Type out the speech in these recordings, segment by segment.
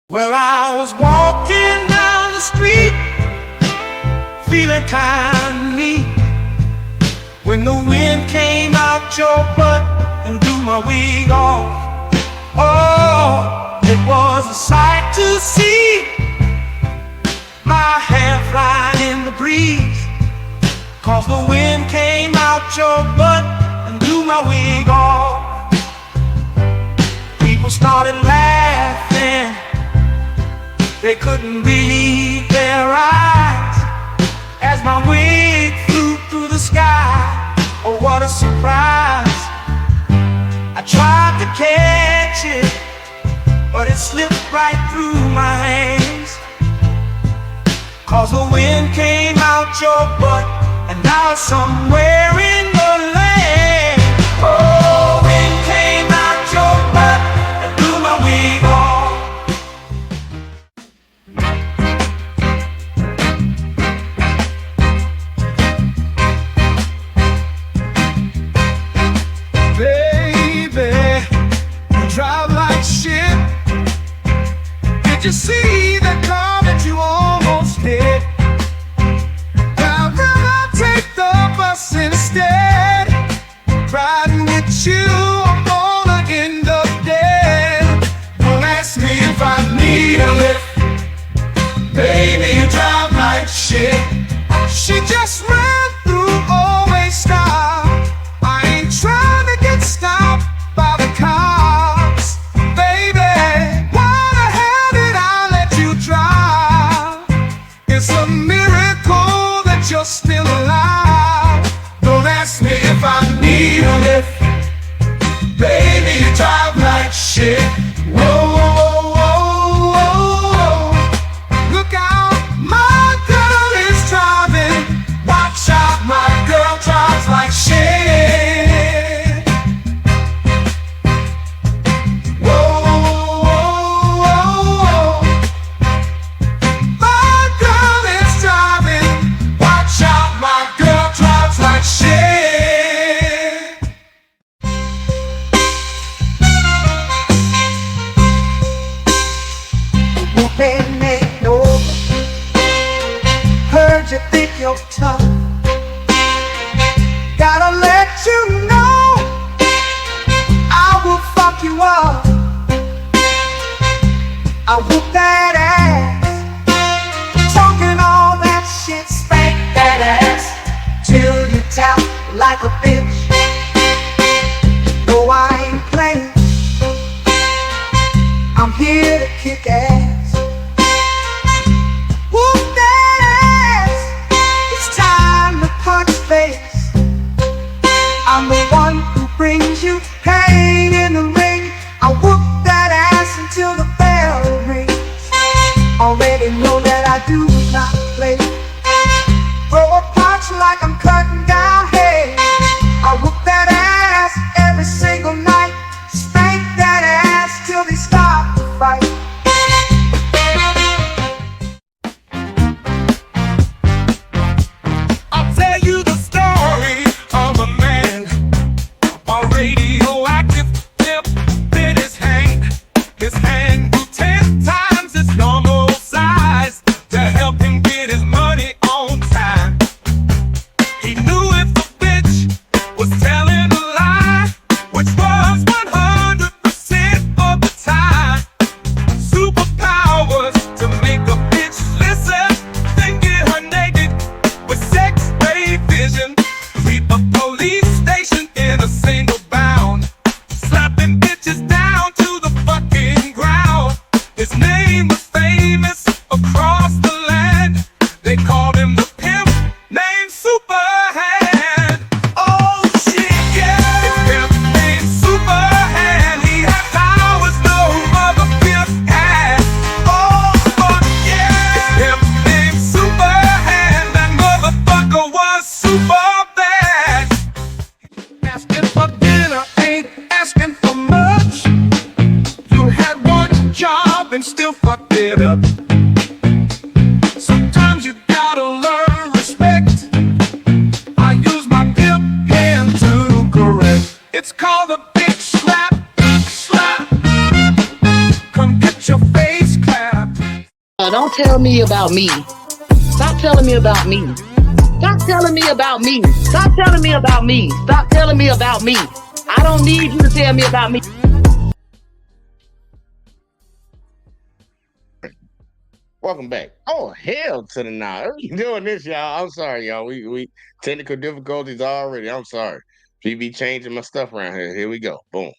Well, I was walking down the street, feeling kind of neat, when the wind came out your butt and blew my wig off. Oh, it was a sight to see, my hair flying in the breeze, 'cause the wind came out your butt and blew my wig off. People started laughing, they couldn't believe their eyes, as my wig flew through the sky. Oh, what a surprise. I tried to catch it, but it slipped right through my hands, 'cause the wind came out your butt and now it's somewhere in the land. Oh, wind came out your butt and blew my wig off. Drive like shit. Did you see that car that you almost hit? I'd rather take the bus instead. Riding with you, I'm gonna end up dead. Don't ask me if I need a lift. Baby, you drive like shit. She just ran through, always stop. I ain't trying to get stopped by the car. You're still alive. Don't ask me if I need a lift. Baby, you drive like shit. Whoa, whoa, whoa, whoa, whoa. Look out, my girl is driving. Watch out, my girl drives like shit. Whoa, whoa, whoa, whoa. My girl is driving. Watch out, my girl drives like shit. Whooping ain't over. Heard you think you're tough. Gotta let you know, I will fuck you up. I whoop that ass, talking all that shit, spank that ass till you tap like a bitch. No, I ain't playing, I'm here to kick ass. Whoop that ass, it's time to punch face. I'm the one who brings you pain in the ring. I whoop that ass until the bell rings. Already know that I do not play. Throw a punch like I'm cutting down hay. I whoop that ass every single night. Spank that ass till they stop the fight. I'll tell you the story of a man, a radioactive tip in his hand. His hand grew 10 times its normal size to help him get his money on time. He knew if the bitch was telling a lie, which was 100% of the time. Superpowers to make a bitch listen, then get her naked with X-ray vision. Sweep a police station in a single bound, slapping bitches down to the fucking ground. His name was famous across the land. They called him the pimp named Superhand. Oh shit, yeah, his pimp named Superhand. He had powers no other pimp had. Oh fuck yeah, his pimp named Superhand. That motherfucker was super bad. Asking for dinner ain't asking for much. You had one job and still fucked it up. Sometimes you gotta learn respect. I use my pimp hand to correct. It's called a bitch slap, slap. Come get your face clapped. Don't tell me about me. Stop telling me about me. Stop telling me about me. Stop telling me about me. Stop telling me about me. I don't need you to tell me about me. Welcome back. Oh, hell to the nah. We doing this, y'all. I'm sorry, y'all. We technical difficulties already. I'm sorry. We be changing my stuff around here. Here we go. Boom.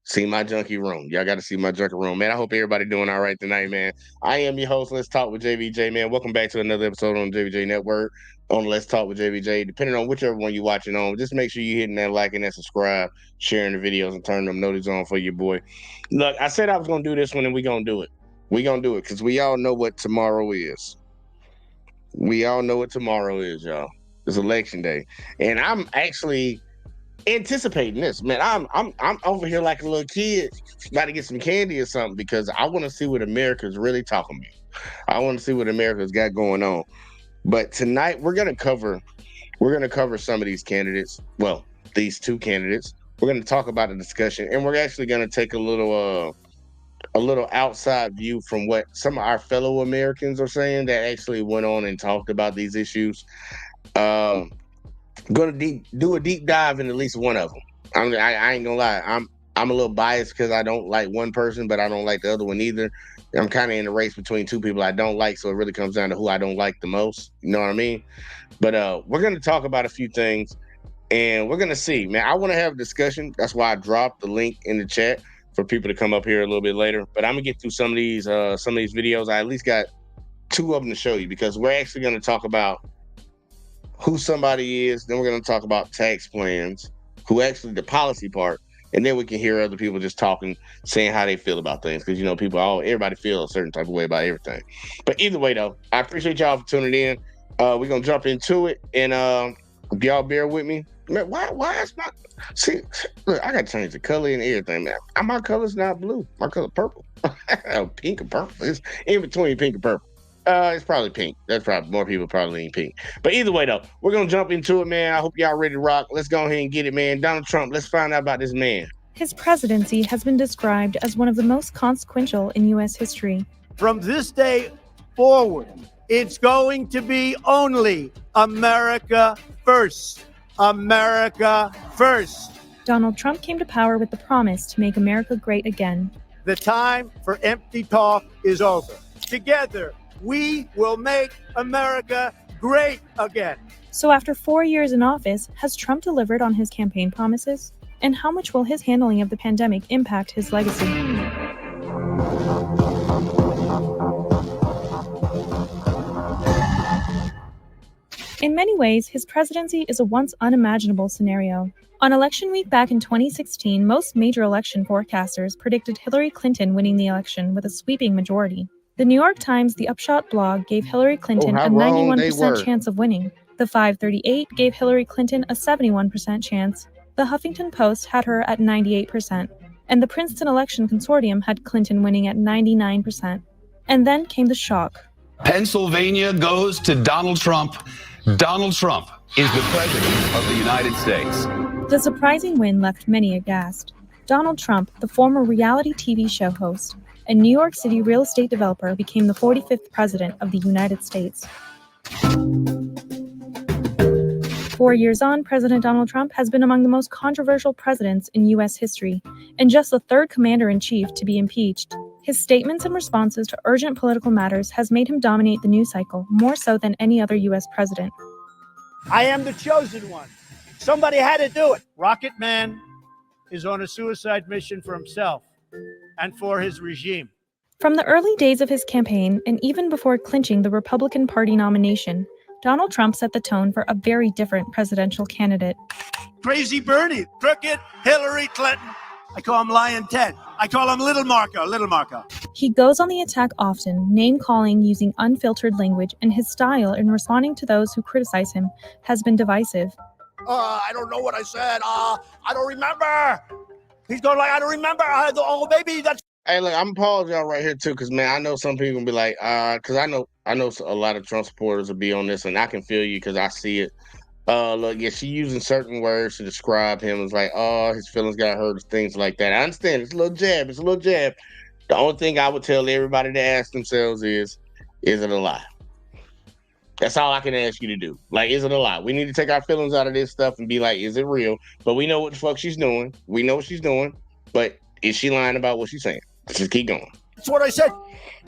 See my junkie room. Y'all got to see my junkie room, man. I hope everybody doing all right tonight, man. I am your host. Let's talk with JVJ, man. Welcome back to another episode on JVJ Network on Let's Talk with JVJ. Depending on whichever one you're watching on, just make sure you're hitting that like and that subscribe, sharing the videos, and turning them notices on for your boy. Look, I said I was gonna do this one, and we gonna do it. We gonna do it because we all know what tomorrow is. We all know what tomorrow is, y'all. It's election day, and I'm actually anticipating this, man. I'm over here like a little kid about to get some candy or something because I want to see what America's really talking about. I want to see what America's got going on. But tonight we're gonna cover some of these candidates. Well, these two candidates. We're gonna talk about the discussion, and we're actually gonna take a little outside view from what some of our fellow Americans are saying that actually went on and talked about these issues. Going to do a deep dive in at least one of them. I ain't gonna lie. I'm a little biased because I don't like one person, but I don't like the other one either. I'm kind of in a race between two people I don't like, so it really comes down to who I don't like the most. You know what I mean? But we're gonna talk about a few things, and we're gonna see, man. I want to have a discussion. That's why I dropped the link in the chat for people to come up here a little bit later. But I'm gonna get through some of these videos. I at least got two of them to show you because we're actually gonna talk about who somebody is. Then we're going to talk about tax plans, who actually the policy part, and then we can hear other people just talking, saying how they feel about things. Because everybody feels a certain type of way about everything. But either way, though, I appreciate y'all for tuning in. We're gonna jump into it, and if y'all bear with me, man, why is my see? Look, I got to change the color and everything, man. My color's not blue. My color purple, pink and purple. It's in between pink and purple. It's probably pink. That's probably more people probably lean pink. But either way, though, we're gonna jump into it, man. I hope y'all ready to rock. Let's go ahead and get it, man. Donald Trump. Let's find out about this man. His presidency has been described as one of the most consequential in U.S. history. From this day forward, it's going to be only America first. America first. Donald Trump came to power with the promise to make America great again. The time for empty talk is over. Together, we will make America great again. So after 4 years in office, has Trump delivered on his campaign promises? And how much will his handling of the pandemic impact his legacy? In many ways, his presidency is a once unimaginable scenario. On election week back in 2016, most major election forecasters predicted Hillary Clinton winning the election with a sweeping majority. The New York Times, the Upshot blog, gave Hillary Clinton a 91% chance of winning. The 538 gave Hillary Clinton a 71% chance. The Huffington Post had her at 98%. And the Princeton Election Consortium had Clinton winning at 99%. And then came the shock. Pennsylvania goes to Donald Trump. Donald Trump is the president of the United States. The surprising win left many aghast. Donald Trump, the former reality TV show host, a New York City real estate developer, became the 45th president of the United States. 4 years on, President Donald Trump has been among the most controversial presidents in U.S. history, and just the third commander-in-chief to be impeached. His statements and responses to urgent political matters has made him dominate the news cycle more so than any other U.S. president. I am the chosen one. Somebody had to do it. Rocket Man is on a suicide mission for himself and for his regime. From the early days of his campaign, and even before clinching the Republican Party nomination, Donald Trump set the tone for a very different presidential candidate. Crazy Bernie, crooked Hillary Clinton. I call him Lion Ted. I call him Little Marco. He goes on the attack often, name-calling using unfiltered language, and his style in responding to those who criticize him has been divisive. I don't know what I said. I don't remember. He's going like, I don't remember. Oh, baby, that's... Hey, look, I'm pausing y'all right here, too, because, man, I know some people will be like, because I know a lot of Trump supporters will be on this, and I can feel you because I see it. Look, yeah, she using certain words to describe him. It's like, oh, his feelings got hurt, things like that. I understand. It's a little jab. The only thing I would tell everybody to ask themselves is, Is it a lie? That's all I can ask you to do. Like, is it a lie? We need to take our feelings out of this stuff and be like, is it real? But we know what the fuck she's doing. We know what she's doing. But is she lying about what she's saying? Let's just keep going. That's what I said.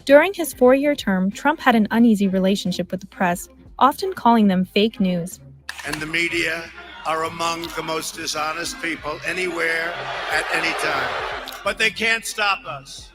During his 4-year term, Trump had an uneasy relationship with the press, often calling them fake news. And the media are among the most dishonest people anywhere at any time. But they can't stop us.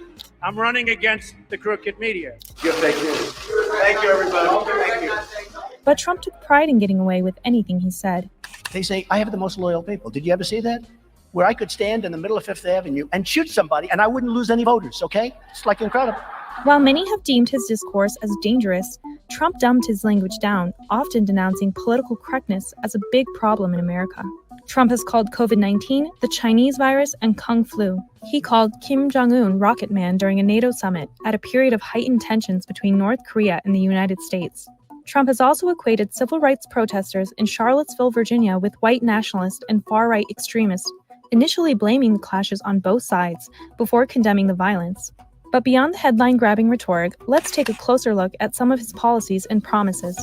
I'm running against the crooked media. You're fake news. Thank you, everybody. Thank you. But Trump took pride in getting away with anything he said. They say, I have the most loyal people. Did you ever see that? Where I could stand in the middle of Fifth Avenue and shoot somebody and I wouldn't lose any voters, okay? It's like incredible. While many have deemed his discourse as dangerous, Trump dumbed his language down, often denouncing political correctness as a big problem in America. Trump has called COVID-19 the Chinese virus and Kung flu. He called Kim Jong-un Rocket Man during a NATO summit at a period of heightened tensions between North Korea and the United States. Trump has also equated civil rights protesters in Charlottesville, Virginia with white nationalists and far-right extremists, initially blaming the clashes on both sides before condemning the violence. But beyond the headline-grabbing rhetoric, let's take a closer look at some of his policies and promises.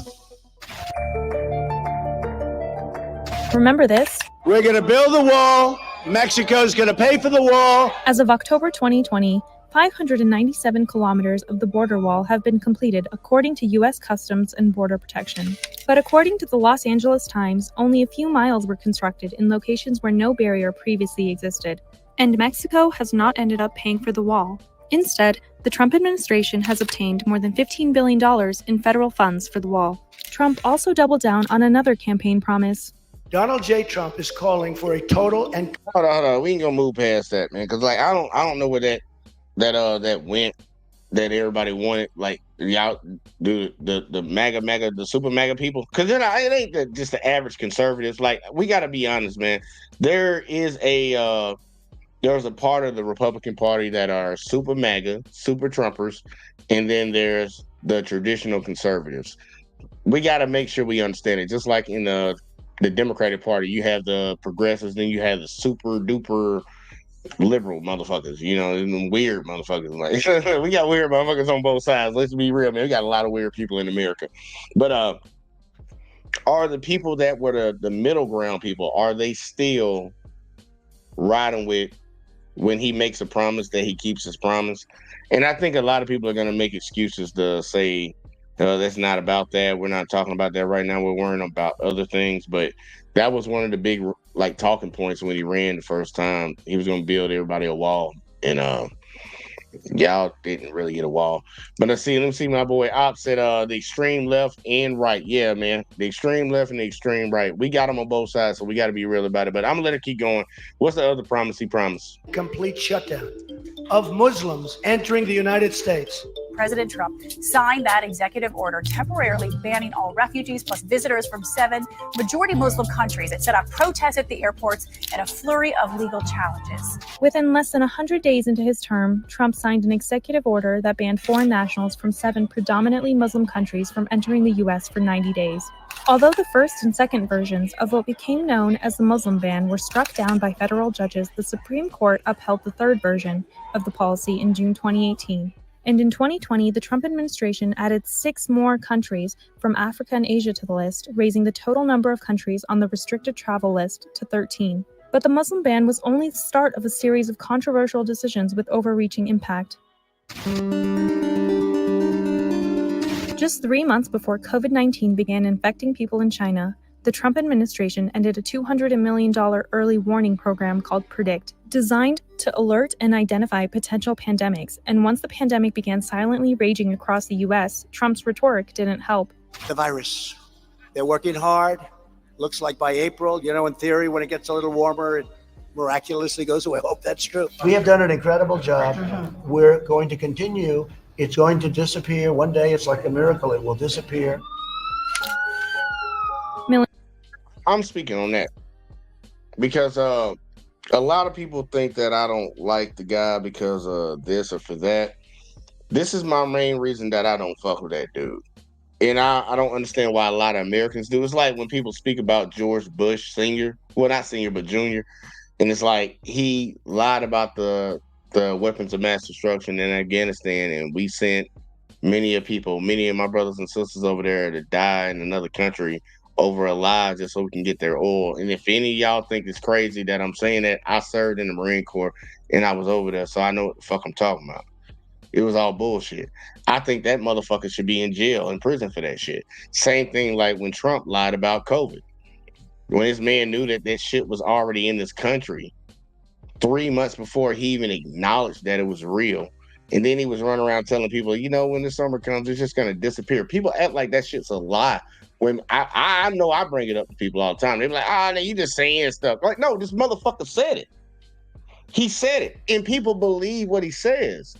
Remember this? We're going to build the wall. Mexico's going to pay for the wall. As of October 2020, 597 kilometers of the border wall have been completed according to U.S. Customs and Border Protection. But according to the Los Angeles Times, only a few miles were constructed in locations where no barrier previously existed. And Mexico has not ended up paying for the wall. Instead, the Trump administration has obtained more than $15 billion in federal funds for the wall. Trump also doubled down on another campaign promise. Donald J. Trump is calling for a total and Hold on. We ain't gonna move past that, man. Cause like I don't know where that went that everybody wanted. Like y'all do the MAGA, the super MAGA people. Cause then it ain't just the average conservatives. Like we gotta be honest, man. There's a part of the Republican Party that are super MAGA, super Trumpers, and then there's the traditional conservatives. We got to make sure we understand it. Just like in the Democratic Party, you have the progressives, then you have the super duper liberal motherfuckers, you know, and them weird motherfuckers. Like we got weird motherfuckers on both sides. Let's be real, man. We got a lot of weird people in America. But are the people that were the middle ground people, are they still riding with when he makes a promise that he keeps his promise? And I think a lot of people are going to make excuses to say, that's not about that. We're not talking about that right now. We're worrying about other things. But that was one of the big like talking points when he ran the first time. He was going to build everybody a wall. And y'all didn't really get a wall. But let me see my boy Op said the extreme left and right. Yeah, man. The extreme left and the extreme right. We got them on both sides, so we got to be real about it. But I'm going to let it keep going. What's the other promise he promised? complete shutdown of Muslims entering the United States. President Trump signed that executive order temporarily banning all refugees plus visitors from 7 majority Muslim countries. It set off protests at the airports and a flurry of legal challenges. Within less than 100 days into his term, Trump signed an executive order that banned foreign nationals from 7 predominantly Muslim countries from entering the U.S. for 90 days. Although the first and second versions of what became known as the Muslim ban were struck down by federal judges, the Supreme Court upheld the third version of the policy in June 2018. And in 2020, the Trump administration added 6 more countries from Africa and Asia to the list, raising the total number of countries on the restricted travel list to 13. But the Muslim ban was only the start of a series of controversial decisions with overreaching impact. Just 3 months before COVID-19 began infecting people in China, the Trump administration ended a $200 million early warning program called PREDICT, designed to alert and identify potential pandemics. And once the pandemic began silently raging across the U.S., Trump's rhetoric didn't help. The virus. They're working hard. Looks like by April, in theory, when it gets a little warmer, it miraculously goes away. I hope that's true. We have done an incredible job. We're going to continue. It's going to disappear. One day, it's like a miracle. It will disappear. I'm speaking on that because a lot of people think that I don't like the guy because of this or for that. This is my main reason that I don't fuck with that dude. And I don't understand why a lot of Americans do. It's like when people speak about George Bush Sr., well, not Sr., but Jr., and it's like he lied about the weapons of mass destruction in Afghanistan, and we sent many of my brothers and sisters over there that die in another country over a lie just so we can get their oil. And if any of y'all think it's crazy that I'm saying that, I served in the Marine Corps and I was over there, so I know what the fuck I'm talking about. It was all bullshit. I think that motherfucker should be in jail, in prison for that shit. Same thing like when Trump lied about COVID. When this man knew that that shit was already in this country 3 months before he even acknowledged that it was real. And then he was running around telling people, you know, when the summer comes, it's just going to disappear. People act like that shit's a lie. When I know I bring it up to people all the time. They're like, no, you just saying stuff. Like, no, this motherfucker said it. He said it. And people believe what he says.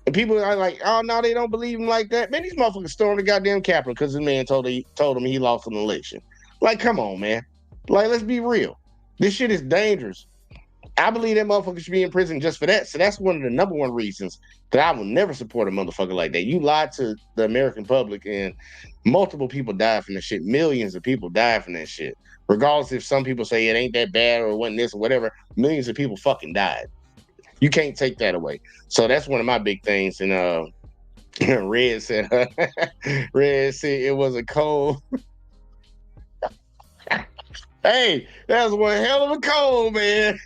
And people are like, oh, no, they don't believe him like that. Man, these motherfuckers stormed the goddamn Capitol because this man told him he lost an election. Like, come on, man. Like, let's be real. This shit is dangerous. I believe that motherfucker should be in prison just for that. So that's one of the number one reasons that I will never support a motherfucker like that. You lied to the American public and multiple people died from that shit. Millions of people died from that shit. Regardless if some people say it ain't that bad or it wasn't this or whatever, millions of people fucking died. You can't take that away. So that's one of my big things. And Red said it was a cold. Hey, that was one hell of a cold, man.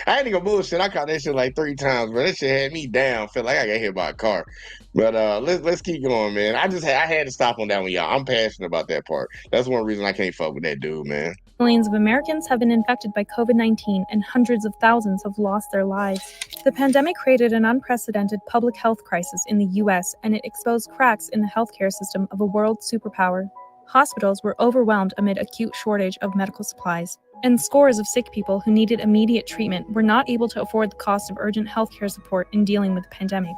I ain't gonna bullshit. I caught that shit like 3 times, but that shit had me down. Felt like I got hit by a car. But let's keep going, man. I had to stop on that one, y'all. I'm passionate about that part. That's one reason I can't fuck with that dude, man. Millions of Americans have been infected by COVID-19 and hundreds of thousands have lost their lives. The pandemic created an unprecedented public health crisis in the U.S., and it exposed cracks in the healthcare system of a world superpower. Hospitals were overwhelmed amid acute shortage of medical supplies, and scores of sick people who needed immediate treatment were not able to afford the cost of urgent healthcare support in dealing with the pandemic.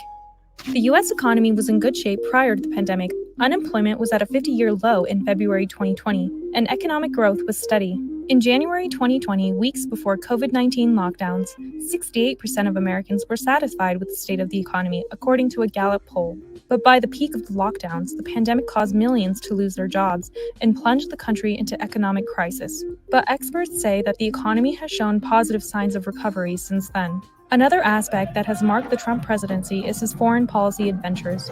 The U.S. economy was in good shape prior to the pandemic. Unemployment was at a 50-year low in February 2020, and economic growth was steady. In January 2020, weeks before COVID-19 lockdowns, 68% of Americans were satisfied with the state of the economy, according to a Gallup poll. But by the peak of the lockdowns, the pandemic caused millions to lose their jobs and plunged the country into economic crisis. But experts say that the economy has shown positive signs of recovery since then. Another aspect that has marked the Trump presidency is his foreign policy adventures.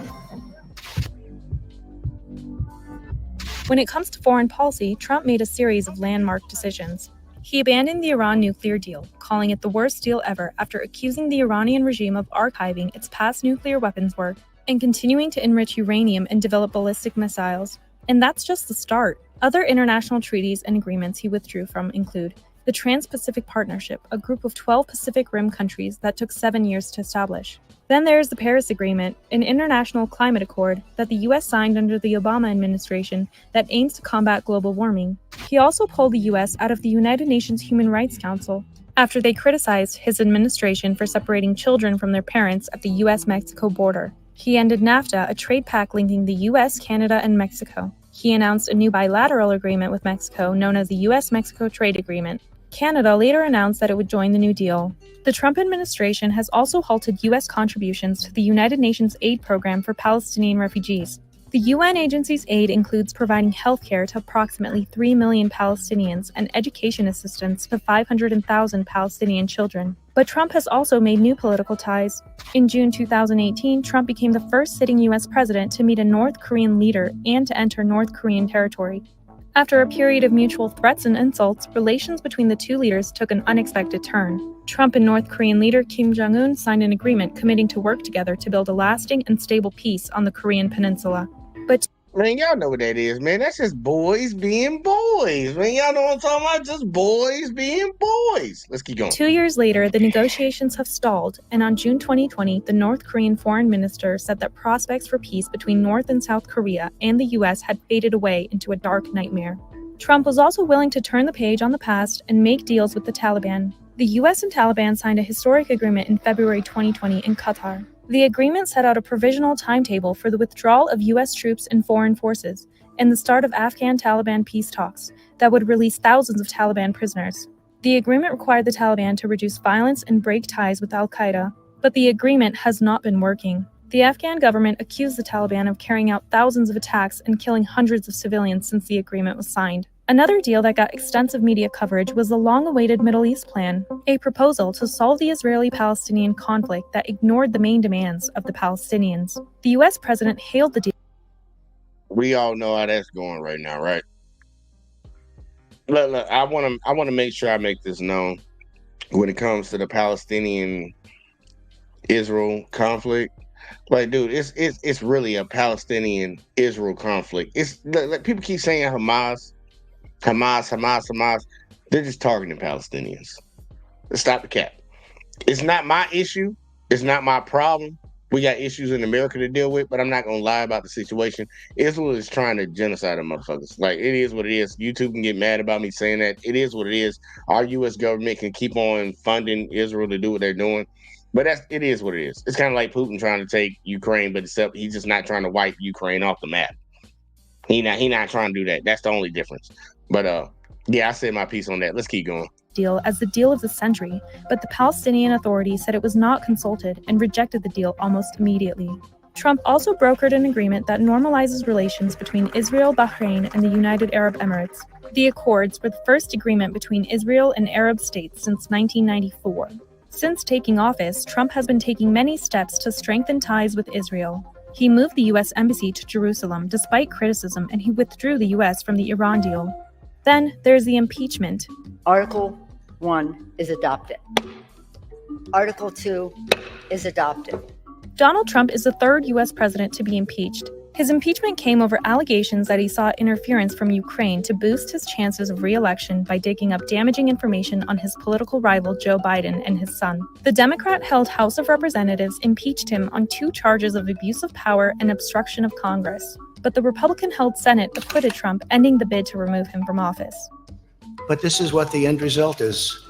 When it comes to foreign policy, Trump made a series of landmark decisions. He abandoned the Iran nuclear deal, calling it the worst deal ever after accusing the Iranian regime of archiving its past nuclear weapons work and continuing to enrich uranium and develop ballistic missiles. And that's just the start. Other international treaties and agreements he withdrew from include the Trans-Pacific Partnership, a group of 12 Pacific Rim countries that took 7 years to establish. Then there's the Paris Agreement, an international climate accord that the U.S. signed under the Obama administration that aims to combat global warming. He also pulled the U.S. out of the United Nations Human Rights Council after they criticized his administration for separating children from their parents at the U.S.-Mexico border. He ended NAFTA, a trade pact linking the U.S., Canada, and Mexico. He announced a new bilateral agreement with Mexico known as the U.S.-Mexico Trade Agreement. Canada later announced that it would join the New Deal. The Trump administration has also halted U.S. contributions to the United Nations aid program for Palestinian refugees. The UN agency's aid includes providing health care to approximately 3 million Palestinians and education assistance to 500,000 Palestinian children. But Trump has also made new political ties. In June 2018, Trump became the first sitting U.S. president to meet a North Korean leader and to enter North Korean territory. After a period of mutual threats and insults, relations between the two leaders took an unexpected turn. Trump and North Korean leader Kim Jong-un signed an agreement committing to work together to build a lasting and stable peace on the Korean peninsula. But Man, y'all know what that is, man. That's just boys being boys. Man, y'all know what I'm talking about? Just boys being boys. Let's keep going. 2 years later, the negotiations have stalled, and on June 2020, the North Korean foreign minister said that prospects for peace between North and South Korea and the U.S. had faded away into a dark nightmare. Trump was also willing to turn the page on the past and make deals with the Taliban. The U.S. and Taliban signed a historic agreement in February 2020 in Qatar. The agreement set out a provisional timetable for the withdrawal of U.S. troops and foreign forces and the start of Afghan-Taliban peace talks that would release thousands of Taliban prisoners. The agreement required the Taliban to reduce violence and break ties with al-Qaeda, but the agreement has not been working. The Afghan government accused the Taliban of carrying out thousands of attacks and killing hundreds of civilians since the agreement was signed. Another deal that got extensive media coverage was the long-awaited Middle East Plan, a proposal to solve the Israeli-Palestinian conflict that ignored the main demands of the Palestinians. The U.S. president hailed the deal. We all know how that's going right now, right? Look, I want to make sure I make this known when it comes to the Palestinian-Israel conflict. Like, dude, it's really a Palestinian-Israel conflict. It's like people keep saying Hamas. They're just targeting Palestinians. Stop the cap. It's not my issue. It's not my problem. We got issues in America to deal with, but I'm not gonna lie about the situation. Israel is trying to genocide them motherfuckers. Like, it is what it is. YouTube can get mad about me saying that. It is what it is. Our U.S. government can keep on funding Israel to do what they're doing, but it is what it is. It's kind of like Putin trying to take Ukraine, but except he's just not trying to wipe Ukraine off the map. He not trying to do that. That's the only difference. But yeah, I said my piece on that. Let's keep going. Deal as the deal of the century, but the Palestinian Authority said it was not consulted and rejected the deal almost immediately. Trump also brokered an agreement that normalizes relations between Israel, Bahrain, and the United Arab Emirates. The accords were the first agreement between Israel and Arab states since 1994. Since taking office, Trump has been taking many steps to strengthen ties with Israel. He moved the U.S. Embassy to Jerusalem despite criticism, and he withdrew the U.S. from the Iran deal. Then there's the impeachment. Article 1 is adopted. Article 2 is adopted. Donald Trump is the third U.S. president to be impeached. His impeachment came over allegations that he sought interference from Ukraine to boost his chances of re-election by digging up damaging information on his political rival Joe Biden and his son. The Democrat-held House of Representatives impeached him on 2 charges of abuse of power and obstruction of Congress. But the Republican-held Senate acquitted Trump, ending the bid to remove him from office. But this is what the end result is.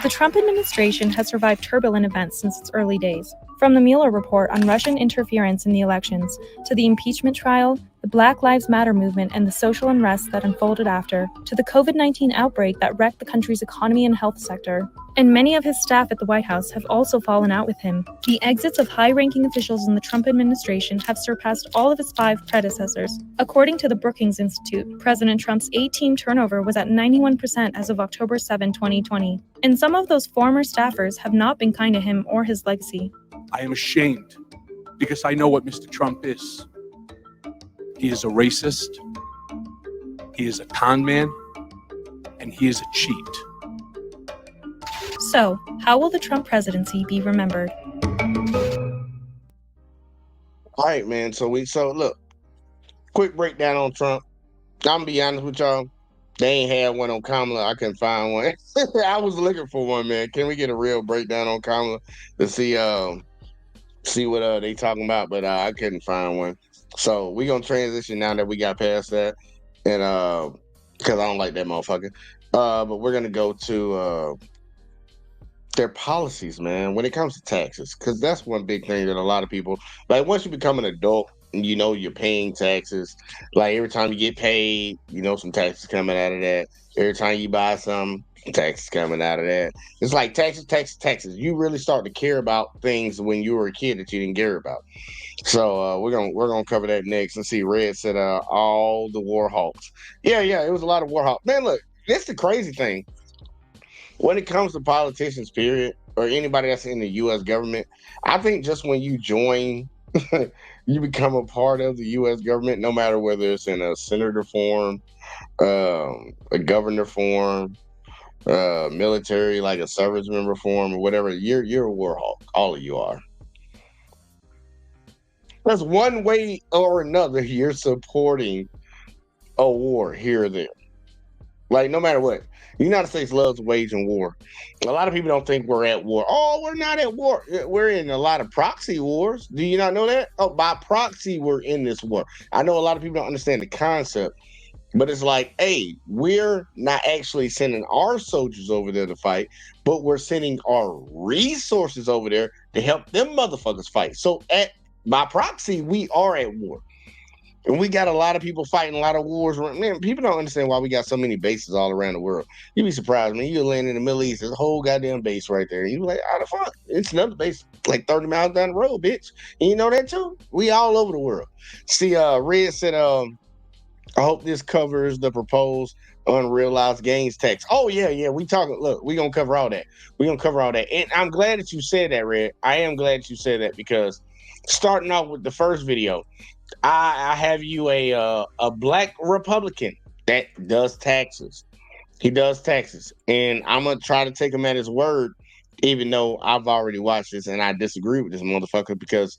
The Trump administration has survived turbulent events since its early days. From the Mueller report on Russian interference in the elections, to the impeachment trial, the Black Lives Matter movement and the social unrest that unfolded after, to the COVID-19 outbreak that wrecked the country's economy and health sector. And many of his staff at the White House have also fallen out with him. The exits of high-ranking officials in the Trump administration have surpassed all of his 5 predecessors. According to the Brookings Institute, President Trump's 8-team turnover was at 91% as of October 7, 2020. And some of those former staffers have not been kind to him or his legacy. I am ashamed because I know what Mr. Trump is. He is a racist, he is a con man, and he is a cheat. So, how will the Trump presidency be remembered? All right, man. So look, quick breakdown on Trump. I'm gonna be honest with y'all. They ain't had one on Kamala. I couldn't find one. I was looking for one, man. Can we get a real breakdown on Kamala to see what they talking about? But I couldn't find one. So we're gonna transition now that we got past that, and because I don't like that motherfucker. But we're gonna go to their policies, man, when it comes to taxes, because that's one big thing that a lot of people, like, once you become an adult and you know you're paying taxes, like every time you get paid, you know some taxes coming out of that. Every time you buy something, taxes coming out of that. It's like taxes. You really start to care about things when you were a kid that you didn't care about. So we're gonna cover that next. Let's see. Red said all the war hawks. Yeah, it was a lot of war hawks. Man, look, that's the crazy thing. When it comes to politicians, period, or anybody that's in the U.S. government, I think just when you join, you become a part of the U.S. government, no matter whether it's in a senator form, a governor form, military, like a service member form, or whatever. You're a war hawk. All of you are. That's one way or another. You're supporting a war here or there. Like, no matter what. The United States loves waging war. A lot of people don't think we're at war. Oh, we're not at war. We're in a lot of proxy wars. Do you not know that? Oh, by proxy, we're in this war. I know a lot of people don't understand the concept, but it's like, hey, we're not actually sending our soldiers over there to fight, but we're sending our resources over there to help them motherfuckers fight. So by proxy, we are at war. And we got a lot of people fighting a lot of wars. Man, people don't understand why we got so many bases all around the world. You'd be surprised, man. You land in the Middle East, there's a whole goddamn base right there. You be like, how the fuck? It's another base like 30 miles down the road, bitch. And you know that too? We all over the world. See, Red said, I hope this covers the proposed unrealized gains tax. Oh yeah. We talking. Look, we gonna cover all that. We gonna cover all that. And I'm glad that you said that, Red. I am glad that you said that because starting off with the first video, I have you a black Republican that does taxes. He does taxes, and I'm gonna try to take him at his word, even though I've already watched this and I disagree with this motherfucker because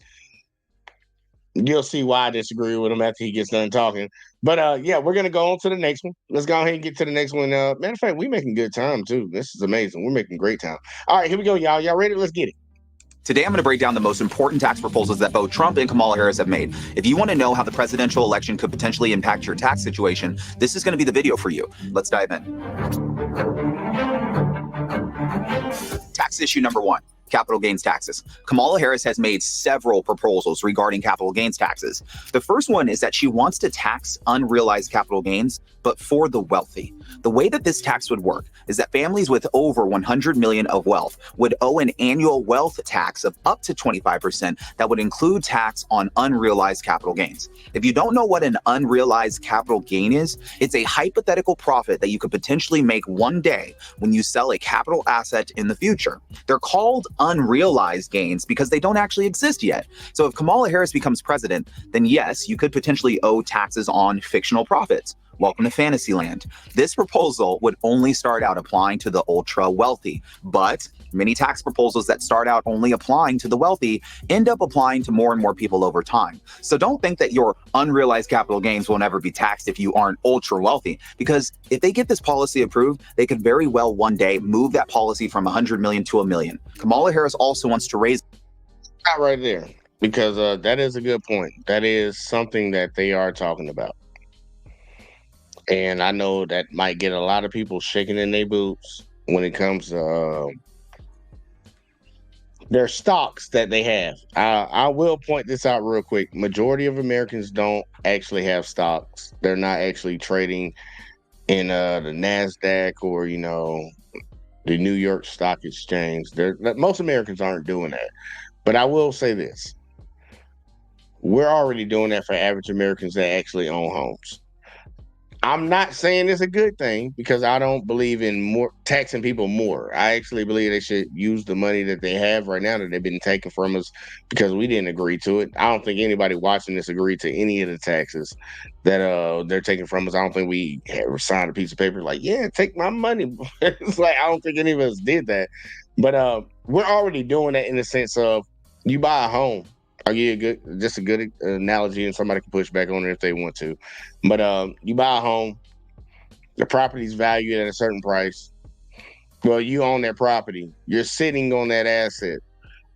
you'll see why I disagree with him after he gets done talking. But yeah, we're gonna go on to the next one. Let's go ahead and get to the next one. Matter of fact, we're making good time too. This is amazing. We're making great time. All right, here we go, y'all. Y'all ready? Let's get it. Today, I'm going to break down the most important tax proposals that both Trump and Kamala Harris have made. If you want to know how the presidential election could potentially impact your tax situation, this is going to be the video for you. Let's dive in. Tax issue number 1. Capital gains taxes. Kamala Harris has made several proposals regarding capital gains taxes. The first one is that she wants to tax unrealized capital gains, but for the wealthy. The way that this tax would work is that families with over 100 million of wealth would owe an annual wealth tax of up to 25% that would include tax on unrealized capital gains. If you don't know what an unrealized capital gain is, it's a hypothetical profit that you could potentially make one day when you sell a capital asset in the future. They're called unrealized gains because they don't actually exist yet. So if Kamala Harris becomes president, then yes, you could potentially owe taxes on fictional profits. Welcome to Fantasyland. This proposal would only start out applying to the ultra wealthy, but many tax proposals that start out only applying to the wealthy end up applying to more and more people over time. So don't think that your unrealized capital gains will never be taxed if you aren't ultra wealthy, because if they get this policy approved, they could very well one day move that policy from 100 million to 1 million. Kamala Harris also wants to raise. Not right there, because that is a good point. That is something that they are talking about. And I know that might get a lot of people shaking in their boots when it comes to their stocks that they have. I will point this out real quick. Majority of Americans don't actually have stocks. They're not actually trading in the NASDAQ or, the New York Stock Exchange. Most Americans aren't doing that. But I will say this. We're already doing that for average Americans that actually own homes. I'm not saying it's a good thing because I don't believe in more taxing people more. I actually believe they should use the money that they have right now that they've been taking from us because we didn't agree to it. I don't think anybody watching this agreed to any of the taxes that they're taking from us. I don't think we signed a piece of paper like, yeah, take my money. It's like I don't think any of us did that. But we're already doing that in the sense of you buy a home. I'll give you a good analogy, and somebody can push back on it if they want to. But you buy a home, the property's valued at a certain price. Well, you own that property. You're sitting on that asset.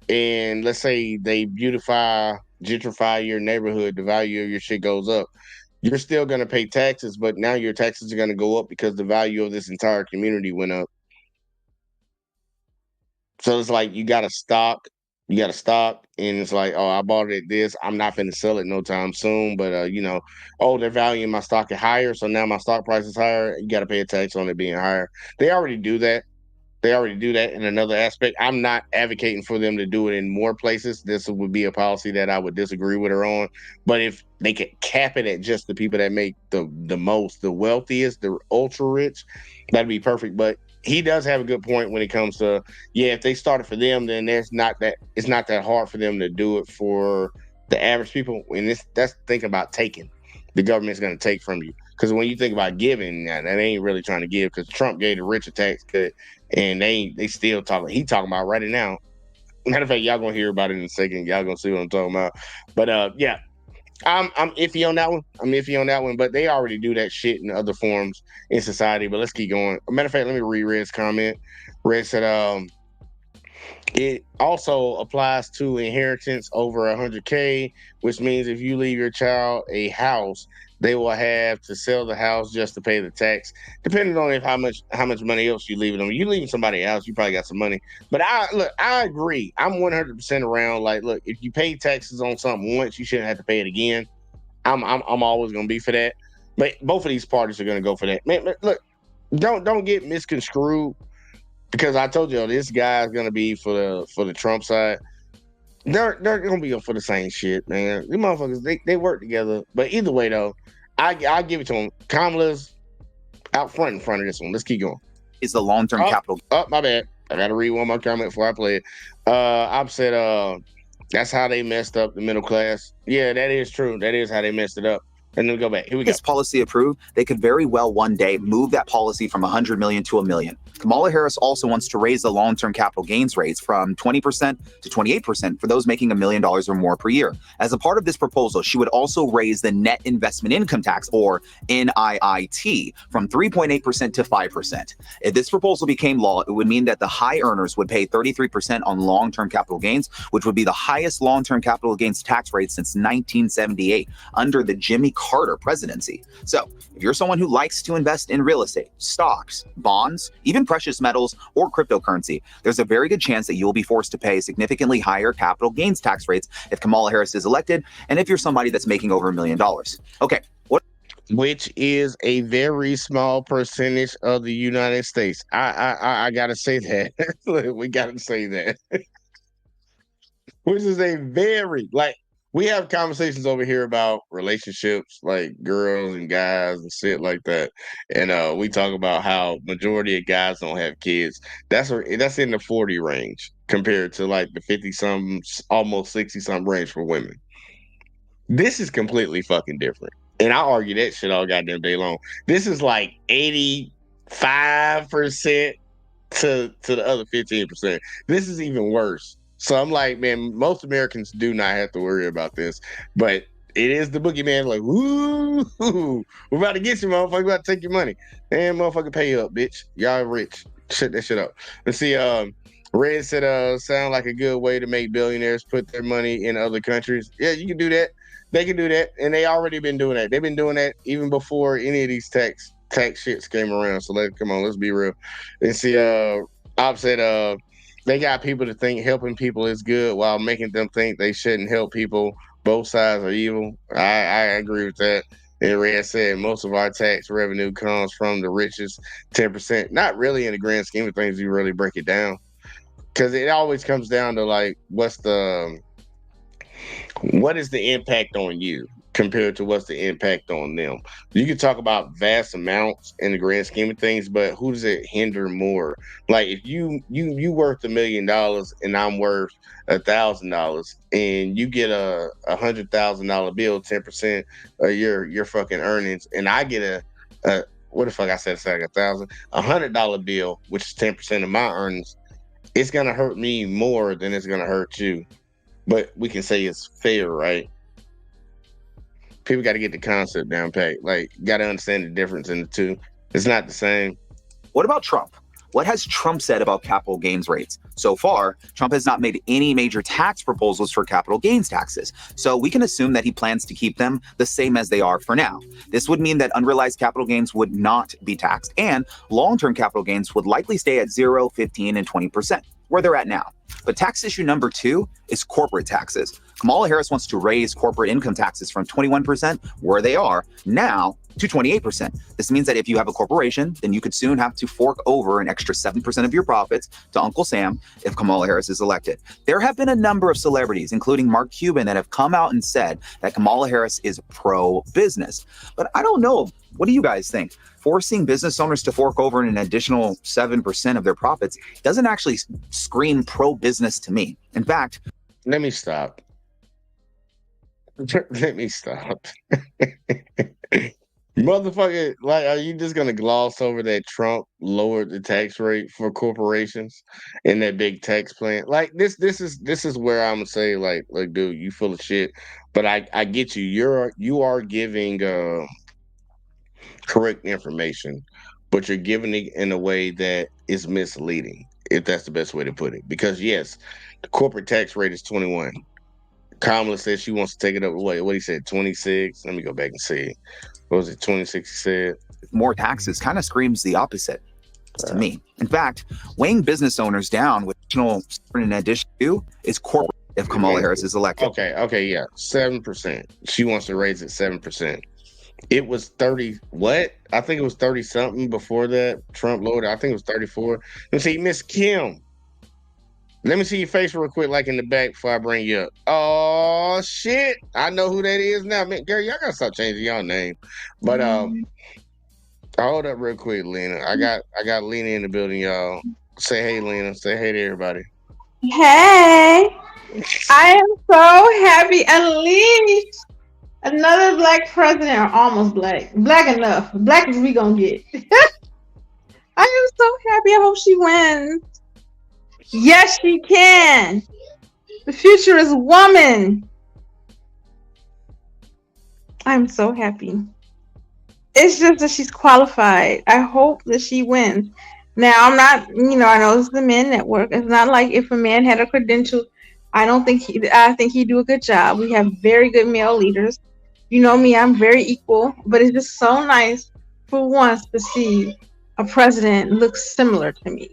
And let's say they gentrify your neighborhood, the value of your shit goes up. You're still going to pay taxes, but now your taxes are going to go up because the value of this entire community went up. So it's like you got to stock. You got to stop, and it's like, oh, I bought it at this. I'm not going to sell it no time soon. But, they're valuing my stock at higher, so now my stock price is higher. You got to pay a tax on it being higher. They already do that. In another aspect. I'm not advocating for them to do it in more places. This would be a policy that I would disagree with her on. But if they could cap it at just the people that make the most, the wealthiest, the ultra rich, that'd be perfect. But he does have a good point when it comes to, if they started for them, then it's not that hard for them to do it for the average people. And that's thinking about taking. The government's going to take from you. Because when you think about giving, that ain't really trying to give, because Trump gave the rich a tax cut, and they still talking. He talking about right now. Matter of fact, y'all going to hear about it in a second. Y'all going to see what I'm talking about. But I'm iffy on that one. But they already do that shit in other forms in society. But let's keep going. Matter of fact, let me read Red's comment. Red said, it also applies to inheritance over 100K, which means if you leave your child a house, they will have to sell the house just to pay the tax, depending on how much money else you leave them. You leaving somebody else, you probably got some money. But I agree. I'm 100% around. Like, look, if you pay taxes on something once, you shouldn't have to pay it again. I'm always gonna be for that. But both of these parties are gonna go for that. Man, look, don't get misconstrued. Because I told you, this guy's gonna be for the Trump side. They're gonna be for the same shit, man. These motherfuckers, they work together. But either way, though, I give it to him. Kamala's out front in front of this one. Let's keep going. Is the long-term capital. Oh, my bad. I gotta read one more comment before I play it. I've said that's how they messed up the middle class. Yeah, that is true. That is how they messed it up. And then we go back. Here we go. This policy approved, they could very well one day move that policy from 100 million to $1 million. Kamala Harris also wants to raise the long-term capital gains rates from 20% to 28% for those making $1 million or more per year. As a part of this proposal, she would also raise the net investment income tax, or NIIT, from 3.8% to 5%. If this proposal became law, it would mean that the high earners would pay 33% on long-term capital gains, which would be the highest long-term capital gains tax rate since 1978 under the Jimmy Carter presidency. So if you're someone who likes to invest in real estate, stocks, bonds, even precious metals or cryptocurrency, there's a very good chance that you'll be forced to pay significantly higher capital gains tax rates if Kamala Harris is elected, and if you're somebody that's making over $1 million. Okay, what? Which is a very small percentage of the United States. I gotta say that. We gotta say that. Which is a very, like, we have conversations over here about relationships, like girls and guys and shit like that. And we talk about how majority of guys don't have kids. That's in the 40 range compared to like the 50-something, almost 60-something range for women. This is completely fucking different. And I argue that shit all goddamn day long. This is like 85% to the other 15%. This is even worse. So I'm like, man, most Americans do not have to worry about this. But it is the boogeyman, like, woo, we're about to get you, motherfucker. We're about to take your money. And motherfucker, pay you up, bitch. Y'all rich. Shut that shit up. Let's see, Red said, sound like a good way to make billionaires put their money in other countries. Yeah, you can do that. They can do that. And they already been doing that. They've been doing that even before any of these tax shits came around. So let's be real. And see, Op said, they got people to think helping people is good while making them think they shouldn't help people. Both sides are evil. I agree with that. And Red said most of our tax revenue comes from the richest 10%. Not really in the grand scheme of things, you really break it down. Because it always comes down to like, what is the impact on you compared to what's the impact on them? You can talk about vast amounts in the grand scheme of things, but who does it hinder more? Like if you worth $1 million and I'm worth $1,000, and you get a $100,000 bill, 10% of your fucking earnings, and I get a what the fuck I said? It's like $1,100 bill, which is 10% of my earnings. It's gonna hurt me more than it's gonna hurt you. But we can say it's fair, right? People got to get the concept down pat. Like, got to understand the difference in the two. It's not the same. What about Trump? What has Trump said about capital gains rates? So far, Trump has not made any major tax proposals for capital gains taxes. So we can assume that he plans to keep them the same as they are for now. This would mean that unrealized capital gains would not be taxed, and long-term capital gains would likely stay at 0, 15, and 20%, where they're at now. But tax issue number 2 is corporate taxes. Kamala Harris wants to raise corporate income taxes from 21%, where they are now, to 28%. This means that if you have a corporation, then you could soon have to fork over an extra 7% of your profits to Uncle Sam if Kamala Harris is elected. There have been a number of celebrities, including Mark Cuban, that have come out and said that Kamala Harris is pro-business. But I don't know. What do you guys think? Forcing business owners to fork over an additional 7% of their profits doesn't actually scream pro-business to me. In fact, let me stop. Let me stop. Motherfucker, like, are you just gonna gloss over that Trump lowered the tax rate for corporations in that big tax plan? Like, this is where I'm gonna say, like, dude, you full of shit. But I get you. You are giving correct information, but you're giving it in a way that is misleading, if that's the best way to put it. Because yes, the corporate tax rate is 21. Kamala says she wants to take it up. What he said, 26. Let me go back and see. What was it, 26 he said? More taxes kind of screams the opposite to me. In fact, weighing business owners down with in addition to is corporate if Kamala Harris is elected. Okay, yeah. 7%. She wants to raise it 7%. It was 30, what? I think it was 30 something before that. Trump lowered it. I think it was 34. Let's see, Miss Kim. Let me see your face real quick, like in the back, before I bring you up. Oh shit! I know who that is now, man. Girl, y'all gotta stop changing your name. But hold up real quick, Lena. I got Lena in the building, y'all. Say hey, Lena. Say hey to everybody. Hey, I am so happy. Unleashed another black president, or almost black. Black enough. Black as we gonna get. I am so happy. I hope she wins. Yes, she can. The future is woman. I'm so happy. It's just that she's qualified. I hope that she wins. Now, I'm not, I know this is the men network. It's not like if a man had a credential, I think he'd do a good job. We have very good male leaders. You know me, I'm very equal, but it's just so nice for once to see a president look similar to me.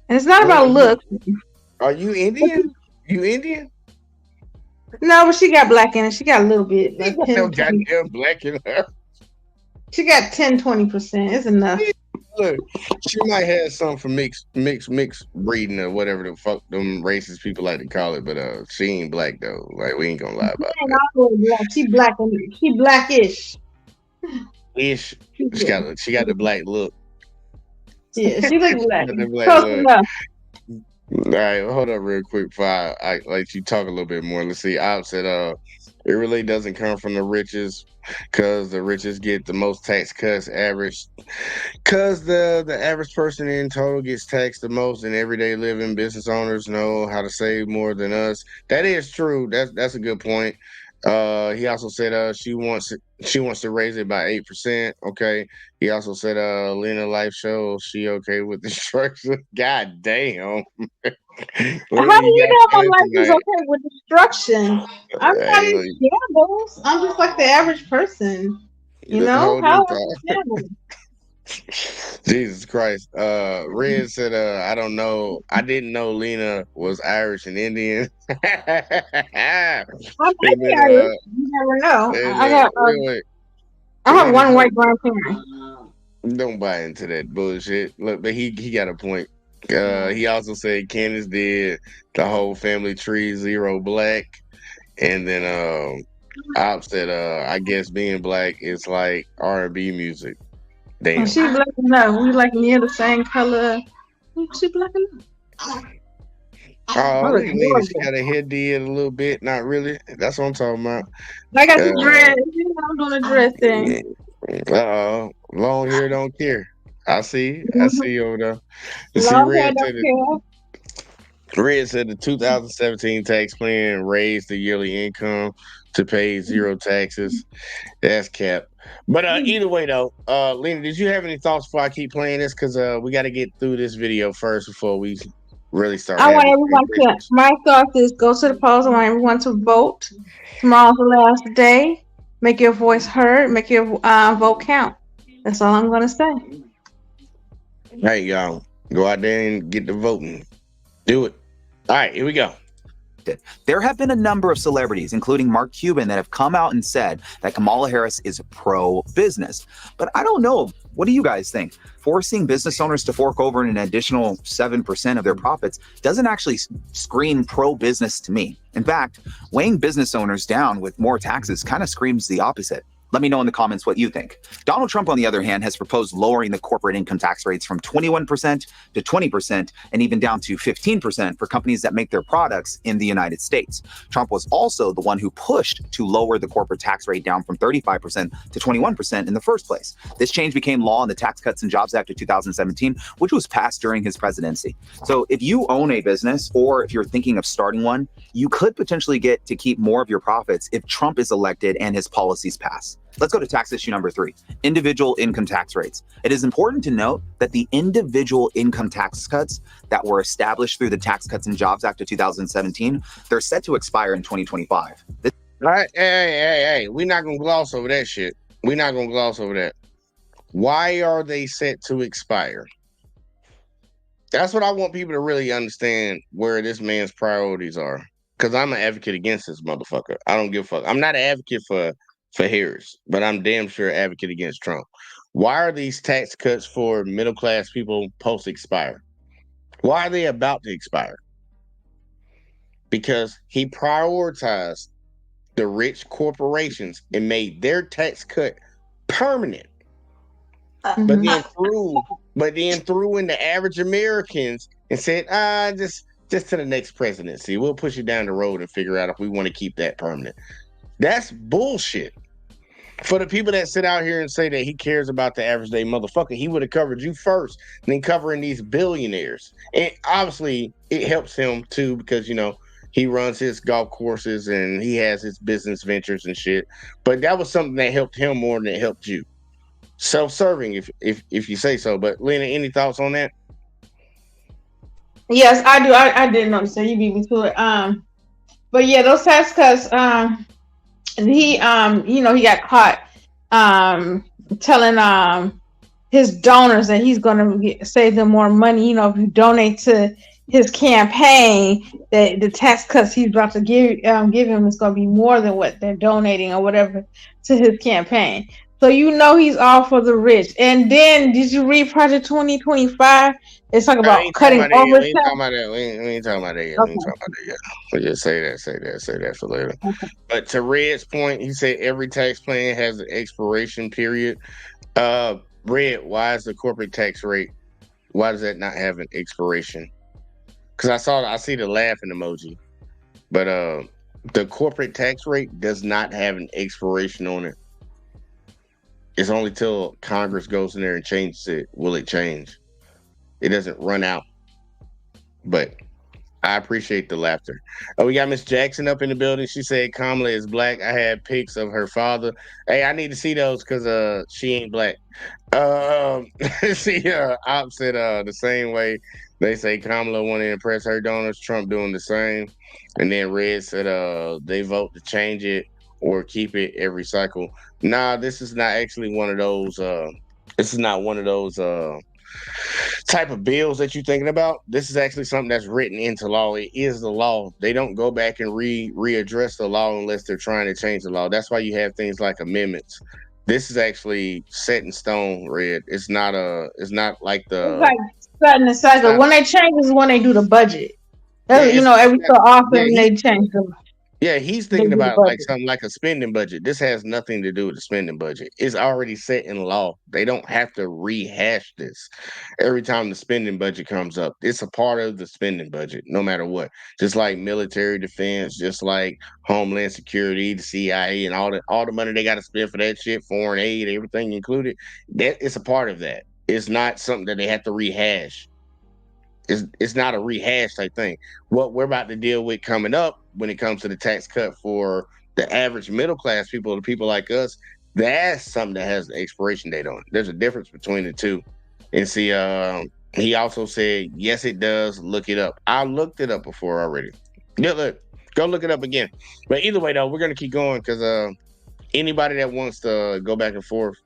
And it's not about looks. Are you Indian? You Indian? No, but she got black in it. She got a little bit. Like 10, No goddamn black in her. She got 10-20%. It's enough. Look, she might have some for mixed breeding or whatever the fuck them racist people like to call it, but she ain't black though. Like we ain't gonna lie about that. She black. She blackish. Ish. She got the black look. Yeah, she look black. Close enough. All right, hold up real quick before I let you talk a little bit more. Let's see. I said it really doesn't come from the richest, because the richest get the most tax cuts average, because the average person in total gets taxed the most, and everyday living business owners know how to save more than us. That is true. That's a good point. He also said she wants to raise it by 8%. Okay. He also said Lena Life show, she okay with the structure. God damn. How do you know my life is okay with destruction? I'm not in shambles. I'm just like the average person. You know? How am I shambles? Jesus Christ. Red said, I don't know. I didn't know Lena was Irish and Indian. I might be Irish. You never know. I have one white grandparent. Don't buy into that bullshit. Look, but he got a point. He also said Candace did the whole family tree 0 black. And then Op said, I guess being black is like R&B music. Damn. Oh, she black enough. We like near the same color. She black enough. Oh, she got a head did a little bit. Not really. That's what I'm talking about. I got the dread. I'm doing a dread thing. Long hair don't care. I see you over there. You see, Long hair don't care. Red said the 2017 tax plan raised the yearly income to pay 0 taxes. That's cap. But either way, though, Lena, did you have any thoughts before I keep playing this? Because we got to get through this video first before we really start. I want everyone to. My thought is go to the polls. I want everyone to vote. Tomorrow's the last day. Make your voice heard. Make your vote count. That's all I'm going to say. Hey, y'all, go out there and get the voting. Do it. All right, here we go. There have been a number of celebrities, including Mark Cuban, that have come out and said that Kamala Harris is pro-business. But I don't know. What do you guys think? Forcing business owners to fork over an additional 7% of their profits doesn't actually scream pro-business to me. In fact, weighing business owners down with more taxes kind of screams the opposite. Let me know in the comments what you think. Donald Trump, on the other hand, has proposed lowering the corporate income tax rates from 21% to 20% and even down to 15% for companies that make their products in the United States. Trump was also the one who pushed to lower the corporate tax rate down from 35% to 21% in the first place. This change became law in the Tax Cuts and Jobs Act of 2017, which was passed during his presidency. So if you own a business or if you're thinking of starting one, you could potentially get to keep more of your profits if Trump is elected and his policies pass. Let's go to tax issue number 3, individual income tax rates. It is important to note that the individual income tax cuts that were established through the Tax Cuts and Jobs Act of 2017, they're set to expire in 2025. All right, hey, we're not going to gloss over that shit. We're not going to gloss over that. Why are they set to expire? That's what I want people to really understand, where this man's priorities are. Because I'm an advocate against this motherfucker. I don't give a fuck. I'm not an advocate for Harris, but I'm damn sure an advocate against Trump. Why are these tax cuts for middle-class people post-expire? Why are they about to expire? Because he prioritized the rich corporations and made their tax cut permanent. But then threw in the average Americans and said, just to the next presidency. We'll push it down the road and figure out if we want to keep that permanent. That's bullshit. For the people that sit out here and say that he cares about the average day motherfucker, he would have covered you first, then covering these billionaires. And obviously, it helps him too because, he runs his golf courses and he has his business ventures and shit. But that was something that helped him more than it helped you. Self-serving, if you say so. But Lena, any thoughts on that? Yes, I do. I didn't notice that. You beat me to it. But yeah, those tax cuts. He he got caught telling his donors that he's gonna save them more money. If you donate to his campaign, that the tax cuts he's about to give him is gonna be more than what they're donating or whatever to his campaign. So he's all for the rich. And then, did you read Project 2025? It's talking about cutting overtime. We ain't talking about that. We ain't talking about that yet. Okay. We ain't talking about that yet. We just say that for later. Okay. But to Red's point, he said every tax plan has an expiration period. Red, why is the corporate tax rate? Why does that not have an expiration? Because I see the laughing emoji, but the corporate tax rate does not have an expiration on it. It's only till Congress goes in there and changes it will it change. It doesn't run out. But I appreciate the laughter. We got Miss Jackson up in the building. She said Kamala is black. I had pics of her father. Hey, I need to see those because she ain't black. She opposite the same way they say Kamala want to impress her donors. Trump doing the same. And then Red said they vote to change it or keep it every cycle. Nah, this is not actually one of those. This is not one of those type of bills that you're thinking about. This is actually something that's written into law. It is the law. They don't go back and readdress the law unless they're trying to change the law. That's why you have things like amendments. This is actually set in stone, Red. It's not like the. It's like setting the cycle. When they change is when they do the budget. Every so often they change them. Yeah, he's thinking about like something like a spending budget. This has nothing to do with the spending budget. It's already set in law. They don't have to rehash this every time the spending budget comes up. It's a part of the spending budget, no matter what. Just like military defense, just like Homeland Security, the CIA, and all the money they got to spend for that shit, foreign aid, everything included. That it's a part of that. It's not something that they have to rehash. It's not a rehash type thing. What we're about to deal with coming up when it comes to the tax cut for the average middle class people, the people like us, that's something that has an expiration date on it. There's a difference between the two. And see, he also said, yes, it does. Look it up. I looked it up before already. Yeah, look, go look it up again. But either way, though, we're going to keep going because anybody that wants to go back and forth,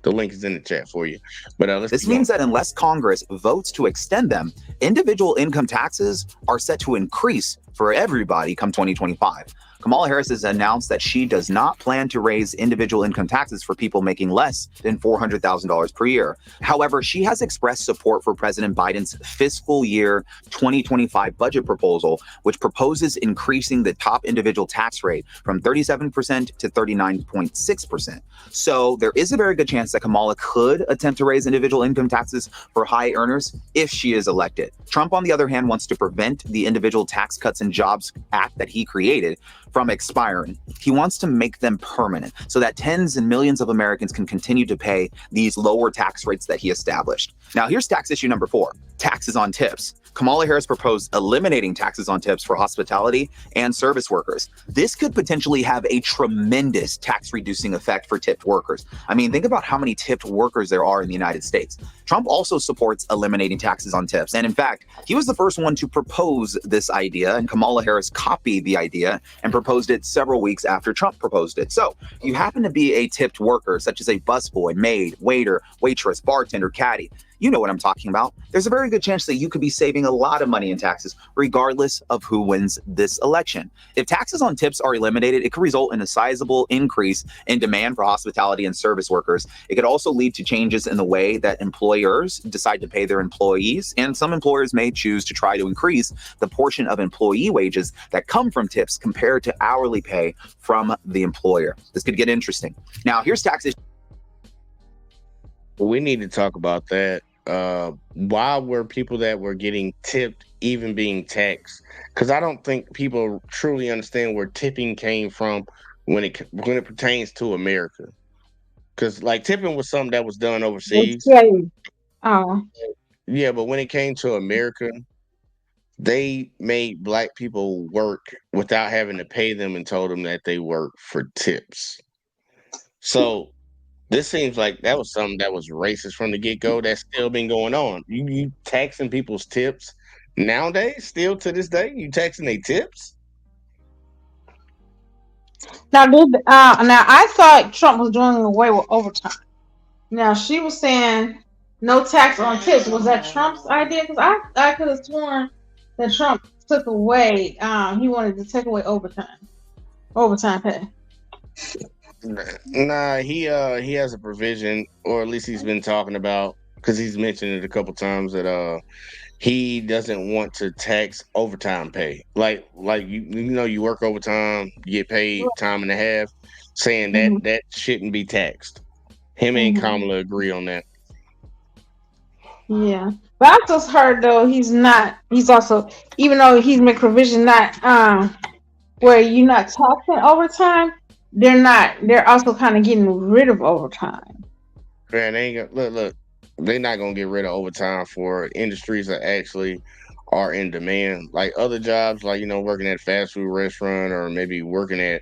the link is in the chat for you. But this means that unless Congress votes to extend them, individual income taxes are set to increase for everybody come 2025. Kamala Harris has announced that she does not plan to raise individual income taxes for people making less than $400,000 per year. However, she has expressed support for President Biden's fiscal year 2025 budget proposal, which proposes increasing the top individual tax rate from 37% to 39.6%. So there is a very good chance that Kamala could attempt to raise individual income taxes for high earners if she is elected. Trump, on the other hand, wants to prevent the Individual Tax Cuts and Jobs Act that he created from expiring. He wants to make them permanent so that tens and millions of Americans can continue to pay these lower tax rates that he established. Now, here's tax issue number 4, taxes on tips. Kamala Harris proposed eliminating taxes on tips for hospitality and service workers. This could potentially have a tremendous tax-reducing effect for tipped workers. I mean, think about how many tipped workers there are in the United States. Trump also supports eliminating taxes on tips. And in fact, he was the first one to propose this idea, and Kamala Harris copied the idea and proposed it several weeks after Trump proposed it. So you happen to be a tipped worker, such as a busboy, maid, waiter, waitress, bartender, caddy. You know what I'm talking about. There's a very good chance that you could be saving a lot of money in taxes, regardless of who wins this election. If taxes on tips are eliminated, it could result in a sizable increase in demand for hospitality and service workers. It could also lead to changes in the way that employers decide to pay their employees, and some employers may choose to try to increase the portion of employee wages that come from tips compared to hourly pay from the employer. This could get interesting. Now, here's tax issue. We need to talk about that. Why were people that were getting tipped even being taxed? Because I don't think people truly understand where tipping came from when it pertains to America. Because like tipping was something that was done overseas. Oh, Yeah, but when it came to America, they made black people work without having to pay them and told them that they work for tips. So this seems like that was something that was racist from the get-go that's still been going on. You taxing people's tips nowadays, still to this day, you taxing their tips? now I thought Trump was doing away with overtime. Now she was saying no tax on tips. Was that Trump's idea? Because I could have sworn that Trump took away. He wanted to take away overtime pay. Nah, he has a provision, or at least he's been talking about, because he's mentioned it a couple times, that he doesn't want to tax overtime pay. Like you work overtime, you get paid time and a half, saying that shouldn't be taxed. Him and Kamala agree on that. Yeah, but I just heard though he's also, even though he's made provision not where you're not taxing overtime, they're also kind of getting rid of overtime. Man, they ain't gonna look. They're not gonna get rid of overtime for industries that actually are in demand, like other jobs, like working at a fast food restaurant, or maybe working at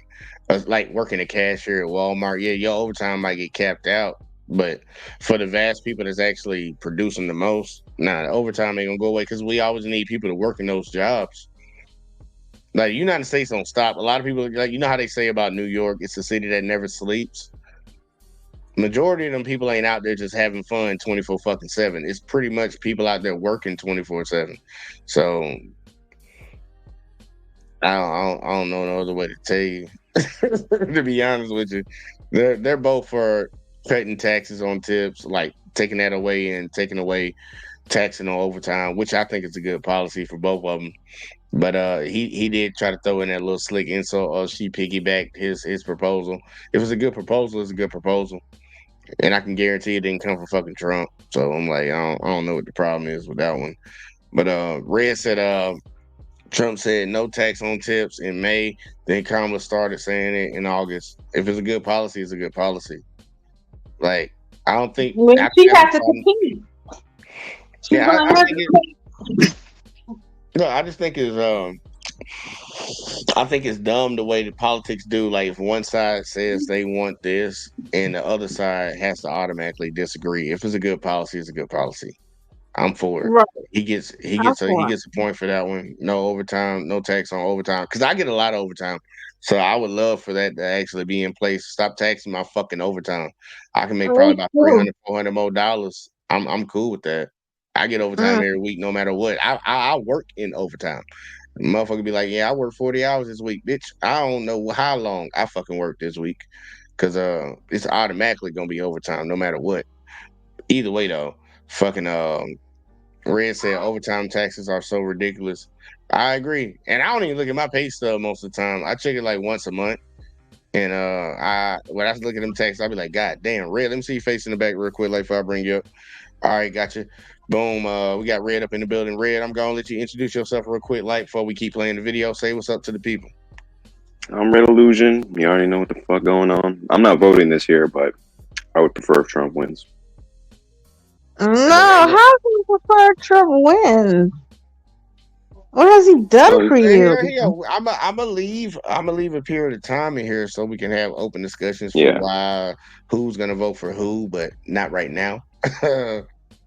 working a cashier at Walmart. Yeah, your overtime might get capped out, but for the vast people that's actually producing the most, the overtime ain't gonna go away, because we always need people to work in those jobs. Like, the United States don't stop. A lot of people, like, how they say about New York, it's a city that never sleeps. Majority of them people ain't out there just having fun 24/7. It's pretty much people out there working 24/7. So I don't know no other way to tell you. To be honest with you, they're both for cutting taxes on tips, like taking that away and taking away taxing on overtime, which I think is a good policy for both of them. But he did try to throw in that little slick insult. She piggybacked his proposal. If it's a good proposal, it's a good proposal. And I can guarantee it didn't come from fucking Trump. So I'm like, I don't know what the problem is with that one. But Red said Trump said no tax on tips in May. Then Kamala started saying it in August. If it's a good policy, it's a good policy. Like, I don't think she has to compete. I just think I think it's dumb the way the politics do. Like, if one side says they want this and the other side has to automatically disagree. If it's a good policy, it's a good policy. I'm for it. Right. He gets a point for that one. No overtime, no tax on overtime. Because I get a lot of overtime. So I would love for that to actually be in place. Stop taxing my fucking overtime. I can make probably about $300, $400 more dollars. I'm cool with that. I get overtime every week, no matter what. I work in overtime. Motherfucker be like, yeah, I work 40 hours this week, bitch. I don't know how long I fucking work this week, because it's automatically gonna be overtime no matter what. Either way though, fucking Red said overtime taxes are so ridiculous. I agree, and I don't even look at my pay stub most of the time. I check it like once a month, and when I look at them taxes, I'll be like, God damn, Red, let me see your face in the back real quick, like before I bring you up. All right, gotcha. Boom. We got Red up in the building. Red, I'm gonna let you introduce yourself real quick, like before we keep playing the video. Say what's up to the people. I'm Red Illusion. You already know what the fuck going on. I'm not voting this year, but I would prefer if Trump wins. No, how do you prefer Trump wins? What has he done for you? I'm gonna leave a period of time in here so we can have open discussions for who's gonna vote for who, but not right now.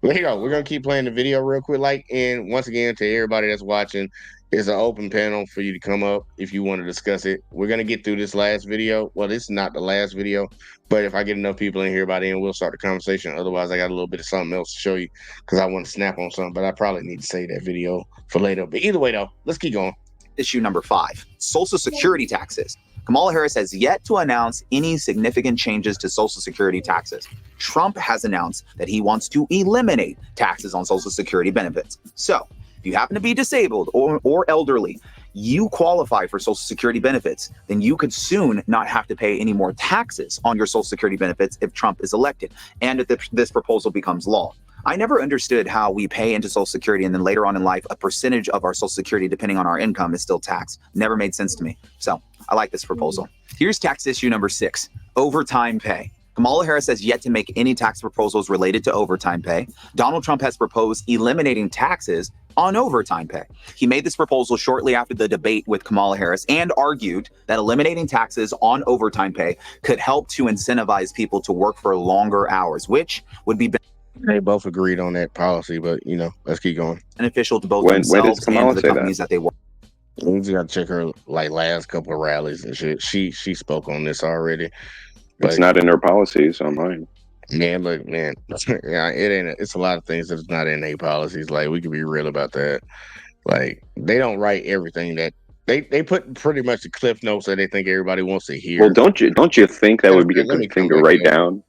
We're gonna keep playing the video real quick, and once again, to everybody that's watching, It's an open panel for you to come up if you want to discuss it. We're gonna get through this last video. Well, this is not the last video, but if I get enough people in here by then, we'll start the conversation. Otherwise, I got a little bit of something else to show you because I want to snap on something, but I probably need to save that video for later. But either way, though, let's keep going. Issue number 5, Social Security taxes. Kamala Harris has yet to announce any significant changes to Social Security taxes. Trump has announced that he wants to eliminate taxes on Social Security benefits. So, if you happen to be disabled or elderly, you qualify for Social Security benefits, then you could soon not have to pay any more taxes on your Social Security benefits if Trump is elected and if this proposal becomes law. I never understood how we pay into Social Security and then later on in life, a percentage of our Social Security, depending on our income, is still taxed. Never made sense to me. So I like this proposal. Here's tax issue number 6, overtime pay. Kamala Harris has yet to make any tax proposals related to overtime pay. Donald Trump has proposed eliminating taxes on overtime pay. He made this proposal shortly after the debate with Kamala Harris and argued that eliminating taxes on overtime pay could help to incentivize people to work for longer hours, which would be They both agreed on that policy, but let's keep going. beneficial to both When did themselves Kamala and to the say that? companies that they work. We just gotta check her last couple of rallies and shit. She spoke on this already. It's not in her policy, so I'm fine. Man, look, man, yeah, it ain't. It's a lot of things that's not in their policies. Like, we can be real about that. Like, they don't write everything that they put pretty much the cliff notes that they think everybody wants to hear. Well, don't you think that would be a Let me good thing come to back write up. down?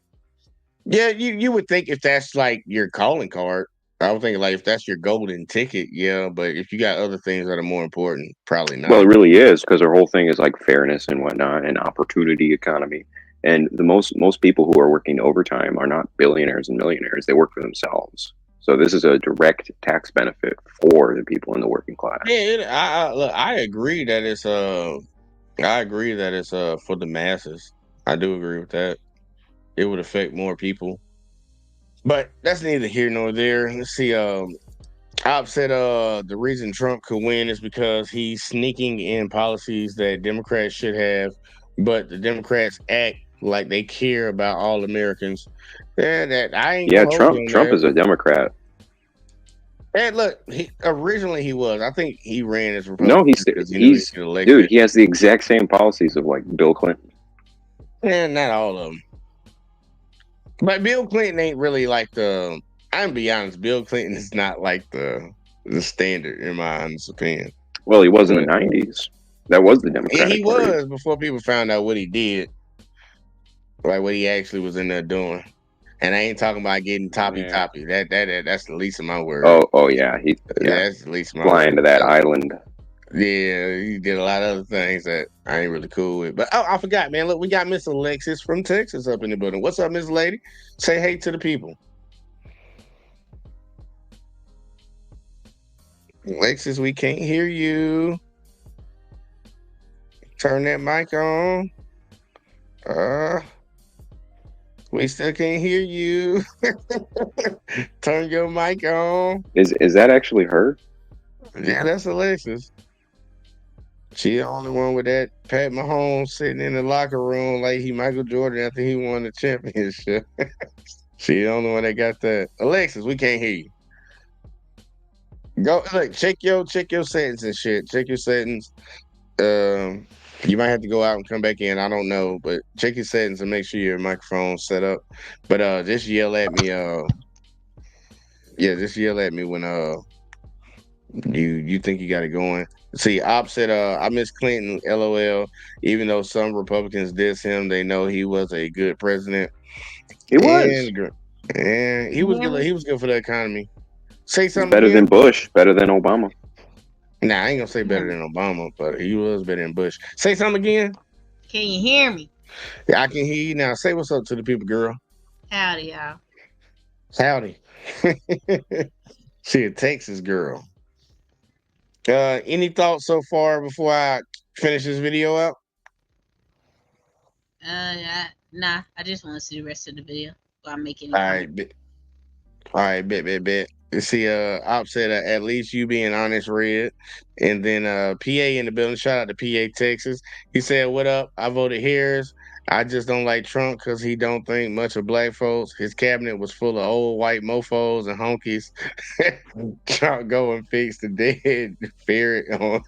Yeah, you would think if that's like your calling card. I would think like if that's your golden ticket, yeah. But if you got other things that are more important, probably not. Well, it really is, because her whole thing is like fairness and whatnot and opportunity economy. And the most people who are working overtime are not billionaires and millionaires. They work for themselves. So this is a direct tax benefit for the people in the working class. Yeah, look, I agree that it's for the masses. I do agree with that. It would affect more people, but that's neither here nor there. Let's see. I've said the reason Trump could win is because he's sneaking in policies that Democrats should have, but the Democrats act like they care about all Americans. Yeah, that I ain't Yeah, gonna hold you on Trump that. is a Democrat. And look, originally he was. I think he ran as No, Republican he's because he get elected. dude. He has the exact same policies of like Bill Clinton. And not all of them. But Bill Clinton ain't really like the. I'm gonna be honest. Bill Clinton is not like the standard in my honest opinion. Well, he was in the '90s. That was the Yeah, Democratic he Party. was before people found out what he did, like what he actually was in there doing. And I ain't talking about getting toppy. That's the least of my worries. Oh yeah, That's the least of my flying worries. to that island. Yeah, he did a lot of other things that I ain't really cool with. But I forgot, man. Look, we got Miss Alexis from Texas up in the building. What's up, Miss Lady? Say hey to the people. Alexis, we can't hear you. Turn that mic on. We still can't hear you. Turn your mic on. Is that actually her? Yeah, that's Alexis. She the only one with that Pat Mahomes sitting in the locker room like he Michael Jordan after he won the championship. She the only one that got that. Alexis, we can't hear you. Go look, check your settings and shit. Check your settings. You might have to go out and come back in. I don't know, but check your settings and make sure your microphone's set up. But just yell at me. Just yell at me when you think you got it going. See, Op said I miss Clinton, LOL. Even though some Republicans diss him, they know he was a good president. He was. And he was good. He was good for the economy. Say something Better again. than Bush, better than Obama. Nah, I ain't gonna say better than Obama, but he was better than Bush. Say something again. Can you hear me? Yeah, I can hear you now. Say what's up to the people, girl. Howdy, y'all. Howdy. She a Texas girl. Any thoughts so far before I finish this video up? Nah. I just want to see the rest of the video while I'm making. All right, All right, bet. You see, Op said at least you being honest, Red. And then PA in the building. Shout out to PA, Texas. He said, "What up? I voted Harris. I just don't like Trump because he don't think much of black folks. His cabinet was full of old white mofos and honkies. Trump go and fix the dead ferret on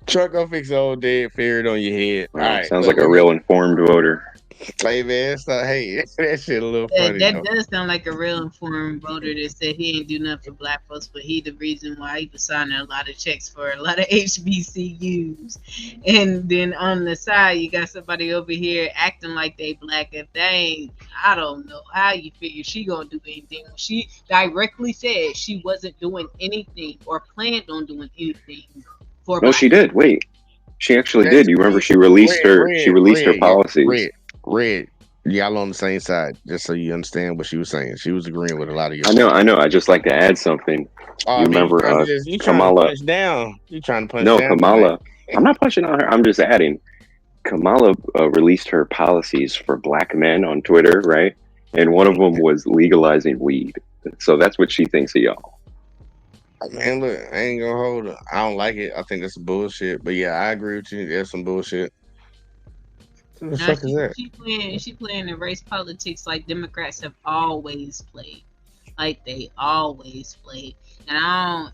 Trump go fix the old dead ferret on your head. All right, Sounds look, like a real informed voter. Hey man, it's not, hey, that shit a little funny That though. does sound like a real informed voter that said he ain't do nothing for black folks, but he the reason why he was signing a lot of checks for a lot of HBCUs. And then on the side, you got somebody over here acting like they black. If they ain't, I don't know how you figure she gonna do anything. She directly said she wasn't doing anything or planned on doing anything for No, black. she did. Wait, she actually That's did. You remember she released her policies. Red. Y'all on the same side, just so you understand what she was saying. She was agreeing with a lot of your. I know. I just like to add something. Oh, You man, remember you trying to Kamala? punch down? You trying to punch No, down? Kamala. I'm not punching on her. I'm just adding. Kamala released her policies for black men on Twitter, right? And one of them was legalizing weed. So that's what she thinks of y'all. Man, look, I ain't gonna hold her. I don't like it. I think that's bullshit. But yeah, I agree with you. There's some bullshit. What the Now fuck is that? she playing in race politics like Democrats have always played. Like they always played. And I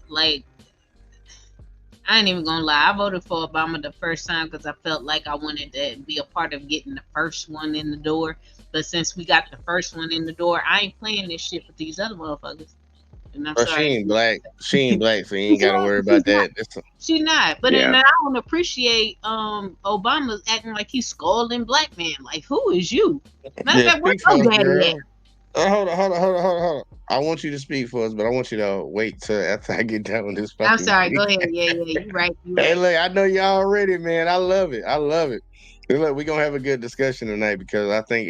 ain't even gonna lie. I voted for Obama the first time because I felt like I wanted to be a part of getting the first one in the door. But since we got the first one in the door, I ain't playing this shit with these other motherfuckers. And I'm But sorry. she ain't black. She ain't black, so you ain't gotta worry about that. She's not. But Yeah. then I don't appreciate Obama acting like he's scolding black men. Like, who is you? Matter of Yeah, fact, where's speak for your us, daddy girl. at? Hold on. I want you to speak for us, but I want you to wait till after I get done with this fucking I'm sorry. video. Go ahead. Yeah, you right. You Hey, right. look, I know y'all already, man. I love it. Hey, look, we're gonna have a good discussion tonight because I think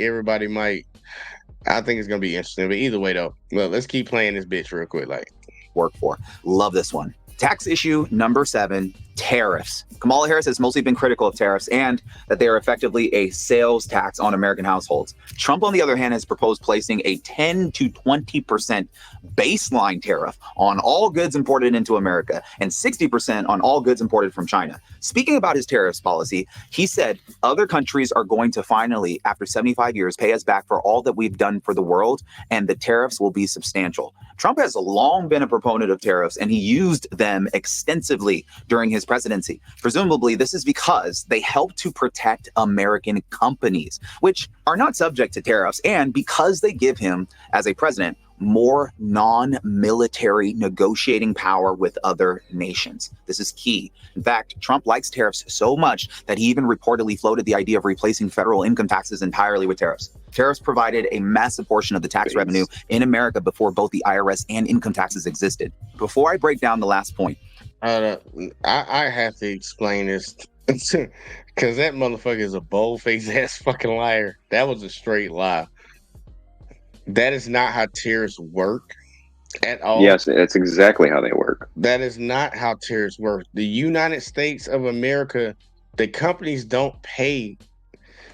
I think it's gonna be interesting. But either way though, well, let's keep playing this bitch real quick. Like, work for. Love this one. Tax issue number 7, tariffs. Kamala Harris has mostly been critical of tariffs and that they are effectively a sales tax on American households. Trump, on the other hand, has proposed placing a 10 to 20% baseline tariff on all goods imported into America and 60% on all goods imported from China. Speaking about his tariffs policy, he said other countries are going to finally, after 75 years, pay us back for all that we've done for the world, and the tariffs will be substantial. Trump has long been a proponent of tariffs, and he used them extensively during his presidency. Presumably, this is because they help to protect American companies, which are not subject to tariffs, and because they give him, as a president, more non-military negotiating power with other nations. This is key. In fact, Trump likes tariffs so much that he even reportedly floated the idea of replacing federal income taxes entirely with tariffs. Tariffs provided a massive portion of the tax revenue in America before both the IRS and income taxes existed. Before I break down the last point, I have to explain this because that motherfucker is a bold-faced ass fucking liar. That was a straight lie. That is not how tariffs work at all. Yes, that's exactly how they work. That is not how tariffs work. The United States of America, the companies don't pay.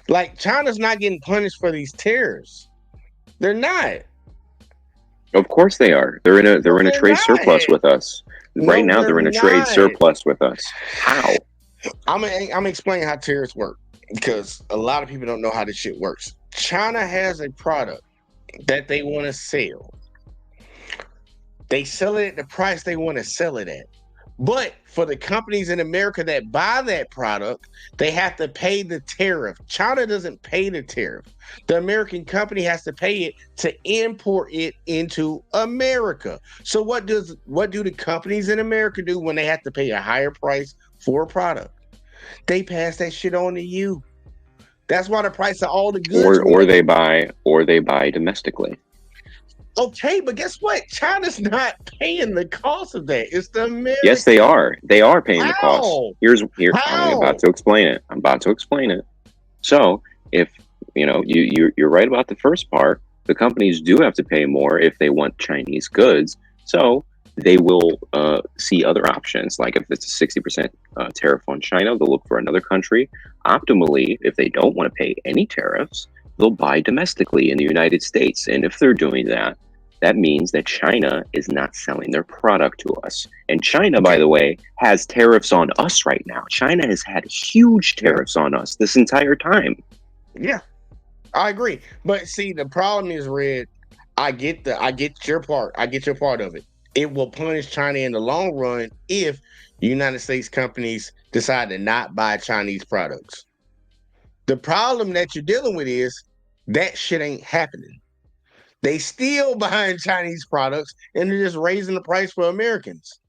Like, China's not getting punished for these tariffs. They're not. Of course they are. They're in a trade surplus with us. Right now they're in a trade surplus with us. How? I'm explaining how tariffs work because a lot of people don't know how this shit works. China has a product that they want to sell. They sell it at the price they want to sell it at. But for the companies in America that buy that product, they have to pay the tariff. China doesn't pay the tariff. The American company has to pay it to import it into America. So what do the companies in America do when they have to pay a higher price for a product? They pass that shit on to you. That's why the price of all the goods or they buy domestically. Okay, but guess what? China's not paying the cost of that. It's the American. Yes, they are. They are paying the cost. How? I'm about to explain it. So if you're right about the first part, the companies do have to pay more if they want Chinese goods. So they will see other options. Like if it's a 60% tariff on China, they'll look for another country. Optimally, if they don't want to pay any tariffs, they'll buy domestically in the United States. And if they're doing that, that means that China is not selling their product to us. And China, by the way, has tariffs on us right now. China has had huge tariffs on us this entire time. Yeah, I agree. But see, the problem is, Red, I get your part. I get your part of it. It will punish China in the long run if United States companies decide to not buy Chinese products. The problem that you're dealing with is that shit ain't happening. They still buying Chinese products and they're just raising the price for Americans.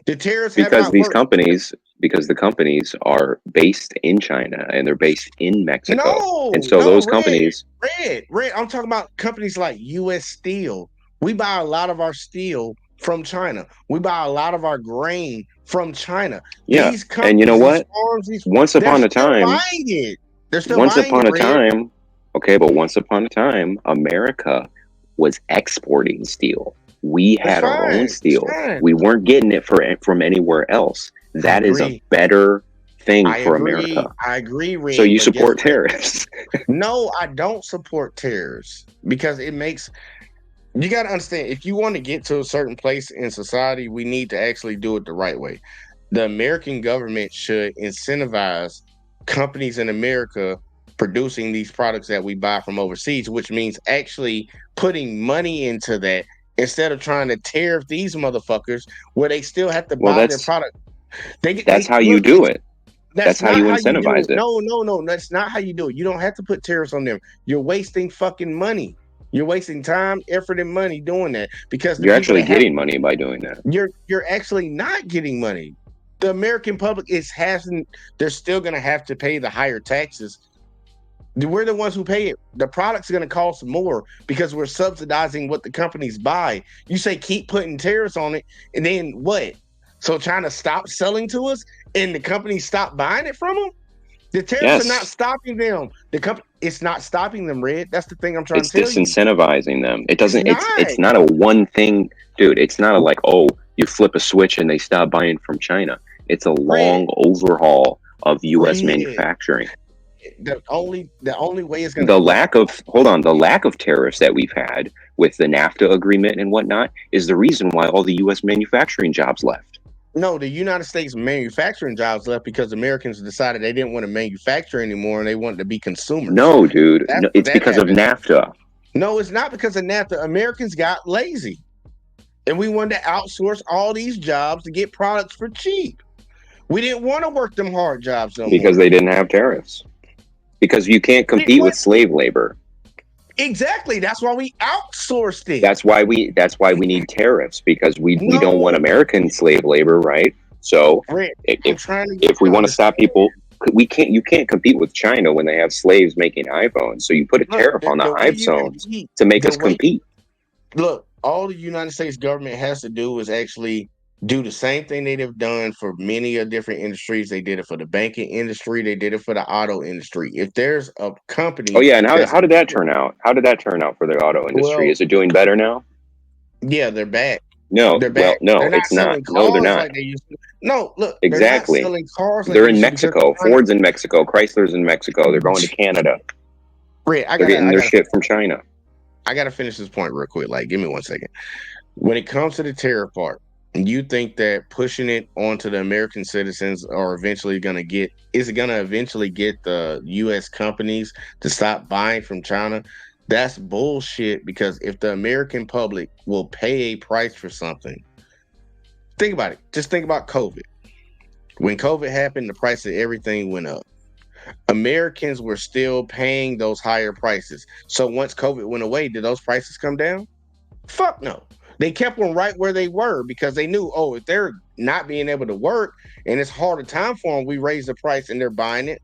The tariffs have Because not these worked. companies, because the companies are based in China and they're based in Mexico. And so those companies. Red. I'm talking about companies like U.S. Steel. We buy a lot of our steel from China. We buy a lot of our grain from China. Yeah, These companies, and you know what? farms, Once upon a time, buying it. They're still once buying upon it, a time, okay, but once upon a time, America was exporting steel. We had our own steel. We weren't getting it from anywhere else. That is a better thing for America. I agree, Red. So you support tariffs? No, I don't support tariffs because it makes. You got to understand, if you want to get to a certain place in society, we need to actually do it the right way. The American government should incentivize companies in America producing these products that we buy from overseas, which means actually putting money into that instead of trying to tariff these motherfuckers where they still have to buy their product. That's how you do it. That's how you incentivize it. No. That's not how you do it. You don't have to put tariffs on them. You're wasting fucking money. You're wasting time, effort, and money doing that because you're actually getting money by doing that. You're actually not getting money. The American public they're still going to have to pay the higher taxes. We're the ones who pay it. The product's going to cost more because we're subsidizing what the companies buy. You say keep putting tariffs on it, and then what? So China stops selling to us, and the companies stop buying it from them? The tariffs are not stopping them. It's not stopping them, Red. That's the thing I'm trying to tell you. It's disincentivizing them. It doesn't. It's not a one thing, dude. It's not a like, oh, you flip a switch and they stop buying from China. It's a long overhaul of U.S. manufacturing. The only way is going to the lack of tariffs that we've had with the NAFTA agreement and whatnot is the reason why all the U.S. manufacturing jobs left. No, the United States manufacturing jobs left because Americans decided they didn't want to manufacture anymore and they wanted to be consumers. No, dude. No, it's because of NAFTA. No, it's not because of NAFTA. Americans got lazy. And we wanted to outsource all these jobs to get products for cheap. We didn't want to work them hard jobs no more. Because they didn't have tariffs. Because you can't compete with slave labor. Exactly. That's why we outsourced it. That's why we need tariffs, because we don't want American slave labor, right? So if we want to stop people, you can't compete with China when they have slaves making iPhones. So you put a tariff on the iPhones to make us compete. Look, all the United States government has to do is actually do the same thing they've done for many of different industries. They did it for the banking industry. They did it for the auto industry. If there's a company... Oh, yeah. And how did that turn out? How did that turn out for the auto industry? Well, is it doing better now? Yeah, they're back. No, they're back. Well, no, it's not. No, they're not. Like they used to. No, look. Exactly. They're not selling cars like they're in Mexico. Ford's in Mexico. Chrysler's in Mexico. They're going to Canada. They're getting their shit from China. I got to finish this point real quick. Like, give me 1 second. When it comes to the tariff part, you think that pushing it onto the American citizens are eventually going to get the U.S. companies to stop buying from China? That's bullshit, because if the American public will pay a price for something, think about it. Just think about COVID. When COVID happened, the price of everything went up. Americans were still paying those higher prices. So once COVID went away, did those prices come down? Fuck no. They kept them right where they were because they knew, oh, if they're not being able to work and it's harder time for them, we raise the price and they're buying it.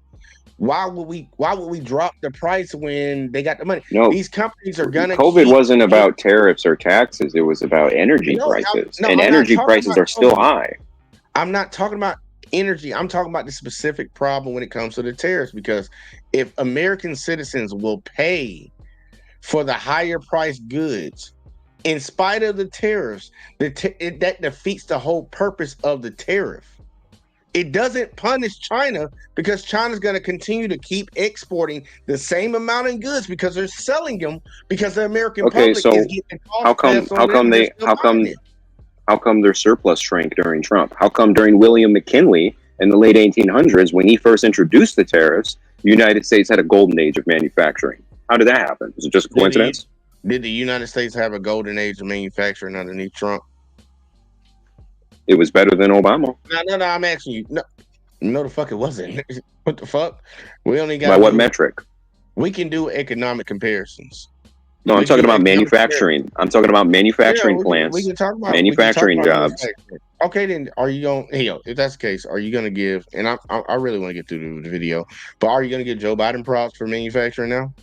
Why would we drop the price when they got the money? No, these companies are gonna. COVID wasn't about tariffs or taxes. It was about energy prices, and energy prices are still high. I'm not talking about energy. I'm talking about the specific problem when it comes to the tariffs, because if American citizens will pay for the higher priced goods, in spite of the tariffs, that defeats the whole purpose of the tariff. It doesn't punish China because China's going to continue to keep exporting the same amount of goods because they're selling them because the American public so is getting the cost passed on how them come and they're still buying it. how come their surplus shrank during Trump? How come during William McKinley in the late 1800s, when he first introduced the tariffs, the United States had a golden age of manufacturing? How did that happen? Was it just a coincidence? Did the United States have a golden age of manufacturing underneath Trump? It was better than Obama. No, I'm asking you. No, the fuck it wasn't. What the fuck? We only got By what metric? We can do economic comparisons. No, I'm talking about manufacturing. I'm talking about manufacturing plants. We can talk about manufacturing jobs. Okay, then are you going? Hey, if that's the case, are you going to give? And I really want to get through the video, but are you going to give Joe Biden props for manufacturing now?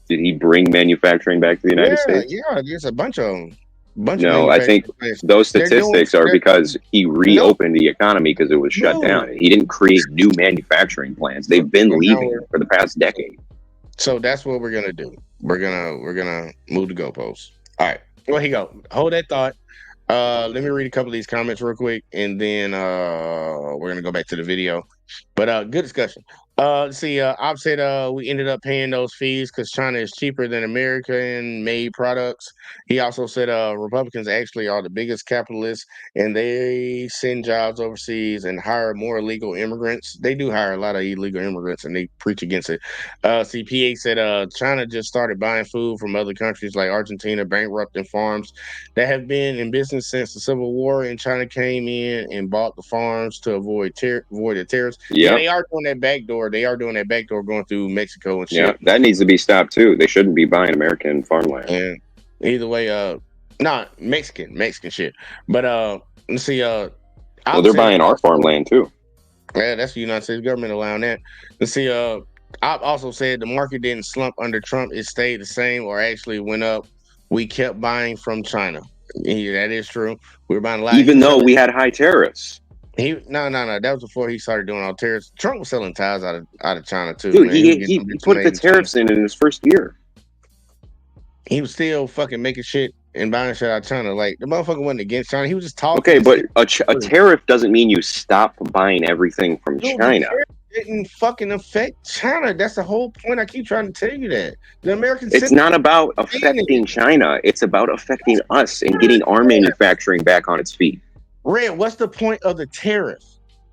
Did he bring manufacturing back to the United States? Yeah, there's a bunch of them. No, I think those statistics are because he reopened the economy because it was shut down. He didn't create new manufacturing plants. They've been leaving for the past decade. So that's what we're gonna do. We're gonna move the goalposts. All right. Well, here you go. Hold that thought. Let me read a couple of these comments real quick, and then we're gonna go back to the video. But good discussion. Let's see. I've said we ended up paying those fees because China is cheaper than American-made products. He also said Republicans actually are the biggest capitalists, and they send jobs overseas and hire more illegal immigrants. They do hire a lot of illegal immigrants, and they preach against it. CPA said China just started buying food from other countries like Argentina, bankrupting farms that have been in business since the Civil War, and China came in and bought the farms to avoid the tariffs. Yeah, they are doing that backdoor. They are doing that backdoor going through Mexico and shit. Yeah, that needs to be stopped too. They shouldn't be buying American farmland. And either way, Mexican shit. But let's see. Well, they're buying our farmland too. Yeah, that's the United States government allowing that. Let's see. I've also said the market didn't slump under Trump; it stayed the same, or actually went up. We kept buying from China. Yeah, that is true. We were buying a lot, even though we had high tariffs. No. That was before he started doing all tariffs. Trump was selling tires out of China too. Dude, man. he put the tariffs in his first year. He was still fucking making shit and buying shit out of China. Like, the motherfucker wasn't against China. He was just talking. Okay, but a tariff doesn't mean you stop buying everything from China. Didn't fucking affect China. That's the whole point. I keep trying to tell you that the Americans. It's not about affecting China. It's about affecting us and getting our manufacturing back on its feet. Red, what's the point of the tariff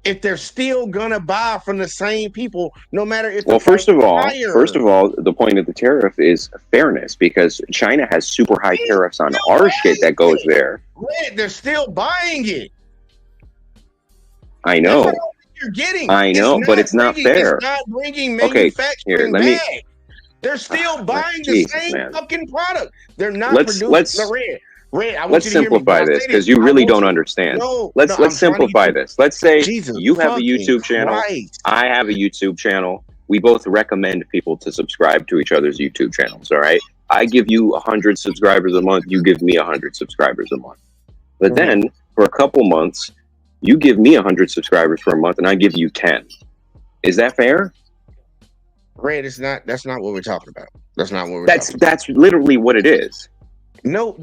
if they're still gonna buy from the same people, no matter if? Well, first of all, the point of the tariff is fairness because China has super high tariffs on our shit that goes there. Red, they're still buying it. I know. You're getting. I know, but it's not fair. It's not bringing manufacturing back. They're still buying the same fucking product. They're not producing. Red, let's simplify this because you really don't understand. Let's simplify this. Let's say you have a YouTube channel. I have a YouTube channel. We both recommend people to subscribe to each other's YouTube channels. All right. I give you 100 subscribers a month. You give me 100 subscribers a month. But then for a couple months, you give me 100 subscribers for a month, and I give you 10. Is that fair? Red, it's not. That's not what we're talking about. That's not what we're. That's literally what it is. No,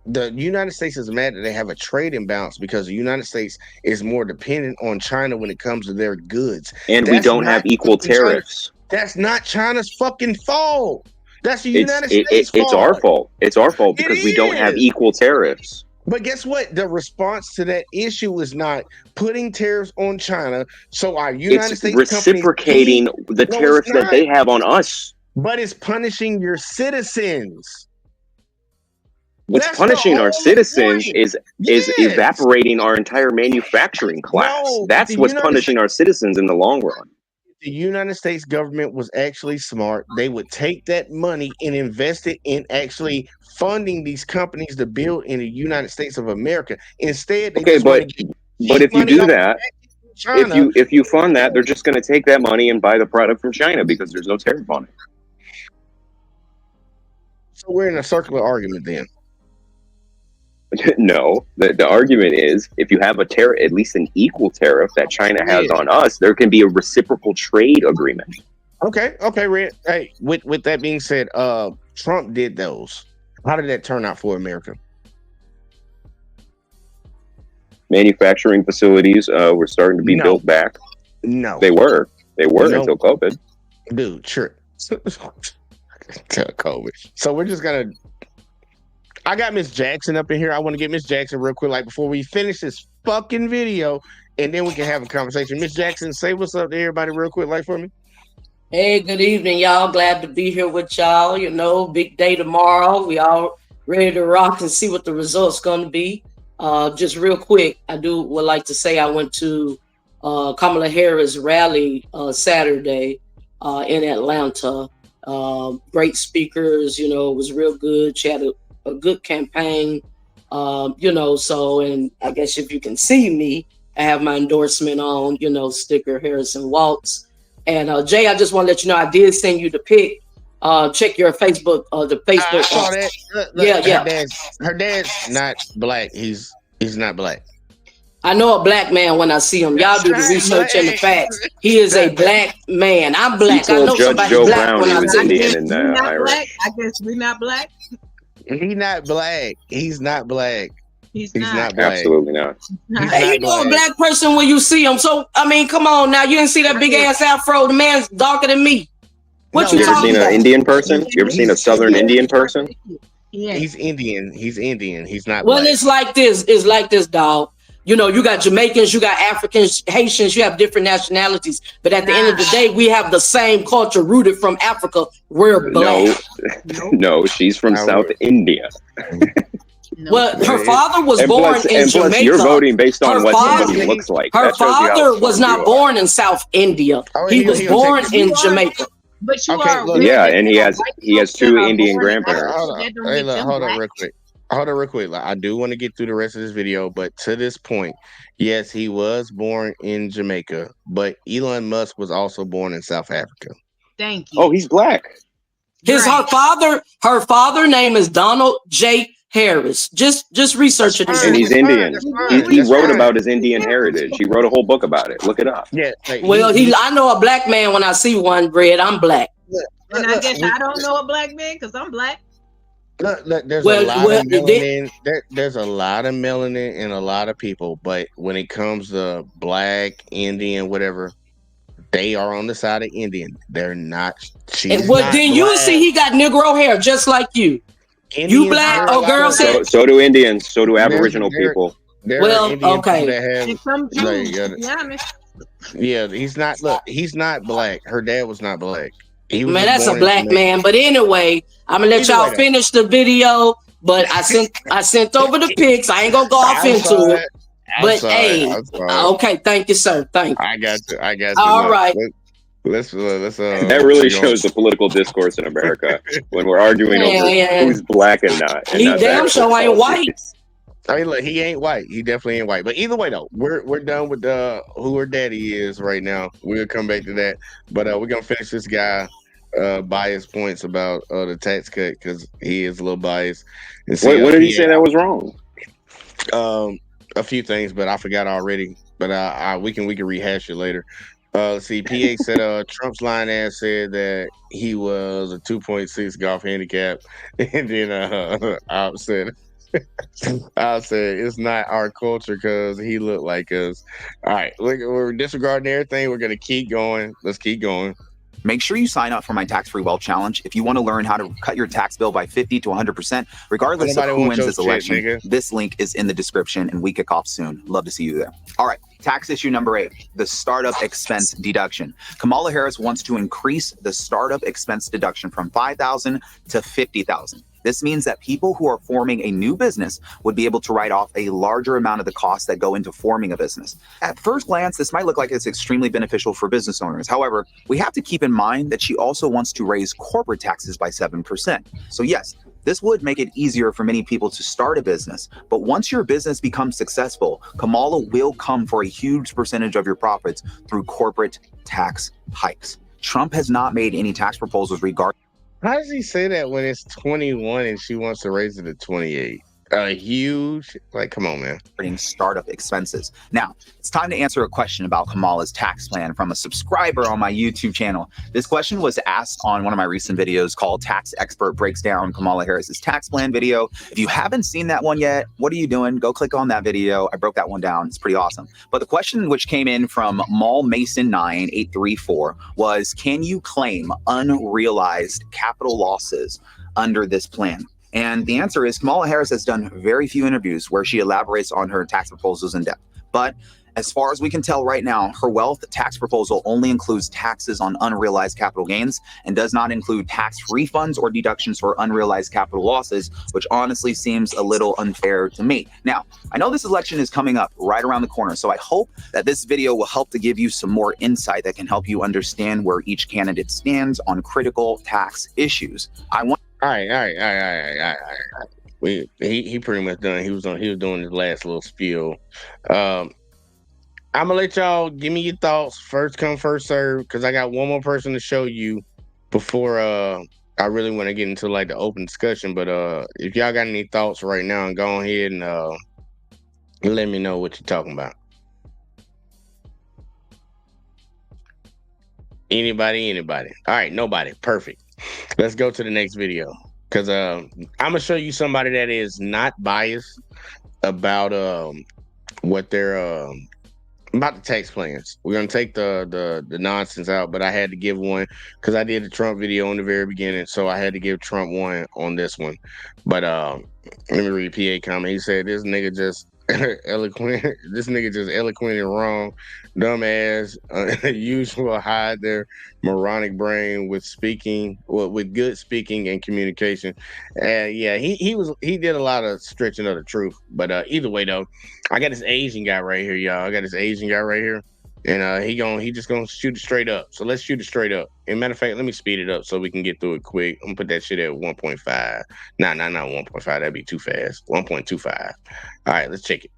the United States is mad that they have a trade imbalance because the United States is more dependent on China when it comes to their goods, and we don't have equal tariffs. That's not China's fucking fault. That's the United States' fault. It's our fault. It's our fault because we don't have equal tariffs. But guess what? The response to that issue is not putting tariffs on China. So our United States reciprocating the tariffs that they have on us. But it's punishing your citizens. What's punishing our citizens is evaporating our entire manufacturing class. That's what's punishing our citizens in the long run. The United States government was actually smart. They would take that money and invest it in actually funding these companies to build in the United States of America. Instead, but if you do that, if you fund that, they're just going to take that money and buy the product from China because there's no tariff on it. So we're in a circular argument then. No, the argument is if you have a tariff, at least an equal tariff that China has on us, there can be a reciprocal trade agreement. Okay, Red. Hey, with that being said, Trump did those. How did that turn out for America? manufacturing facilities were starting to be No. built back. No, They were No. until COVID. dude, sure. Tell COVID. So we're just gonna. I got Miss Jackson up in here. I want to get Miss Jackson real quick, like before we finish this fucking video, and then we can have a conversation. Miss Jackson, say what's up to everybody real quick, like for me. Hey, good evening, y'all. Glad to be here with y'all. You know, big day tomorrow. We all ready to rock and see what the results going to be. Just real quick, I would like to say I went to Kamala Harris rally Saturday in Atlanta. Great speakers, you know, it was real good. She had a good campaign, you know, so, and I guess if you can see me, I have my endorsement on, you know, sticker Harrison Waltz. And Jay, I just want to let you know I did send you the pic. Check your Facebook, the Facebook. I saw that. Yeah. Her dad's not black. He's not black. I know a black man when I see him. Y'all do the research and the facts. He is a black man. I'm black. I know Judge somebody Joe black Brown when I was see Indian him. and not Irish. black. I guess we're not black. He's not black. He's not black. He's not black. Absolutely not. Hey, you know a black person when you see him. So I mean, come on now. You didn't see that big ass afro. The man's darker than me. What you You ever talking seen about? an Indian person? You ever seen a Southern Indian person? Yeah. He's Indian. He's Indian. He's not Well, black. it's like this. It's like this, dog. You know, you got Jamaicans, you got Africans, Haitians, you have different nationalities. But at the end of the day, we have the same culture rooted from Africa. We're black. No, she's from South India. Well, her father was And born plus- in and plus Jamaica. you're voting based on Her what father- somebody looks like. Her That shows you how father was smart not you are. born in South India. Oh, He was he'll born take in it. Jamaica. But you Okay, are look. Yeah, and he has two Indian grandparents. Hold on. Hey, look, hold on real quick. Like, I do want to get through the rest of this video, but to this point, yes, he was born in Jamaica, but Elon Musk was also born in South Africa. Thank you. Oh, he's black. Her father name is Donald J. Harris. Just research it. And he's Indian. He wrote about his Indian heritage. He wrote a whole book about it. Look it up. Yeah. Well, I know a black man when I see one, Red. I'm black. And I guess I don't know a black man because I'm black. Look, there's a lot of melanin. There's a lot of melanin in a lot of people, but when it comes to black, Indian, whatever, they are on the side of Indian. They're not. And well, then you see he got Negro hair just like you. You black? Oh, girl said. So do Indians. So do Aboriginal people. Well, okay. Yeah, he's not. Look, he's not black. Her dad was not black. He was Man, that's a born in black Jamaica. man. But anyway, I'm gonna let Either y'all way, though. finish the video. But I sent over the pics. I ain't gonna go off I'm into sorry. it. I'm But sorry. hey, I'm sorry. okay, thank you, sir. Thank you. I got you. All right. Let's That really shows the political discourse in America when we're arguing over Yeah. who's black and not. And He not the damn actual sure ain't policies. white. I mean, look, he ain't white. He definitely ain't white. But either way, though, we're done with who her daddy is right now. We'll come back to that. But we're gonna finish this guy bias points about the tax cut because he is a little biased. And see, What did he say that was wrong? A few things, but I forgot already. But we can rehash it later. Let's see, PA said Trump's line ass said that he was a 2.6 golf handicap, and then I said it's not our culture because he looked like us. All right, we're disregarding everything. We're gonna keep going. Let's keep going. Make sure you sign up for my tax-free wealth challenge if you want to learn how to cut your tax bill by 50 to 100%, regardless of Nobody who wants wins this your shit, election. nigga. This link is in the description, and we kick off soon. Love to see you there. All right, tax issue number 8, the startup expense deduction. Kamala Harris wants to increase the startup expense deduction from $5,000 to $50,000. This means that people who are forming a new business would be able to write off a larger amount of the costs that go into forming a business. At first glance, this might look like it's extremely beneficial for business owners. However, we have to keep in mind that she also wants to raise corporate taxes by 7%. So yes, this would make it easier for many people to start a business. But once your business becomes successful, Kamala will come for a huge percentage of your profits through corporate tax hikes. Trump has not made any tax proposals regarding. How does he say that when it's 21 and she wants to raise it to 28? a huge, like, come on, man. Startup expenses. Now, it's time to answer a question about Kamala's tax plan from a subscriber on my YouTube channel. This question was asked on one of my recent videos called Tax Expert Breaks Down Kamala Harris's Tax Plan video. If you haven't seen that one yet, what are you doing? Go click on that video. I broke that one down. It's pretty awesome. But the question which came in from MallMason9834 was, can you claim unrealized capital losses under this plan? And the answer is Kamala Harris has done very few interviews where she elaborates on her tax proposals in depth. But as far as we can tell right now, her wealth tax proposal only includes taxes on unrealized capital gains and does not include tax refunds or deductions for unrealized capital losses, which honestly seems a little unfair to me. Now, I know this election is coming up right around the corner, so I hope that this video will help to give you some more insight that can help you understand where each candidate stands on critical tax issues. All right. He pretty much done. He was doing his last little spiel. I'm gonna let y'all give me your thoughts. First come, first serve, because I got one more person to show you before I really want to get into like the open discussion. But if y'all got any thoughts right now, go ahead and let me know what you're talking about. Anybody? All right, nobody. Perfect. Let's go to the next video, because I'm gonna show you somebody that is not biased about what they're about the tax plans. We're gonna take the nonsense out, but I had to give one because I did the Trump video in the very beginning, so I had to give Trump one on this one. But let me read PA comment. He said, "This nigga just eloquent. This nigga just eloquent and wrong, dumbass. Usual hide their moronic brain with speaking, with good speaking and communication." Yeah, he did a lot of stretching of the truth. But either way though, I got this Asian guy right here, y'all. And he just gonna shoot it straight up. So let's shoot it straight up. And matter of fact, let me speed it up so we can get through it quick. I'm gonna put that shit at 1.5. Not 1.5. That'd be too fast. 1.25. All right, let's check it.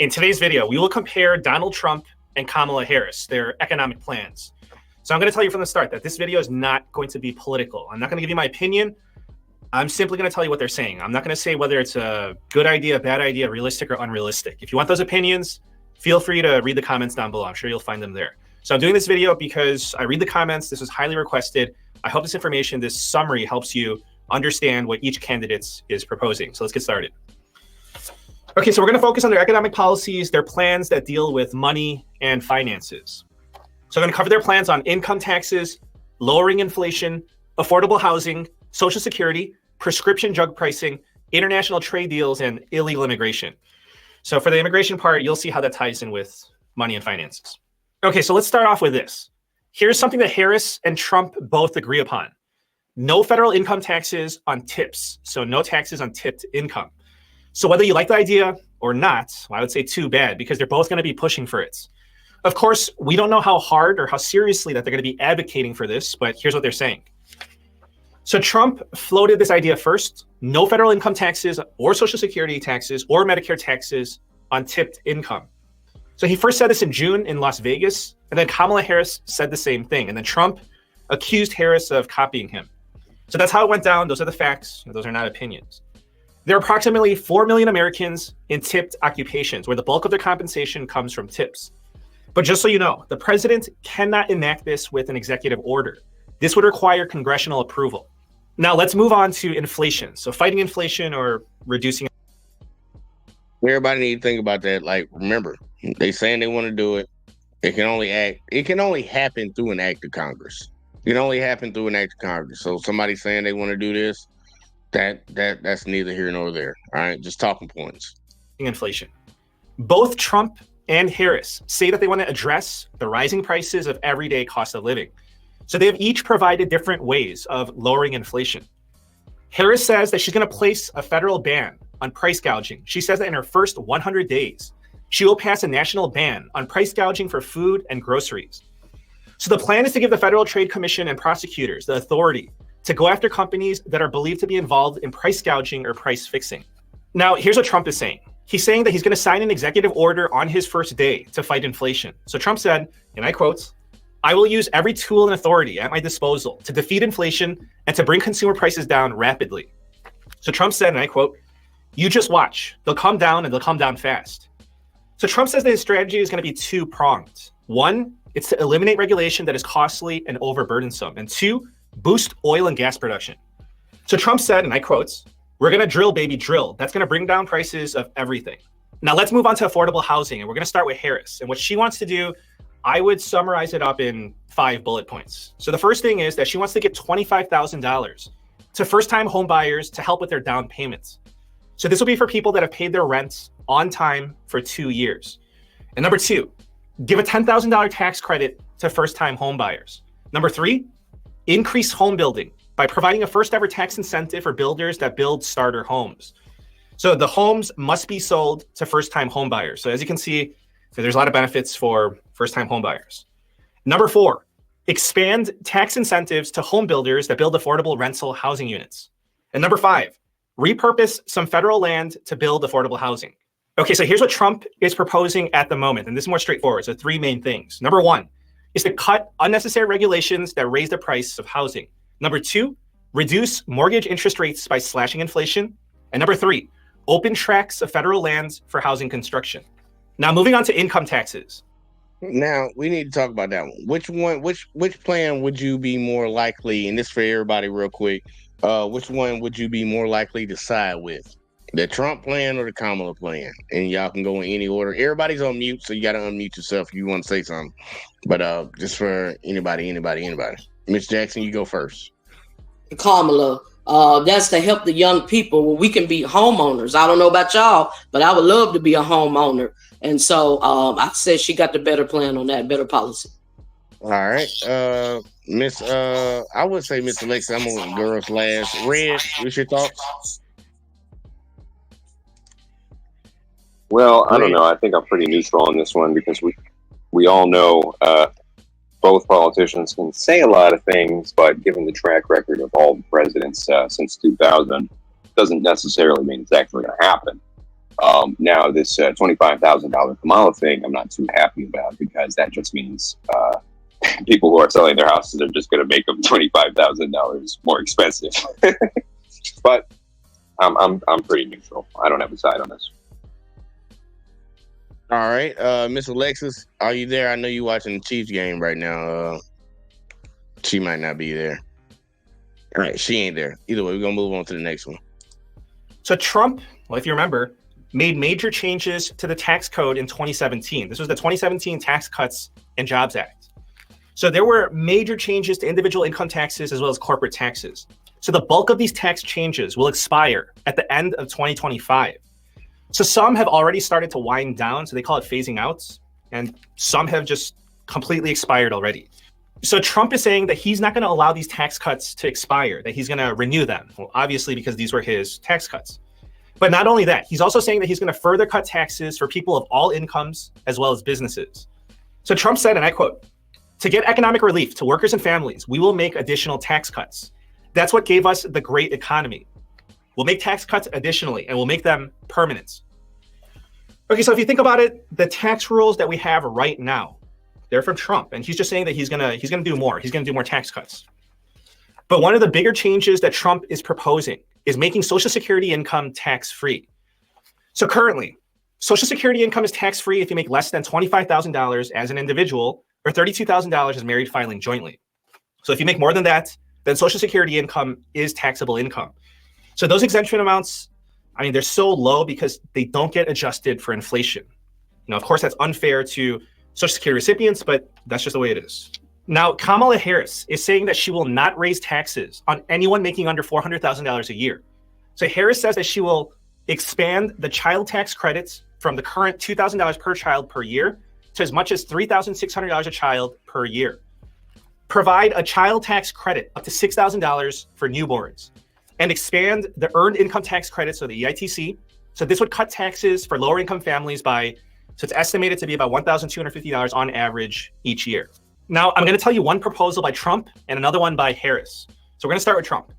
In today's video, we will compare Donald Trump and Kamala Harris, their economic plans. So I'm going to tell you from the start that this video is not going to be political. I'm not going to give you my opinion. I'm simply going to tell you what they're saying. I'm not going to say whether it's a good idea, bad idea, realistic or unrealistic. If you want those opinions, feel free to read the comments down below. I'm sure you'll find them there. So I'm doing this video because I read the comments. This was highly requested. I hope this information, this summary helps you understand what each candidate is proposing. So let's get started. Okay, so we're going to focus on their economic policies, their plans that deal with money and finances. So I'm going to cover their plans on income taxes, lowering inflation, affordable housing, Social Security, prescription drug pricing, international trade deals, and illegal immigration. So for the immigration part, you'll see how that ties in with money and finances. Okay, so let's start off with this. Here's something that Harris and Trump both agree upon. No federal income taxes on tips. So no taxes on tipped income. So whether you like the idea or not, well, I would say too bad, because they're both going to be pushing for it. Of course, we don't know how hard or how seriously that they're going to be advocating for this, but here's what they're saying. So Trump floated this idea first: no federal income taxes or Social Security taxes or Medicare taxes on tipped income. So he first said this in June in Las Vegas, and then Kamala Harris said the same thing. And then Trump accused Harris of copying him. So that's how it went down. Those are the facts. Those are not opinions. There are approximately 4 million Americans in tipped occupations where the bulk of their compensation comes from tips. But just so you know, the president cannot enact this with an executive order. This would require congressional approval. Now let's move on to inflation. So fighting inflation or reducing. Everybody need to think about that. Like, remember, they saying they want to do it. It can only happen through an act of Congress. It can only happen through an act of Congress. So somebody saying they want to do this, that's neither here nor there. All right, just talking points. Inflation. Both Trump and Harris say that they want to address the rising prices of everyday cost of living. So they have each provided different ways of lowering inflation. Harris says that she's going to place a federal ban on price gouging. She says that in her first 100 days, she will pass a national ban on price gouging for food and groceries. So the plan is to give the Federal Trade Commission and prosecutors the authority to go after companies that are believed to be involved in price gouging or price fixing. Now, here's what Trump is saying. He's saying that he's going to sign an executive order on his first day to fight inflation. So Trump said, and I quote, "I will use every tool and authority at my disposal to defeat inflation and to bring consumer prices down rapidly." So Trump said, and I quote, You just watch. They'll come down and they'll come down fast. So Trump says that his strategy is going to be two-pronged. One, it's to eliminate regulation that is costly and overburdensome. And two, boost oil and gas production. So Trump said, and I quote, "We're going to drill, baby, drill. That's going to bring down prices of everything." Now let's move on to affordable housing. And we're going to start with Harris. And what she wants to do, I would summarize it up in 5 bullet points. So the first thing is that she wants to give $25,000 to first-time home buyers to help with their down payments. So this will be for people that have paid their rent on time for 2 years. And number 2, give a $10,000 tax credit to first-time home buyers. Number 3, increase home building by providing a first-ever tax incentive for builders that build starter homes. So the homes must be sold to first-time home buyers. So as you can see, there's a lot of benefits for first-time home buyers. Number 4, expand tax incentives to home builders that build affordable rental housing units. And number 5, repurpose some federal land to build affordable housing. Okay, so here's what Trump is proposing at the moment, and this is more straightforward. So 3 main things. Number 1 is to cut unnecessary regulations that raise the price of housing. Number 2, reduce mortgage interest rates by slashing inflation. And number 3, open tracts of federal lands for housing construction. Now, moving on to income taxes. Now we need to talk about that one. Which plan would you be more likely, and this for everybody real quick, which one would you be more likely to side with? The Trump plan or the Kamala plan? And y'all can go in any order. Everybody's on mute, so you got to unmute yourself if you want to say something. But just for anybody. Ms. Jackson, you go first. Kamala, that's to help the young people where we can be homeowners. I don't know about y'all, but I would love to be a homeowner. And so I said she got the better plan on that, better policy. All right. I would say Miss Alexa, I'm on girls last. Red, what's your thoughts? Well, I don't know. I think I'm pretty neutral on this one because we all know both politicians can say a lot of things, but given the track record of all the presidents since 2000, doesn't necessarily mean it's actually going to happen. Now, this $25,000 Kamala thing, I'm not too happy about because that just means people who are selling their houses are just going to make them $25,000 more expensive. But I'm pretty neutral. I don't have a side on this. All right, Miss Alexis, are you there? I know you're watching the Chiefs game right now. She might not be there. All right, she ain't there. Either way, we're going to move on to the next one. So Trump, well, if you remember, made major changes to the tax code in 2017. This was the 2017 Tax Cuts and Jobs Act. So there were major changes to individual income taxes as well as corporate taxes. So the bulk of these tax changes will expire at the end of 2025. So some have already started to wind down, so they call it phasing out, and some have just completely expired already. So Trump is saying that he's not going to allow these tax cuts to expire, that he's going to renew them. Well, obviously, because these were his tax cuts. But not only that, he's also saying that he's going to further cut taxes for people of all incomes as well as businesses. So Trump said, and I quote, "To get economic relief to workers and families, we will make additional tax cuts. That's what gave us the great economy. We'll make tax cuts additionally, and we'll make them permanent." Okay, so if you think about it, the tax rules that we have right now, they're from Trump, and he's just saying that he's gonna do more. He's gonna do more tax cuts. But one of the bigger changes that Trump is proposing is making Social Security income tax-free. So currently, Social Security income is tax-free if you make less than $25,000 as an individual or $32,000 as married filing jointly. So if you make more than that, then Social Security income is taxable income. So those exemption amounts, I mean, they're so low because they don't get adjusted for inflation. Now, of course, that's unfair to Social Security recipients, but that's just the way it is. Now, Kamala Harris is saying that she will not raise taxes on anyone making under $400,000 a year. So Harris says that she will expand the child tax credits from the current $2,000 per child per year to as much as $3,600 a child per year. Provide a child tax credit up to $6,000 for newborns and expand the earned income tax credit, so the EITC. So this would cut taxes for lower income families by, so it's estimated to be about $1,250 on average each year. Now, I'm going to tell you one proposal by Trump and another one by Harris. So we're going to start with Trump.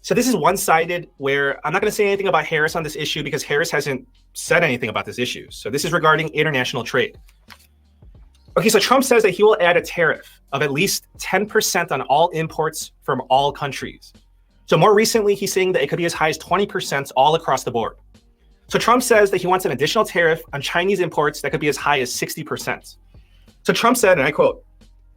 So this is one-sided, where I'm not going to say anything about Harris on this issue because Harris hasn't said anything about this issue. So this is regarding international trade. Okay, so Trump says that he will add a tariff of at least 10% on all imports from all countries. So more recently, he's saying that it could be as high as 20% all across the board. So Trump says that he wants an additional tariff on Chinese imports that could be as high as 60%. So Trump said, and I quote,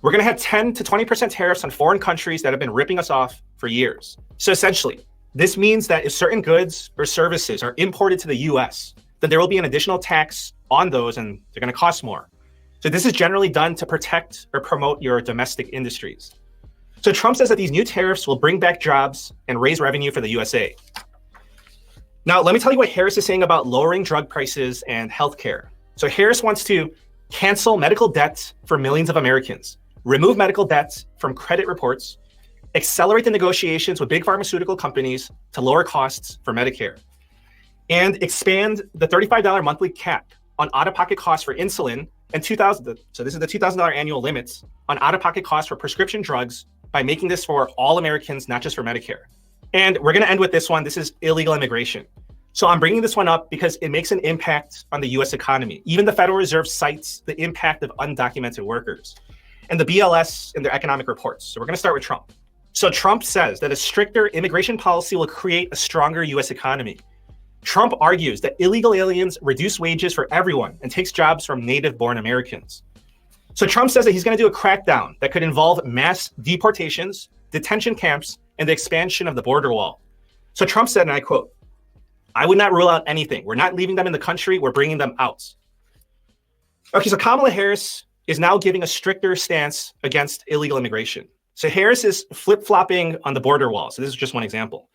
"We're going to have 10 to 20% tariffs on foreign countries that have been ripping us off for years." So essentially, this means that if certain goods or services are imported to the US, then there will be an additional tax on those and they're going to cost more. So this is generally done to protect or promote your domestic industries. So Trump says that these new tariffs will bring back jobs and raise revenue for the USA. Now, let me tell you what Harris is saying about lowering drug prices and healthcare. So Harris wants to cancel medical debt for millions of Americans, remove medical debt from credit reports, accelerate the negotiations with big pharmaceutical companies to lower costs for Medicare, and expand the $35 monthly cap on out-of-pocket costs for insulin and so this is the $2,000 annual limits on out-of-pocket costs for prescription drugs by making this for all Americans, not just for Medicare. And we're going to end with this one. This is illegal immigration. So I'm bringing this one up because it makes an impact on the US economy. Even the Federal Reserve cites the impact of undocumented workers and the BLS in their economic reports. So we're going to start with Trump. So Trump says that a stricter immigration policy will create a stronger US economy. Trump argues that illegal aliens reduce wages for everyone and takes jobs from native-born Americans. So Trump says that he's going to do a crackdown that could involve mass deportations, detention camps, and the expansion of the border wall. So Trump said, and I quote, "I would not rule out anything. We're not leaving them in the country. We're bringing them out." Okay, so Kamala Harris is now giving a stricter stance against illegal immigration. So Harris is flip-flopping on the border wall. So this is just one example.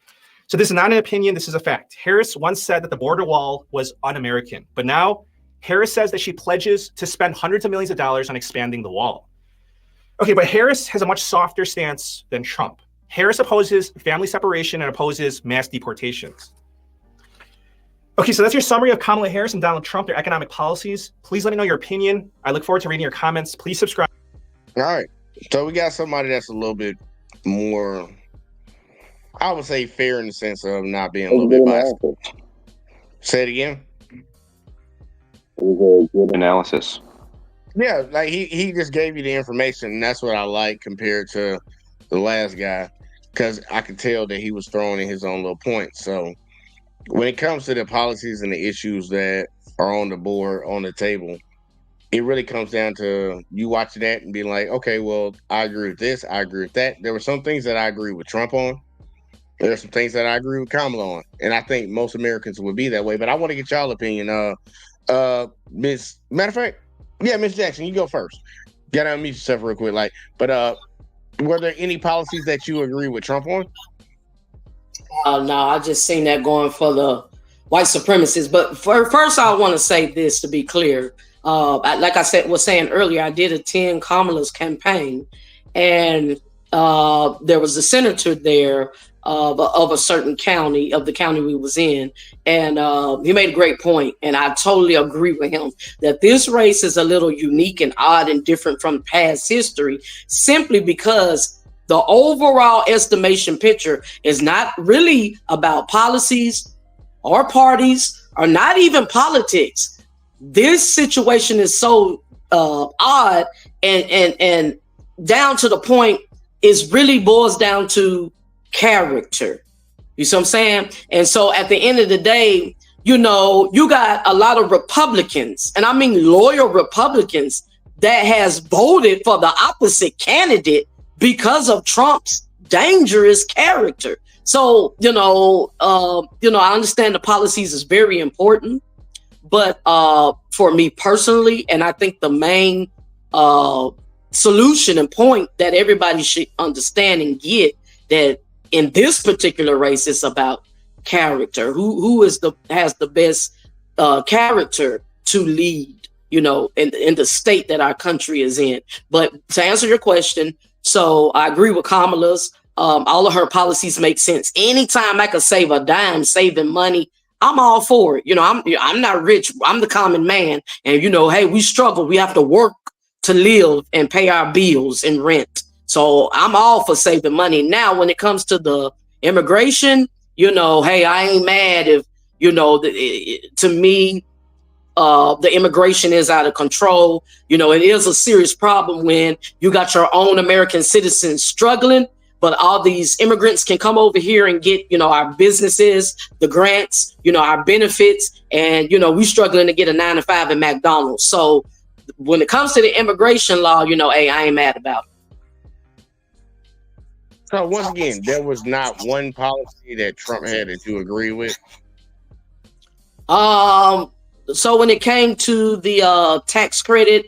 So this is not an opinion. This is a fact. Harris once said that the border wall was un-American, but now Harris says that she pledges to spend hundreds of millions of dollars on expanding the wall. Okay, but Harris has a much softer stance than Trump. Harris opposes family separation and opposes mass deportations. Okay, so that's your summary of Kamala Harris and Donald Trump, their economic policies. Please let me know your opinion. I look forward to reading your comments. Please subscribe. All right. So we got somebody that's a little bit more, I would say, fair in the sense of not being a little bit biased. Say it again. It was a good analysis. Yeah, like he just gave you the information, and that's what I like compared to the last guy, because I could tell that he was throwing in his own little points. So when it comes to the policies and the issues that are on the board, on the table, it really comes down to you watching that and being like, okay, well, I agree with this, I agree with that. There were some things that I agree with Trump on. There are some things that I agree with Kamala on. And I think most Americans would be that way. But I want to get y'all opinion. Miss Jackson, you go first. Gotta unmute yourself real quick. Were there any policies that you agree with Trump on? No, I just seen that going for the white supremacists. But first, I want to say this to be clear. Like I was saying earlier, I did attend Kamala's campaign, and there was a senator there of a certain county, of the county we was in, and he made a great point, and I totally agree with him that this race is a little unique and odd and different from past history, simply because the overall estimation picture is not really about policies or parties or not even politics. This situation is so odd and down to the point, it really boils down to character. You see what I'm saying? And so at the end of the day, you got a lot of Republicans, and I mean loyal Republicans, that has voted for the opposite candidate because of Trump's dangerous character. So, I understand the policies is very important, but for me personally, and I think the main solution and point that everybody should understand and get, that in this particular race, it's about character. Who has the best character to lead, in the state that our country is in. But to answer your question, so I agree with Kamala's. All of her policies make sense. Anytime I could save a dime, saving money, I'm all for it. I'm not rich. I'm the common man. And, hey, we struggle. We have to work to live and pay our bills and rent. So I'm all for saving money. Now, when it comes to the immigration, hey, I ain't mad if, to me, the immigration is out of control. It is a serious problem when you got your own American citizens struggling, but all these immigrants can come over here and get, our businesses, the grants, our benefits, and, we struggling to get a 9 to 5 at McDonald's. So when it comes to the immigration law, hey, I ain't mad about it. So once again, there was not one policy that Trump had that you agree with. So when it came to the tax credit,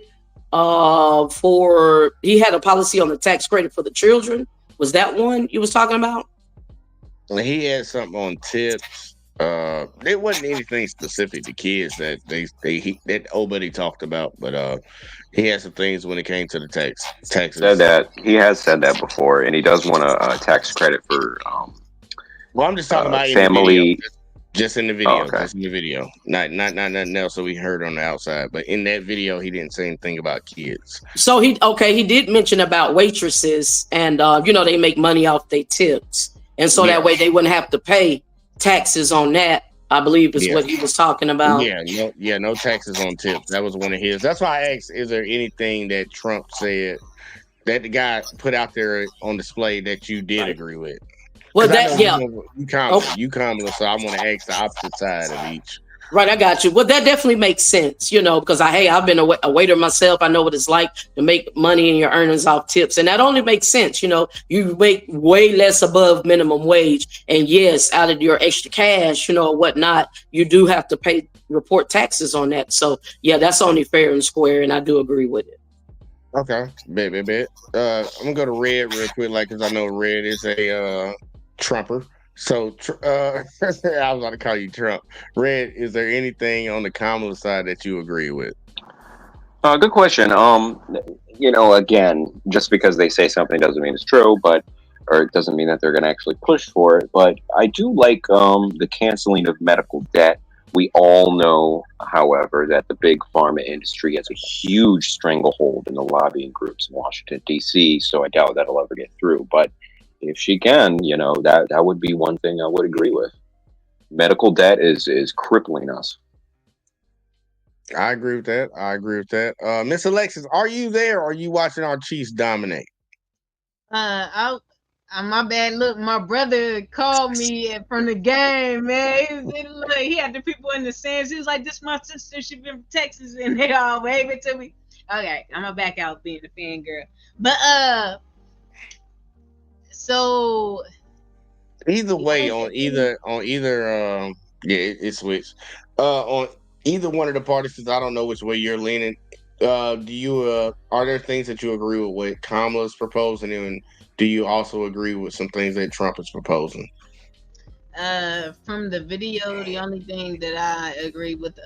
he had a policy on the tax credit for the children. Was that one you was talking about? He had something on tips. There wasn't anything specific to kids that that old buddy talked about, but he had some things when it came to the taxes. Said that he has said that before, and he does want a tax credit for. Well, I'm just talking about family. In the video. Just in the video, Oh, okay. just in the video, not nothing else. So we heard on the outside, but in that video, he didn't say anything about kids. So he did mention about waitresses, and they make money off their tips, and so that way they wouldn't have to pay taxes on that. I believe is what he was talking about. No taxes on tips. That was one of his. That's why I asked: is there anything that Trump said that the guy put out there on display that you did agree with? Well, you Kamala, so I want to ask the opposite side of each. Right, I got you. Well, that definitely makes sense, because I've been a waiter myself. I know what it's like to make money in your earnings off tips, and that only makes sense. You make way less above minimum wage, and yes, out of your extra cash, or whatnot, you do have to report taxes on that. So yeah, that's only fair and square, and I do agree with it. Okay, bet. I'm gonna go to Red real quick, because I know Red is a Trumper. So I was about to call you Trump. Red, is there anything on the Kamala side that you agree with? Good question. Again, just because they say something doesn't mean it's true, or it doesn't mean that they're going to actually push for it. But I do like the canceling of medical debt. We all know, however, that the big pharma industry has a huge stranglehold in the lobbying groups in Washington, D.C., so I doubt that'll ever get through. But if she can, that would be one thing I would agree with. Medical debt is crippling us. I agree with that. Miss Alexis, are you there? Or are you watching our Chiefs dominate? My bad. Look, my brother called me from the game, man. He had the people in the stands. He was like, "This my sister. She been from Texas," and they all waving to me. Okay, I'm gonna back out being a fan girl, but so either way, it switched. On either one of the parties, since I don't know which way you're leaning, are there things that you agree with what Kamala's proposing, and do you also agree with some things that Trump is proposing? From the video, the only thing that I agree with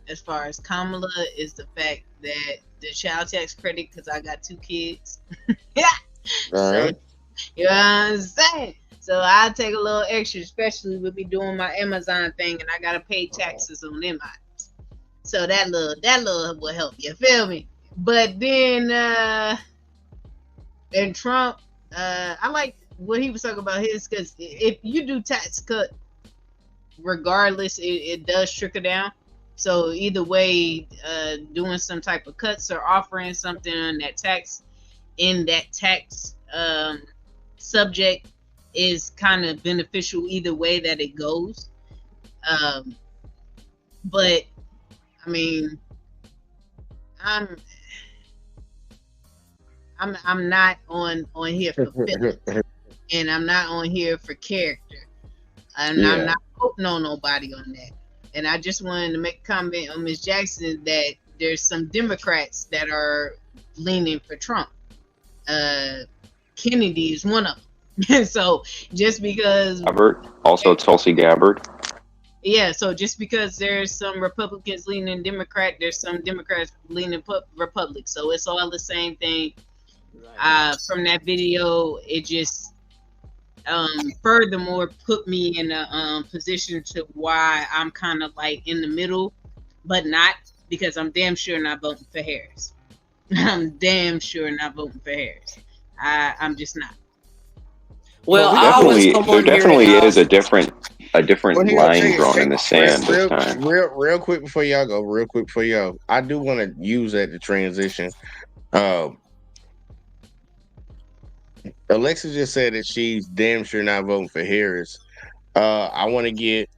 as far as Kamala is the fact that the child tax credit, because I got 2 kids. Yeah. All right. You know what I'm saying? So I take a little extra, especially with me doing my Amazon thing, and I gotta pay taxes on them items. So that little will help you. Feel me? But then and Trump, I like what he was talking about his, because if you do tax cut, regardless, it does trickle down. So either way, doing some type of cuts or offering something on that tax subject is kind of beneficial either way that it goes. But I mean, I'm not on here for feelings, and I'm not on here for character, and I'm not voting on nobody on that. And I just wanted to make a comment on Ms. Jackson that there's some Democrats that are leaning for Trump. Kennedy is one of them. So just because Tulsi Gabbard. Yeah, so just because there's some Republicans leaning Democrat, there's some Democrats leaning Republic. So it's all the same thing. From that video, it just furthermore put me in a position to why I'm kind of like in the middle, but not, because I'm damn sure not voting for Harris. I'm damn sure not voting for Harris. I'm just not. Well, there definitely is a different line drawn in the sand this time. Real quick before y'all go, I do want to use that to transition. Alexa just said that she's damn sure not voting for Harris. I want to get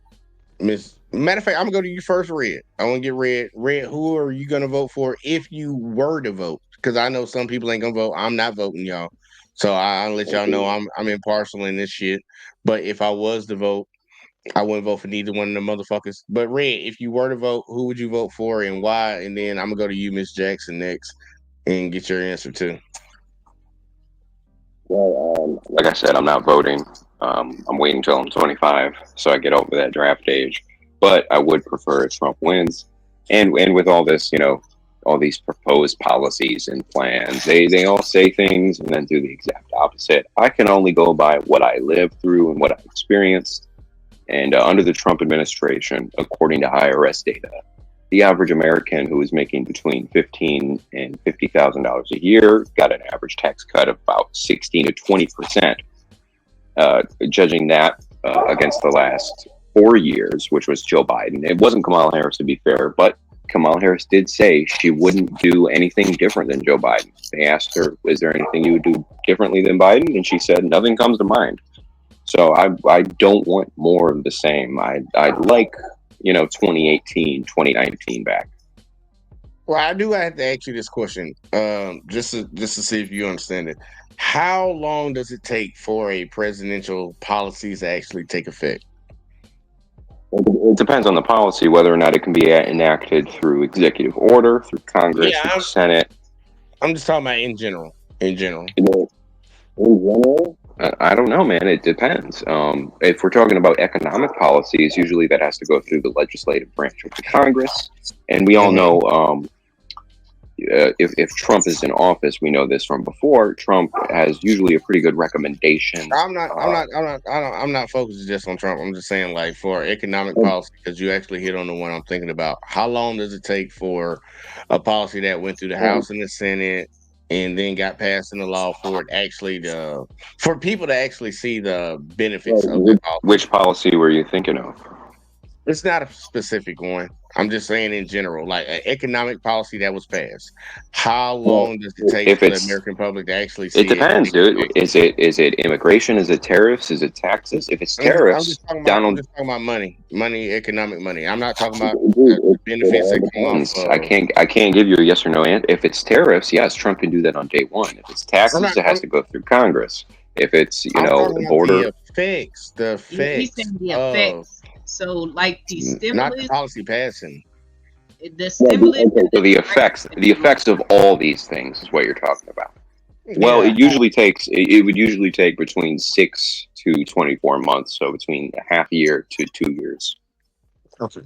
Miss. Matter of fact, I'm gonna go to you first, Red. I want to get Red. Red, who are you gonna vote for if you were to vote? Because I know some people ain't gonna vote. I'm not voting, y'all. So I'll let y'all know I'm impartial in this shit. But if I was to vote, I wouldn't vote for neither one of the motherfuckers. But Red, if you were to vote, who would you vote for and why? And then I'm gonna go to you, Miss Jackson, next, and get your answer too. Well, like I said, I'm not voting. I'm waiting until I'm 25, so I get over that draft age. But I would prefer if Trump wins. And with all this, all these proposed policies and plans, they all say things and then do the exact opposite. I can only go by what I lived through and what I experienced. And under the Trump administration, according to IRS data, the average American who is making between $15,000 and $50,000 a year got an average tax cut of about 16 to 20%. Judging that against the last 4 years, which was Joe Biden, it wasn't Kamala Harris, to be fair, but Kamala Harris did say she wouldn't do anything different than Joe Biden. They asked her, "Is there anything you would do differently than Biden?" And she said, "Nothing comes to mind." So I don't want more of the same. I'd like 2018, 2019 back. Well, I do have to ask you this question, just to see if you understand it. How long does it take for a presidential policy to actually take effect? It depends on the policy, whether or not it can be enacted through executive order, through Congress, through the Senate. I'm just talking about in general. In general, I don't know, man. It depends. If we're talking about economic policies, usually that has to go through the legislative branch of the Congress, and we all know if Trump is in office, we know this from before. Trump has usually a pretty good recommendation. I'm not focused just on Trump. I'm just saying, like, for economic policy, because you actually hit on the one I'm thinking about. How long does it take for a policy that went through the House and the Senate and then got passed into law for it actually for people to actually see the benefits of the policy? Which policy were you thinking of? It's not a specific one. I'm just saying in general, like an economic policy that was passed. How long does it take for the American public to actually see it? It depends, dude. Is it immigration? Is it tariffs? Is it taxes? If it's tariffs, I'm just talking about money, economic money. I'm not talking about benefits that come off of. I can't give you a yes or no answer. If it's tariffs, yes, Trump can do that on day one. If it's taxes, it has to go through Congress. If it's the border, the effects. He's saying the effects. So, like the stimulus, not the policy passing. The stimulus. So the effects of all these things is what you're talking about. Well, it would usually take between 6 to 24 months, so between a half year to 2 years. Okay,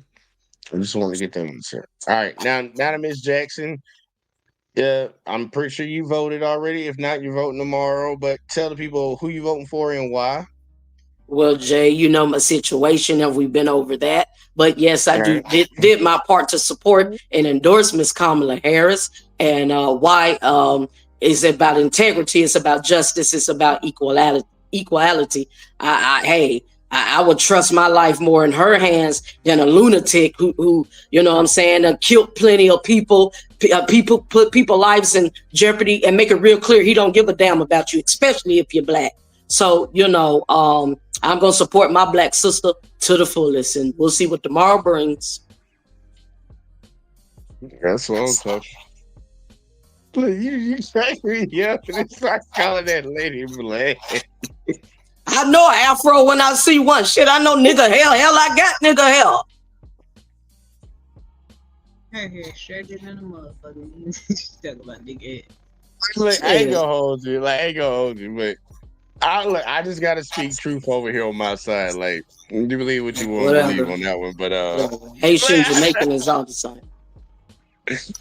I just want to get them answer. All right, now to Miss Jackson. Yeah, I'm pretty sure you voted already. If not, you're voting tomorrow. But tell the people who you voting for and why. Well, Jay, you know my situation, and we've been over that. But yes, I did my part to support and endorse Miss Kamala Harris. And why is it about integrity? It's about justice. It's about equality. I would trust my life more in her hands than a lunatic who you know what I'm saying, killed plenty of people. People put people's lives in jeopardy, and make it real clear he don't give a damn about you, especially if you're black. So, I'm going to support my black sister to the fullest, and we'll see what tomorrow brings. That's what I'm talking. You crack me up and start calling that lady black. I know an afro when I see one. Shit, I know nigga hell. Hell, I got nigga hell. Her hair shredded in a motherfucker. Talk about nigga head. Look, I ain't gonna hold you. But I just gotta speak truth over here on my side. Like, you believe what you want to believe on that one, but Haitian Jamaican is all the same.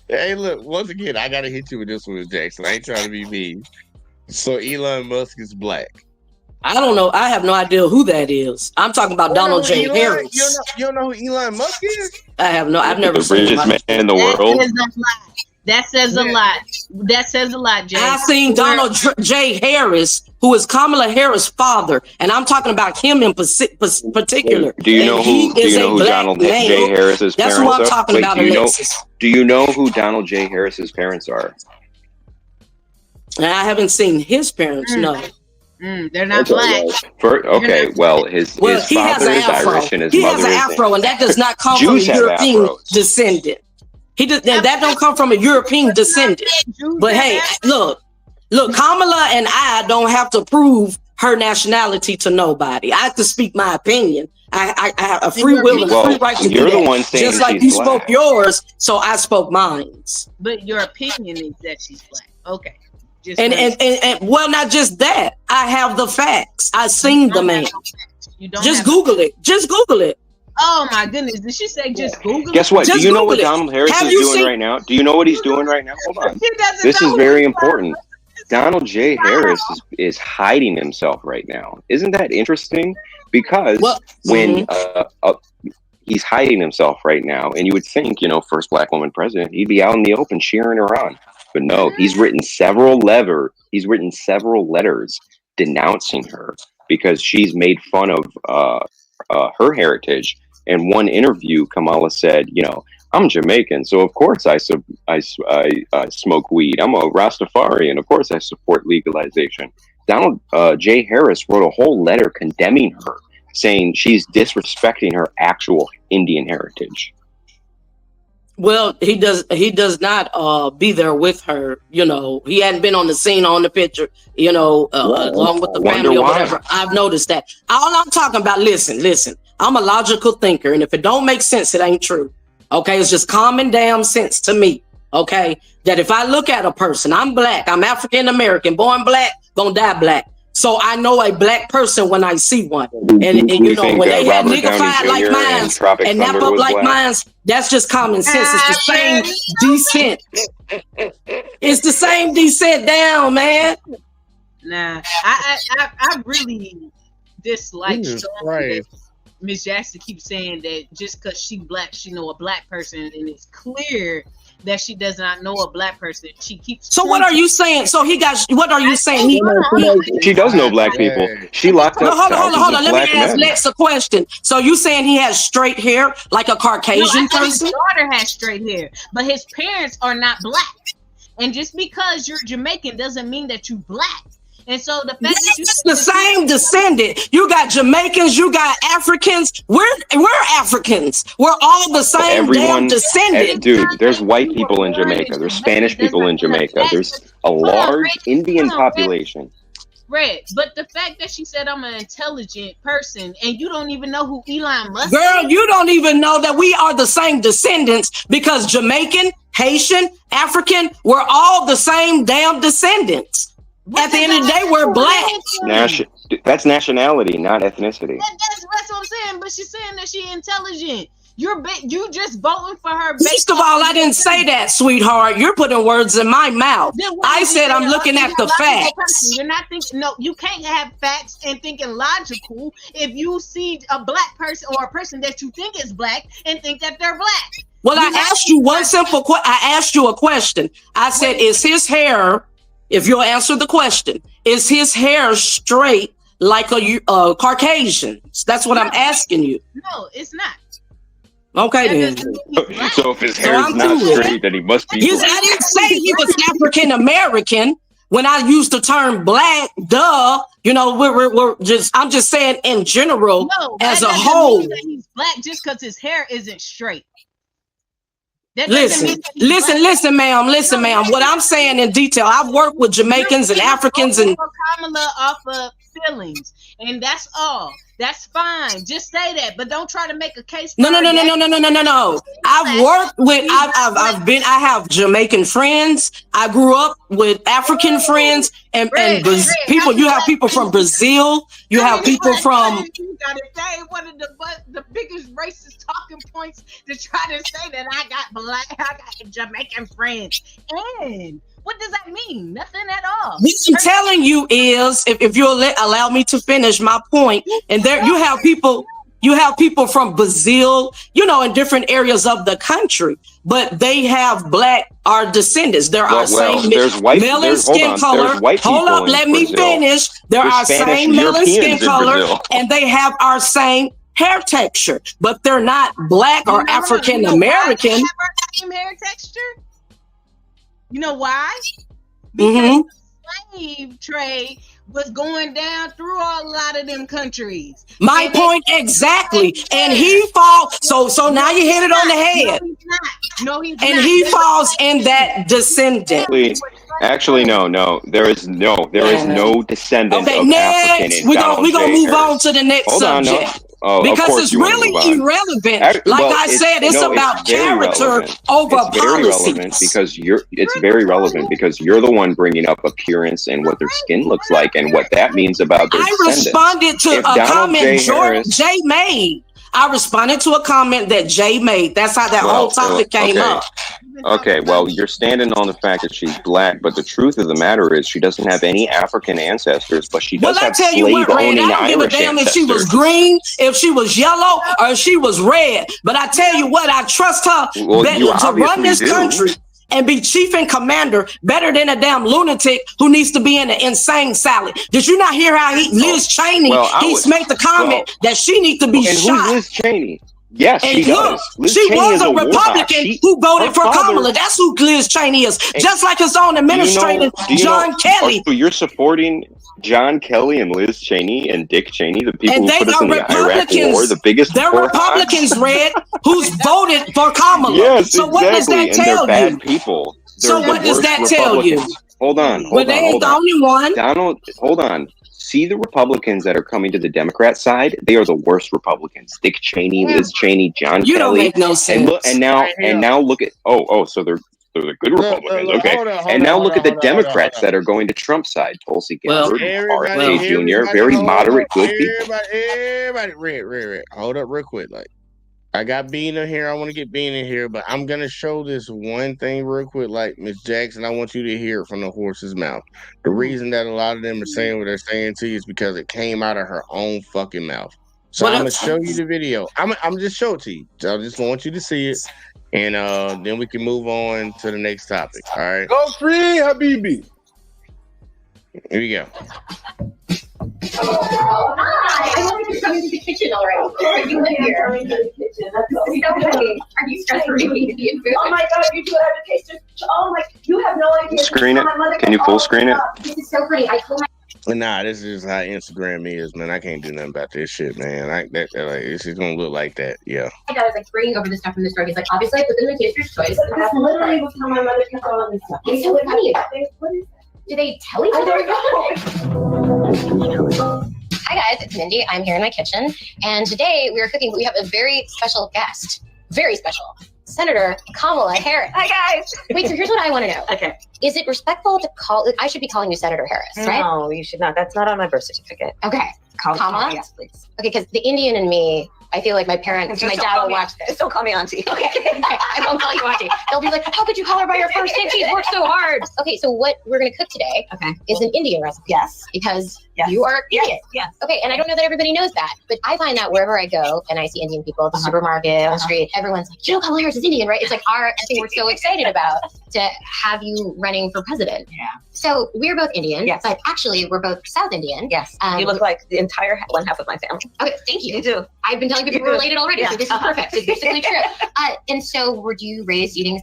Hey, look, once again, I gotta hit you with this one, Jackson. I ain't trying to be mean. So Elon Musk is black. I don't know. I have no idea who that is. I'm talking about Donald J. Harris. You don't know who Elon Musk is? I've never seen him. The richest man in the world. That says a lot. That says a lot, Jay. I've seen Donald J. Harris, who is Kamala Harris' father, and I'm talking about him in particular. Do you know who Donald J. Harris's parents are? That's who I'm talking about, Alexis. Do you know who Donald J. Harris's parents are? I haven't seen his parents, no. They're not black. Okay, well, his he has father an is afro. Irish and his He mother has an isn't. afro, and that does not come Jews from a have European afros. descendant. That don't come from a European descendant. But hey, look, Kamala and I don't have to prove her nationality to nobody. I have to speak my opinion. I have a free will and free right to do you're that. the one saying Just like she's you black. spoke yours, so I spoke mine. But your opinion is that she's black. Okay. And well, not just that. I have the facts. I seen the man. You don't just Google it. Just Google it. Oh my goodness! Did she say just Google? Guess what? Just Do you know what Google it. Donald Harris Have is you doing seen- right now? Do you know what he's doing right now? Hold on. This is know very important. Donald J. Harris is hiding himself right now. Isn't that interesting? Because when he's hiding himself right now, and you would think, first black woman president, he'd be out in the open cheering her on. But no, he's written several letters denouncing her because she's made fun of her heritage. In one interview, Kamala said, I'm Jamaican, so of course I smoke weed. I'm a Rastafarian. Of course I support legalization. Donald J. Harris wrote a whole letter condemning her, saying she's disrespecting her actual Indian heritage. Well, he does not be there with her. He hadn't been on the scene on the picture, along with the family or whatever. I've noticed that. All I'm talking about, listen, I'm a logical thinker, and if it don't make sense, it ain't true. Okay, it's just common damn sense to me. Okay, that if I look at a person, I'm black, I'm African American, born black, gonna die black. So I know a black person when I see one. And when they had niggified like mine and nap up like mine, that's just common sense. It's the same descent. It's the same descent down, man. Nah, I really dislike that Miss Jackson keeps saying that just because she black, she know a black person, and it's clear that she does not know a black person. She keeps. So what are you saying? So what are you saying? She does know black people. She locked up. Hold on. Let me ask Lex a question. So you saying he has straight hair like a Caucasian person? His daughter has straight hair, but his parents are not black. And just because you're Jamaican doesn't mean that you're black. And so the fact that it's the same descendant. You got Jamaicans, you got Africans. We're Africans. We're all the same damn descendant. Dude, there's white people in Jamaica. There's Spanish people in Jamaica. There's a large Indian population. Red, but the fact that she said I'm an intelligent person and you don't even know who Elon Musk Girl, you don't even know that we are the same descendants because Jamaican, Haitian, African, we're all the same damn descendants. At the end of the day, we're black. That's nationality, not ethnicity. That's what I'm saying. But she's saying that she's intelligent. You just voting for her. First of all, I didn't say that, sweetheart. You're putting words in my mouth. I said I'm looking at the facts. You're not thinking. No, you can't have facts and thinking logical if you see a black person or a person that you think is black and think that they're black. Well, I asked you one simple question. I asked you a question. I said, is his hair? If you'll answer the question, is his hair straight like a Caucasian's? That's what I'm asking you. No, it's not. Okay, then. So if his hair is not straight, then he must be black. I didn't say he was African American. When I used the term black, we're just. I'm just saying in general, as a whole. He's black just because his hair isn't straight. Listen, ma'am. What I'm saying in detail, I've worked with Jamaicans and Africans and Kamala off of feelings, and that's all. That's fine. Just say that, but don't try to make a case. No. I've worked with. I have Jamaican friends. I grew up with African friends and people. You have people from Brazil. You have people from. You got to say one of the biggest racist talking points to try to say that I got Jamaican friends. And what does that mean? Nothing at all. What I'm telling you is, if you'll allow me to finish my point, and there you have people from Brazil, in different areas of the country, but they have black descendants. There are same male and skin color. Hold up, let me finish. There are same male and skin color, and they have our same hair texture, but they're not black or African American. Have our same hair texture. You know why? Because the slave trade was going down through a lot of them countries. My point exactly. And he falls. So now you hit it on the head. No, he's and not. he falls in that descendant. Actually, no. There is no descendant Okay, of African next in we're Donald gonna J. move Harris. on to the next Hold on, subject. of Because course it's you wanna really move on. irrelevant. Like I said, it's about very character relevant. over It's very relevant policies. because it's very relevant because you're the one bringing up appearance and what their skin looks like and what that means about their I descendants. responded to If a Donald comment J. Harris, Jay made. I responded to a comment that Jay made. That's how that whole topic came up. Okay, well, you're standing on the fact that she's black, but the truth of the matter is she doesn't have any African ancestors, but she does have slave-owning I don't give a Irish damn ancestors. if she was green, if she was yellow, or if she was red. But I tell you what, I trust her Well, you to run this obviously do. country and be chief and commander better than a damn lunatic who needs to be in an insane asylum. Did you not hear how Liz Cheney, he made the comment that she needs to be and shot? Who's Liz Cheney? Yes, And she look, does. Liz she Cheney was is a war hawk. Republican who voted her for father- Kamala. That's who Liz Cheney is. Just like his own administrator, Do you John know- Kelly. So you're supporting John Kelly and Liz Cheney and Dick Cheney, the people And who they put us are in the Iraq War, Republicans. the biggest They're war Republicans, hawks? Red, who's voted for Kamala. Yes, So what does exactly. that And tell they're you? bad people. So They're what the does worst that tell you? Republicans. Hold on. Well, they ain't the only one. Donald, hold on. See the Republicans that are coming to the Democrat side? They are the worst Republicans. Dick Cheney, Liz Cheney, John You don't Kelly. make no sense. And now look at so they're the good Republicans. Okay. And now look at the Democrats that are going to Trump's side. Tulsi Gabbard, RFK Jr., very moderate, good people. Everybody, red. Hold up real quick. Like, I got Bean in here. I want to get Bean in here, but I'm gonna show this one thing real quick. Like, Miss Jackson, I want you to hear it from the horse's mouth. The reason that a lot of them are saying what they're saying to you is because it came out of her own fucking mouth. So I'm gonna show you the video. I'm just show it to you. So I just want you to see it, and then we can move on to the next topic. All right. Go free, Habibi. Here we go. Hi, I wanted to come into the kitchen already. You live here. Are you stressed for making Indian food? Oh my god, you do have a taste. Oh my, you have no idea. Screen it. Can you full screen it? This is so pretty. I told my Nah, this is how Instagram is, man. I can't do nothing about this shit, man. It's just gonna look like that. Yeah. dad was like bringing over the stuff from the store. He's like, obviously I put them in Taster's Choice. That's literally how my mother kept all of this stuff. It's so funny. What is that? Do they tell each other? Hi guys, it's Mindy. I'm here in my kitchen, and today we are cooking. We have a very special guest, very special, Senator Kamala Harris. Hi guys. Wait, so here's what I want to know. Okay, is it respectful to call? I should be calling you Senator Harris, right? No, you should not. That's not on my birth certificate. Okay, Kamala. Yes, please. Okay, because the Indian in me. I feel like my parents, my dad will watch this. Don't call me auntie. Okay, I won't call you auntie. They'll be like, how could you call her by her first name? She's worked so hard. Okay, so what we're going to cook today is an Indian recipe. Yes. Because you are Indian. Yes. Okay, and I don't know that everybody knows that, but I find that wherever I go and I see Indian people at the supermarket, on the street, everyone's like, you know, Kamala Harris is Indian, right? It's like our thing we're so excited about to have you running for president. Yeah. So we're both Indian, but actually we're both South Indian. Yes. You look like the entire one half of my family. Okay, thank you. You do. I've been telling people we're related already, so this is perfect. It's basically true. And so were you raised eating?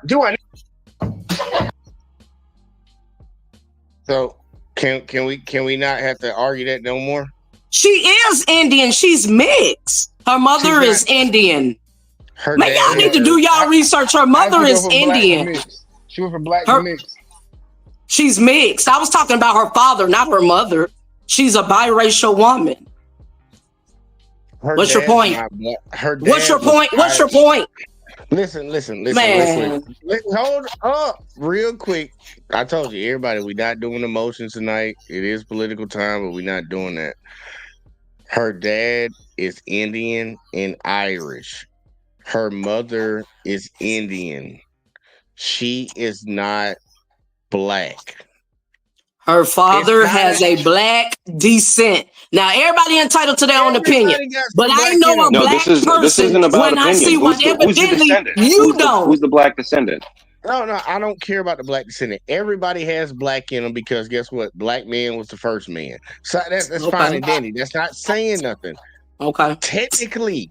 Do I? So can we not have to argue that no more? She is Indian. She's mixed. Her mother is Indian. Man, y'all need to do y'all research. Her mother is Indian. She went from black to mixed. She's mixed. I was talking about her father, not her mother. She's a biracial woman. What's your point? What's your point? What's your point? Listen. Man. Hold up real quick. I told you, everybody, we're not doing emotions tonight. It is political time, but we're not doing that. Her dad is Indian and Irish. Her mother is Indian. She is not black. Her father has a black descent. Now, everybody entitled to their own opinion, but I know a black person this isn't about when I opinion. see what Who's the evidently descendant? you don't. Who's the black descendant? No, I don't care about the black descendant. Everybody has black in them because guess what? Black man was the first man. So that's fine and dandy. That's not saying nothing. Okay. Technically,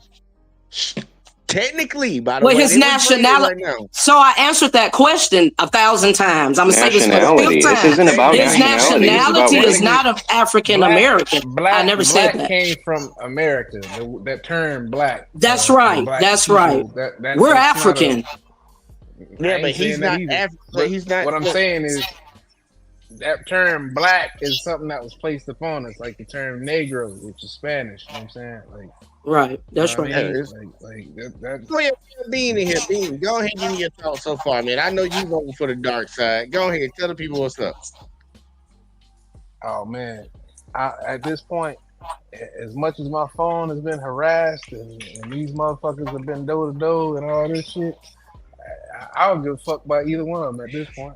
Technically, by the Well, way, his they was bringing it nationality. right now. So I answered that question 1,000 times. I'm gonna say this for the Nationality. 5th This time. isn't about His nationality. This is about nationality is what. not of African American. I never said that. Came from America. That term black. That's right. Black That's people, right. We're that's African. Yeah, ain't but he's saying that not either. African. But He's not. what I'm saying is that term black is something that was placed upon us, like the term negro, which is Spanish. You know what I'm saying? Like, Right. That's you know what right. I mean? That. Go ahead, Bean in here. Bean, go ahead and give me your thoughts so far, man. I know you voting for the dark side. Go ahead, tell the people what's up. Oh man, at this point, as much as my phone has been harassed and these motherfuckers have been door to door and all this shit, I don't give a fuck about either one of them at this point.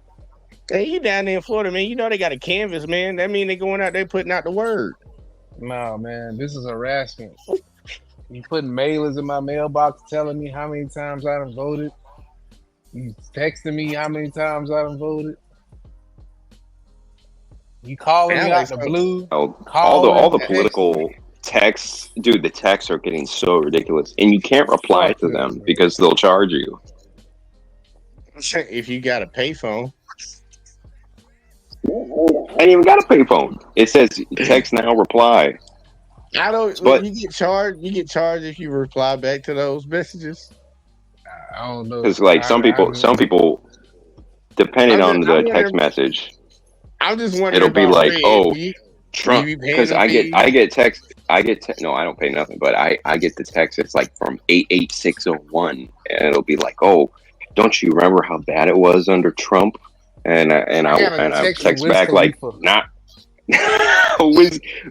Hey, you down there in Florida, man? You know they got a canvas, man. That mean they going out there putting out the word. No, man, this is harassment. You putting mailers in my mailbox telling me how many times I done voted. You texting me how many times I done voted. You calling me out the blue. All the political texts, dude. The texts are getting so ridiculous, and you can't reply to them because they'll charge you. If you got a payphone. I ain't even got a payphone. It says text now, reply. I don't. But you get charged. You get charged if you reply back to those messages. I don't know. Because like some people, depending on the text message, I'm just wondering. It'll be like, oh, you, Trump. Because I get text. No, I don't pay nothing, but I get the text. It's like from 88601, and it'll be like, oh, don't you remember how bad it was under Trump? And I text back like, not.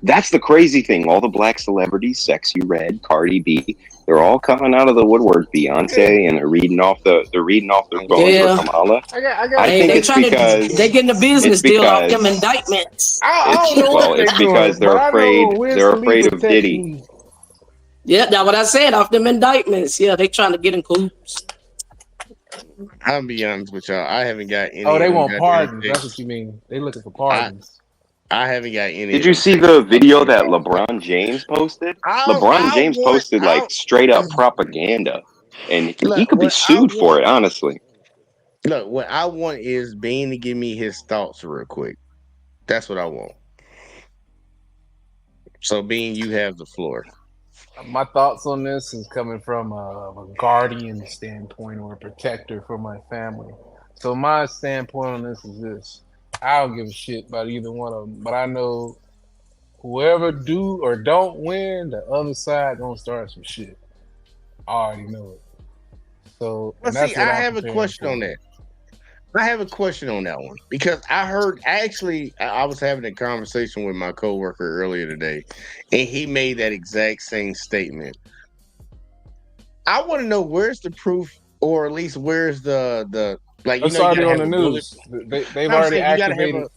That's the crazy thing. All the black celebrities, Sexy Red, Cardi B, they're all coming out of the woodwork. Beyonce, and they're reading off their phones for Kamala. I think it's because they're getting a business deal off them indictments. It's because they're afraid. They're afraid of Diddy. Yeah, that's what I said. Off them indictments. Yeah, they trying to get in coops. I'll be honest with y'all. I haven't got any. Oh, they want pardons. That's what you mean. They looking for pardons. I haven't got any. Did you see the video that LeBron James posted? LeBron James posted like straight up propaganda, and he could be sued for it. Honestly, look, what I want is Bean to give me his thoughts real quick. That's what I want. So, Bean, you have the floor. My thoughts on this is coming from a guardian standpoint or a protector for my family. So my standpoint on this is this. I don't give a shit about either one of them, but I know whoever do or don't win, the other side gonna start some shit. I already know it. So I have a question on that. I have a question on that one because I was having a conversation with my coworker earlier today, and he made that exact same statement. I want to know where's the proof, or at least where's the like. It's already on the news. They've already activated.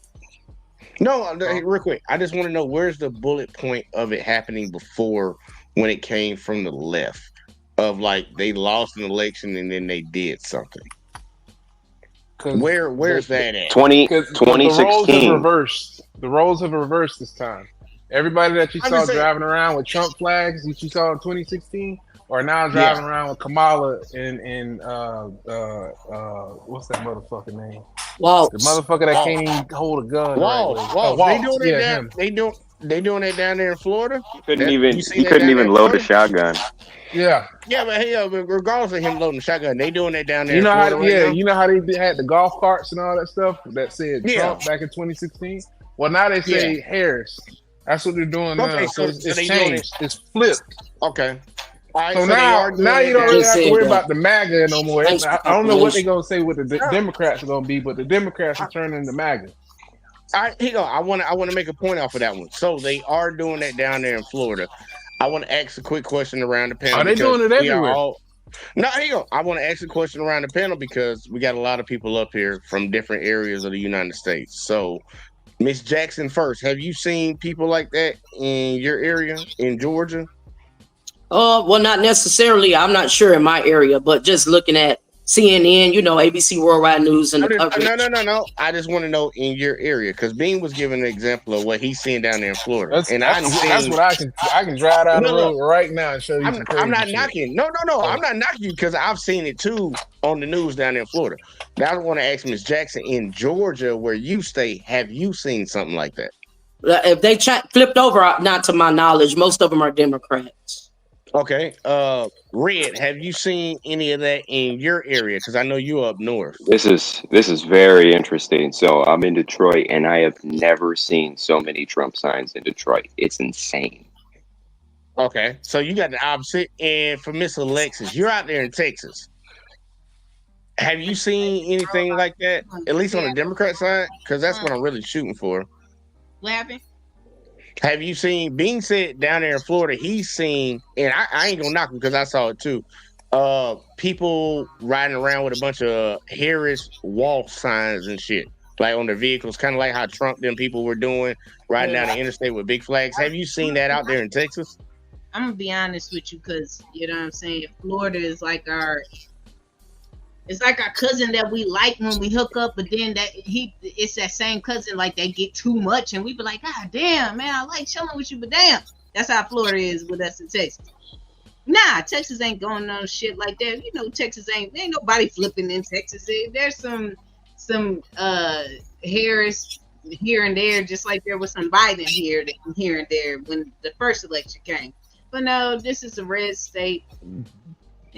Real quick. I just want to know where's the bullet point of it happening before when it came from the left of like they lost an election and then they did something. Where's that at? 2016. The roles have reversed. The roles have reversed this time. Everybody that you saw driving around with Trump flags that you saw in 2016 are now driving around with Kamala and what's that motherfucker name? Waltz. The motherfucker that can't even hold a gun. Waltz. They doing that down there in Florida. He couldn't even load a shotgun. Yeah. Yeah, but regardless of him loading the shotgun, they doing that down there. You know in Florida you know how they had the golf carts and all that stuff that said Trump back in 2016. Well, now they say Harris. That's what they're doing now. So it's changed. It's flipped. Okay. All right, so now you don't really have to worry about the MAGA no more. I don't know what they're gonna say what the Democrats are gonna be, but the Democrats are turning into MAGA. All right, here you go. I want to make a point off of that one. So they are doing that down there in Florida. I want to ask a quick question around the panel. Are they doing it everywhere? No, here you go. I want to ask a question around the panel because we got a lot of people up here from different areas of the United States. So, Miss Jackson first, have you seen people like that in your area in Georgia? Well, not necessarily. I'm not sure in my area, but just looking at CNN, ABC Worldwide News, and the coverage. No. I just want to know in your area, because Bean was giving an example of what he's seeing down there in Florida. That's what I can drive down the road right now and show you some crazy I'm not shit. knocking. No. I'm not knocking you because I've seen it too on the news down there in Florida. Now I want to ask Ms. Jackson, in Georgia, where you stay, have you seen something like that? If they flipped over, not to my knowledge, most of them are Democrats. Okay. Red, have you seen any of that in your area? Because I know you're up north. This is very interesting. So I'm in Detroit, and I have never seen so many Trump signs in Detroit. It's insane. Okay, so you got the opposite. And for Miss Alexis, you're out there in Texas. Have you seen anything like that, at least on the Democrat side? Because that's what I'm really shooting for. What happened? Have you seen, Bean said down there in Florida, he's seen, and I ain't gonna knock him because I saw it too, people riding around with a bunch of Harris wall signs and shit, like on their vehicles, kind of like how Trump them people were doing, riding down the interstate with big flags. Have you seen that out there in Texas? I'm gonna be honest with you, because you know what I'm saying, Florida is like our cousin that we like when we hook up, but then it's that same cousin, like they get too much and we be like, God damn, man, I like chilling with you, but damn. That's how Florida is with us in Texas. Nah, Texas ain't going on shit like that. Texas ain't nobody flipping in Texas. There's some Harris here and there, just like there was some Biden here and there when the first election came. But no, this is a red state.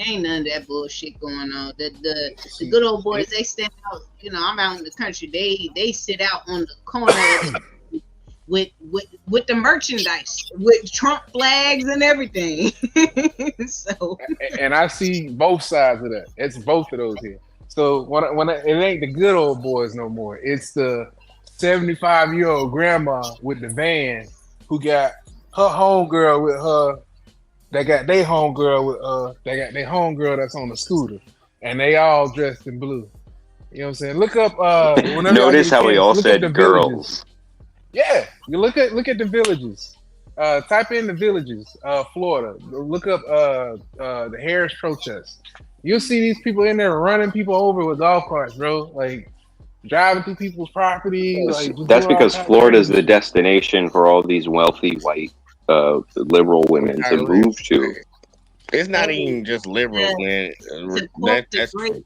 Ain't none of that bullshit going on. The good old boys, they stand out. I'm out in the country. They sit out on the corner with the merchandise, with Trump flags and everything. So, and I see both sides of that. It's both of those here. So it ain't the good old boys no more. It's the 75-year-old grandma with the van who got her homegirl with her. They got their homegirl that's on the scooter, and they all dressed in blue. You know what I'm saying? Look up. Notice how we all said girls. Villages. Yeah, you look at the villages. Type in the villages, Florida. Look up the Harris protest. You'll see these people in there running people over with golf carts, bro. Like driving through people's property. That's because Florida's the destination for all these wealthy white liberal women to move to. It's not even just liberals, man. That's the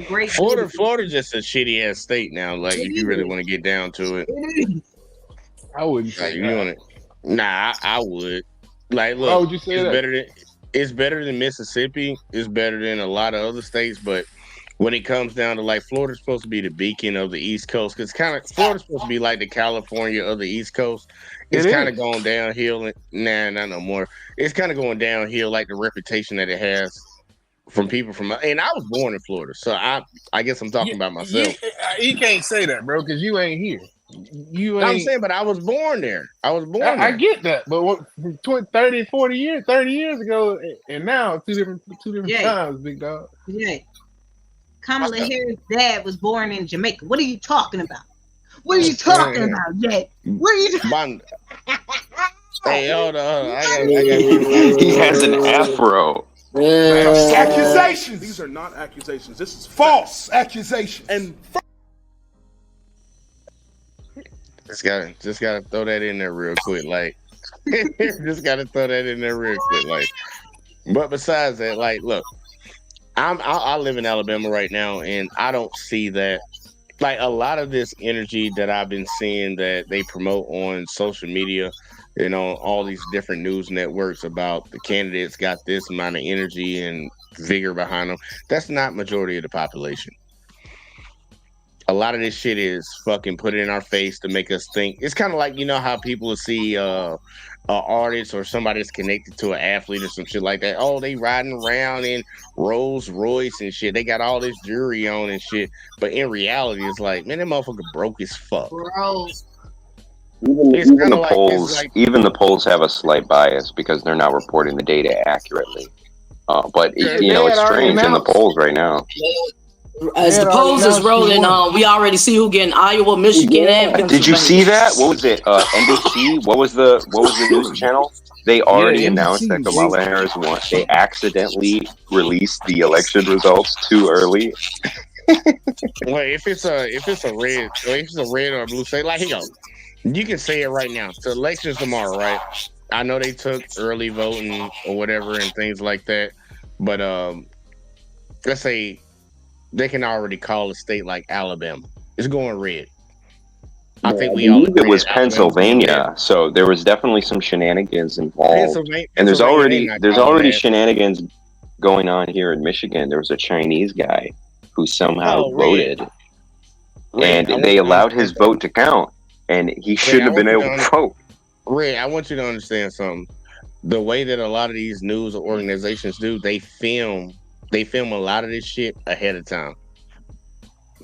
great Florida's just a shitty ass state now. Like, if you really want to get down to it, I wouldn't say that. Nah, I would. Like, look, why would you say that? It's better than Mississippi. It's better than a lot of other states, but when it comes down to, like, Florida's supposed to be the beacon of the East Coast, because Florida's supposed to be like the California of the East Coast. It's kind of going downhill. Not no more. It's kind of going downhill, like the reputation that it has from people from. And I was born in Florida, so I guess I'm talking about myself. You can't say that, bro, because you ain't here. I'm saying, but I was born there. I get that, but 30 years ago, and now two different times, big dog. Yeah. Kamala Harris' dad was born in Jamaica. What are you talking about? What are you talking about, Jay? What are you talking about? Hey, hold on. I got He has an afro. Accusations. These are not accusations. This is false accusations. And just gotta throw that in there real quick, like. Just gotta throw that in there real quick, like. But besides that, like, look, I live in Alabama right now, and I don't see that. Like, a lot of this energy that I've been seeing that they promote on social media, all these different news networks about the candidates got this amount of energy and vigor behind them. That's not majority of the population. A lot of this shit is fucking put in our face to make us think. It's kind of like, how people see an artist or somebody that's connected to an athlete or some shit like that. Oh, they riding around in Rolls Royce and shit. They got all this jewelry on and shit. But in reality, it's like, man, that motherfucker broke as fuck. Bro. Even the polls have a slight bias because they're not reporting the data accurately. But it's strange in the polls right now. As the polls is rolling on, we already see who getting Iowa, Michigan, and Pennsylvania. Did you see that? What was it? NBC? What was the news channel? They already announced that Kamala Harris won. They accidentally released the election results too early. Well, if it's a red or a blue state, like, here you go. You can say it right now. So elections tomorrow, right? I know they took early voting or whatever and things like that, but let's say they can already call a state like Alabama. It's going red. I think we all agree it was Alabama's Pennsylvania, so there was definitely some shenanigans involved. And there's already shenanigans going on here in Michigan. There was a Chinese guy who somehow voted, and they allowed his vote to count, and he shouldn't have been able to vote. Red, I want you to understand something. The way that a lot of these news organizations do, they film a lot of this shit ahead of time.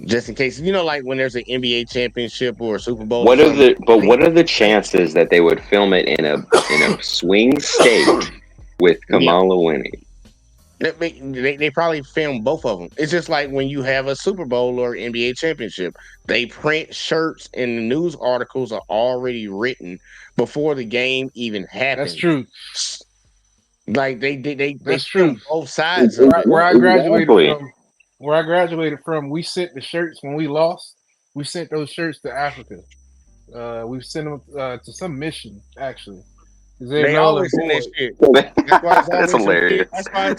Just in case, like when there's an NBA championship or a Super Bowl. What are the chances that they would film it in a swing state with Kamala winning? They probably film both of them. It's just like when you have a Super Bowl or NBA championship, they print shirts and the news articles are already written before the game even happens. That's true. Like they That's true. Both sides. Where I graduated from, we sent the shirts when we lost. We sent those shirts to Africa. We sent them to some mission actually. They always send that shit. That's hilarious.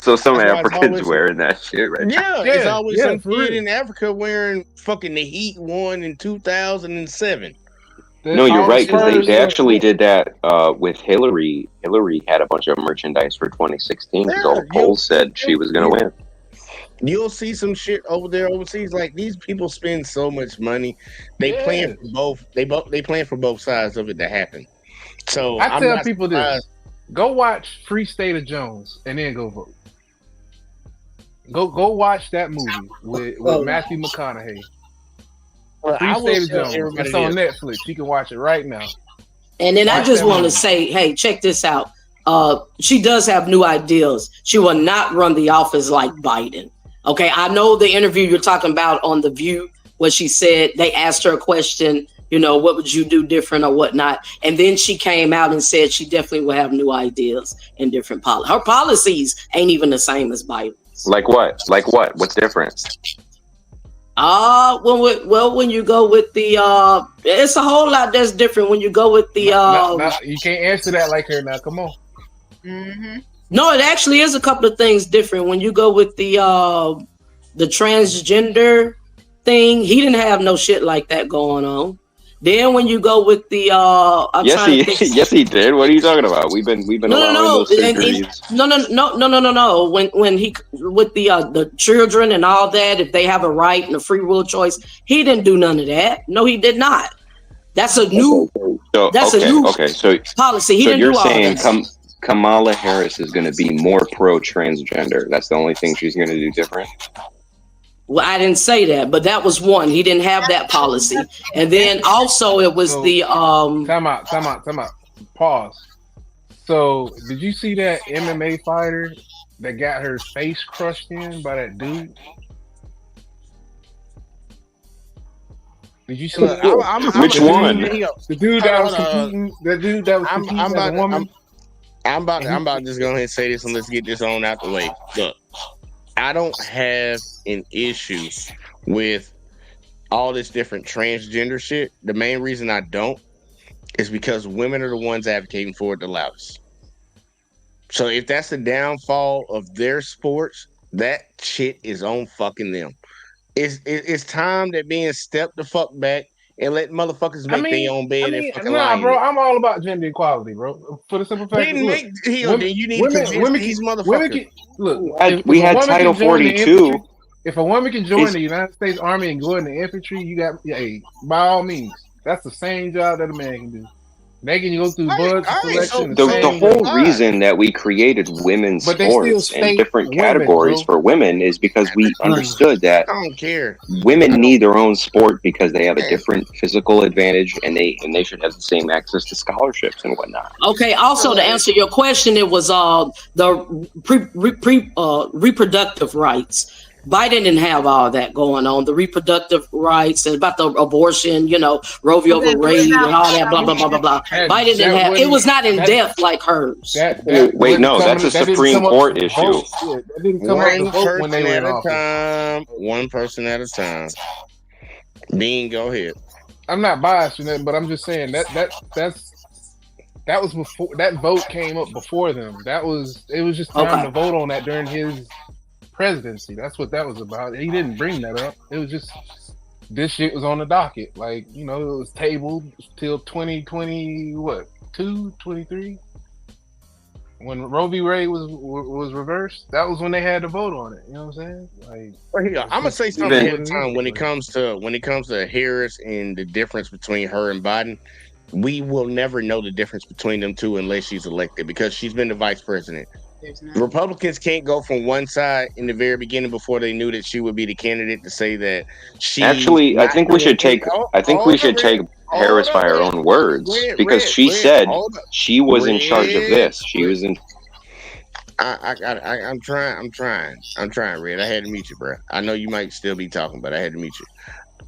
So some Africans wearing that shit right now. Yeah, it's always some kid in Africa wearing fucking the Heat won in 2007. No, you're right, because they actually did that with Hillary. Hillary had a bunch of merchandise for 2016 because all the polls said she was going to win. You'll see some shit over there overseas. Like, these people spend so much money. They plan for both. They plan for both sides of it to happen. So I tell people this: go watch Free State of Jones and then go vote. Go watch that movie with Matthew McConaughey. Free State of Jones. It's on Netflix. You can watch it right now. And then I just want to say, hey, check this out. She does have new ideas. She will not run the office like Biden. Okay, I know the interview you're talking about on The View, what she said. They asked her a question, what would you do different or whatnot? And then she came out and said she definitely will have new ideas and different policies. Her policies ain't even the same as Biden's. Like what? What's different? When you go with the it's a whole lot that's different when you go with the you can't answer that like her now. Come on. Mm-hmm. No, it actually is a couple of things different when you go with the transgender thing. He didn't have no shit like that going on. Then when you go with the yes he did. What are you talking about? We've been allowing those surgeries. No. When he with the children and all that, if they have a right and a free will choice, he didn't do none of that. No, he did not. That's a new policy. He didn't you're do all saying that. Kamala Harris is going to be more pro-transgender. That's the only thing she's going to do different. Well, I didn't say that, but that was one. He didn't have that policy. And then also it was the Time out. Pause. So did you see that MMA fighter that got her face crushed in by that dude? Did you see that? Which one? The dude that was competing. The dude that was competing as a woman. I'm about to just go ahead and say this and let's get this on out the way. Look, I don't have an issue with all this different transgender shit. The main reason I don't is because women are the ones advocating for it the loudest. So if that's the downfall of their sports, that shit is on fucking them. It's time that being stepped the fuck back and let motherfuckers make their own bed and fucking lie. Bro, I'm all about gender equality, bro. For the simple fact, you need to convince these motherfuckers. We had Title 42. If a woman can join the United States Army and go in the infantry, you got by all means. That's the same job that a man can do. They can go through buds selection. The whole reason that we created women's sports and different categories for women is because we understood that I don't care. Women need their own sport because they have a different physical advantage and they should have the same access to scholarships and whatnot. Okay. Also, to answer your question, it was the reproductive rights. Biden didn't have all that going on, the reproductive rights and about the abortion, Roe v. over Wade and all that, blah, blah, blah, blah, blah. Biden didn't have, it was not in depth like hers. Wait, no, that's a Supreme Court issue. That didn't come up to vote when they were in office. One person at a time. Bean, go ahead. I'm not biased or nothing, but I'm just saying that was before that vote came up before them. It was just time to vote on that during his presidency. That's what that was about. He didn't bring that up. It was just this shit was on the docket. Like, it was tabled till 2023 when Roe v. Wade was reversed. That was when they had to vote on it. You know what I'm saying? Like, I'm gonna say something at a time. When it comes to Harris and the difference between her and Biden, we will never know the difference between them two unless she's elected, because she's been the vice president. Republicans can't go from one side in the very beginning before they knew that she would be the candidate to say that she. Actually, I think we should take Harris by her own words, because she said she was in charge of this. She was in. I'm trying, Red. I had to meet you, bro. I know you might still be talking, but I had to meet you.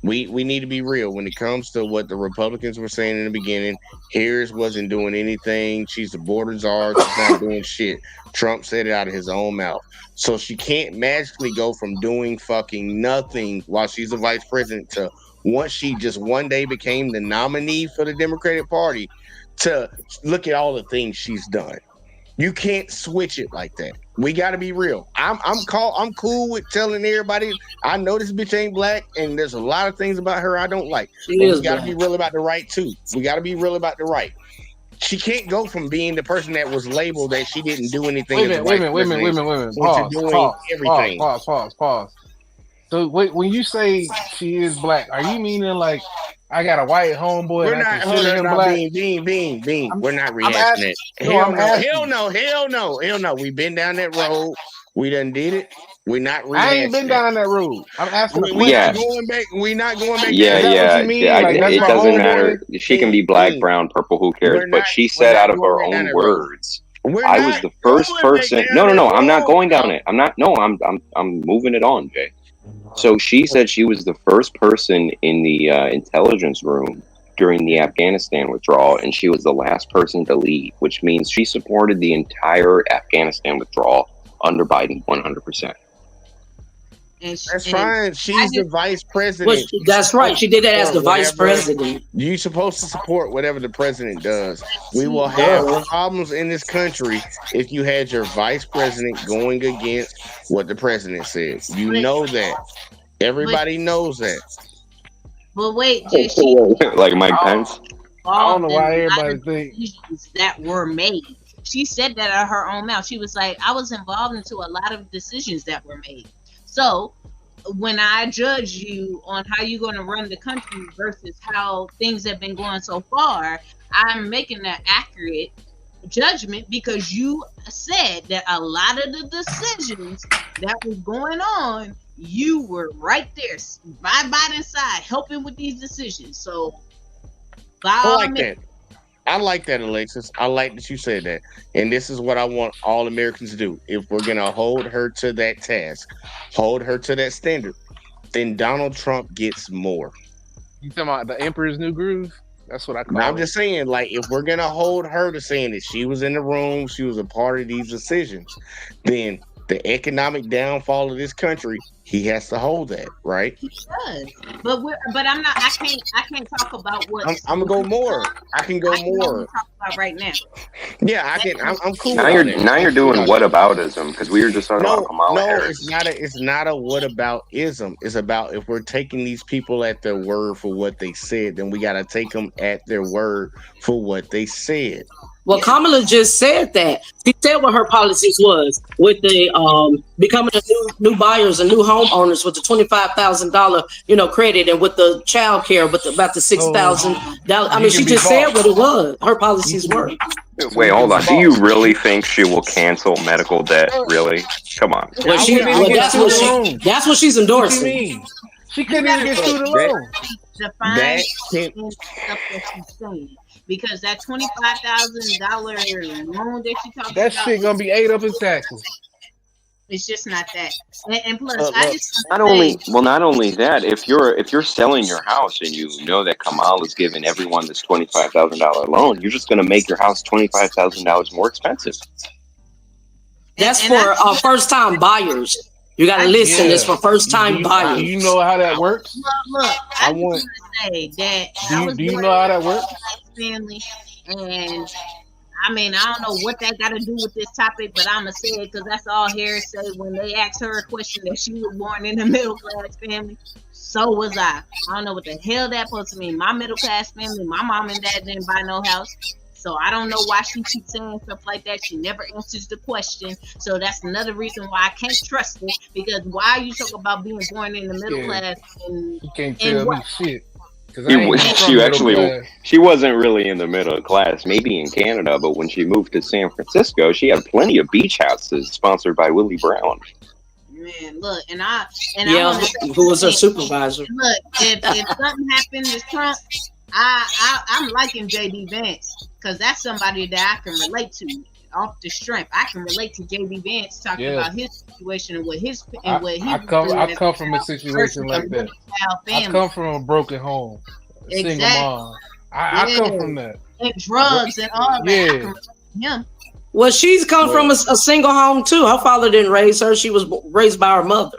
We need to be real when it comes to what the Republicans were saying in the beginning. Harris wasn't doing anything. She's the border czar. She's not doing shit. Trump said it out of his own mouth. So she can't magically go from doing fucking nothing while she's a vice president to once she just one day became the nominee for the Democratic Party to look at all the things she's done. You can't switch it like that. We got to be real. I'm cool with telling everybody I know this bitch ain't black, and there's a lot of things about her I don't like. But we got to be real about the right too. We got to be real about the right. She can't go from being the person that was labeled that she didn't do anything. Wait a minute. Pause. So when you say she is black, are you meaning like I got a white homeboy? We're not Bean. We're not rehashing it. Hell no. We've been down that road. We done did it. We're not rehashing. I ain't been down that road. I'm asking. We're not going back. We're not going back. It doesn't matter. She can be black, brown, purple. Who cares? But she said out of her own words, "I was the first person." No. I'm not going down it. I'm not. No. I'm moving it on, Jay. So she said she was the first person in the intelligence room during the Afghanistan withdrawal, and she was the last person to leave, which means she supported the entire Afghanistan withdrawal under Biden 100%. That's fine. She's the vice president. That's right. She did it as the vice president. You're supposed to support whatever the president does. We will have problems in this country if you had your vice president going against what the president said. You know that. Everybody knows that. But wait, like Mike Pence. I don't know why everybody thinks that were made. She said that out of her own mouth. She was like, I was involved into a lot of decisions that were made. So when I judge you on how you're going to run the country versus how things have been going so far, I'm making an accurate judgment because you said that a lot of the decisions that was going on, you were right there by Biden's side helping with these decisions. So I like that, Alexis. I like that you said that. And this is what I want all Americans to do. If we're going to hold her to that task, hold her to that standard, then Donald Trump gets more. You talking about the Emperor's New Groove? That's what I call it. I'm just saying, like, if we're going to hold her to saying that she was in the room, she was a part of these decisions, then the economic downfall of this country, he has to hold that, right? He does, but I'm not. I can't talk about what. I'm gonna go more. I can go more. Talk about right now. Yeah, I can. I'm cool. Now you're doing whataboutism because we were just talking about Kamala Harris. It's not a whataboutism. It's about if we're taking these people at their word for what they said, then we gotta take them at their word for what they said. Well, Kamala just said that. She said what her policies was with the becoming new buyers and new homeowners with the $25,000 credit, and with the child care with about the $6,000. I mean, she just said what it was. Her policies were. Wait, hold on. Do you really think she will cancel medical debt? Really? Come on. Well, that's what she's endorsing. She couldn't even get through the loan. Define stuff that she's saying. Because that $25,000 loan that you talked about, that shit gonna be ate up in taxes. It's just not that. And plus, I just Not only that, if you're selling your house and you know that Kamala's giving everyone this $25,000 loan, you're just going to make your house $25,000 more expensive. That's for first-time buyers. You got to listen. It's for first-time buyers. Do you know how that works? Look, I want to say that do you know how that works? Family, and I mean, I don't know what that got to do with this topic, but I'm gonna say it because that's all Harris said when they asked her a question that she was born in a middle class family. So was I. I don't know what the hell that supposed to mean. My middle class family, my mom and dad didn't buy no house. So I don't know why she keeps saying stuff like that. She never answers the question. So that's another reason why I can't trust it. Because why you talk about being born in the middle class and you can't tell me shit. She wasn't really in the middle class, maybe in Canada, but when she moved to San Francisco, she had plenty of beach houses sponsored by Willie Brown. Man, look, who was her supervisor? Look, if something happened to Trump, I'm liking JD Vance because that's somebody that I can relate to off the strength. I can relate to JD Vance talking about his situation and what I come from a situation like that. I come from a broken home, a single mom. I come from that. And drugs and all that. Yeah. Well, she's come from a single home too. Her father didn't raise her; she was raised by her mother.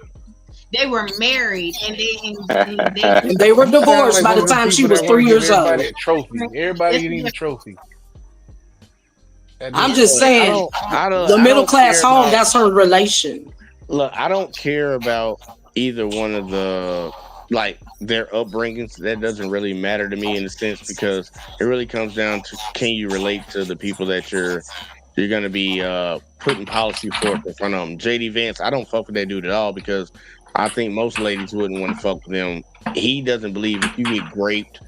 They were married and they were divorced by the time she was 3 years old. Everybody need a trophy. I'm just saying, the middle class home, that's her relation. Look, I don't care about either one of the, their upbringings. That doesn't really matter to me in a sense because it really comes down to, can you relate to the people that you're going to be putting policy forth in front of them. JD Vance, I don't fuck with that dude at all because I think most ladies wouldn't want to fuck with him. He doesn't believe if you get raped,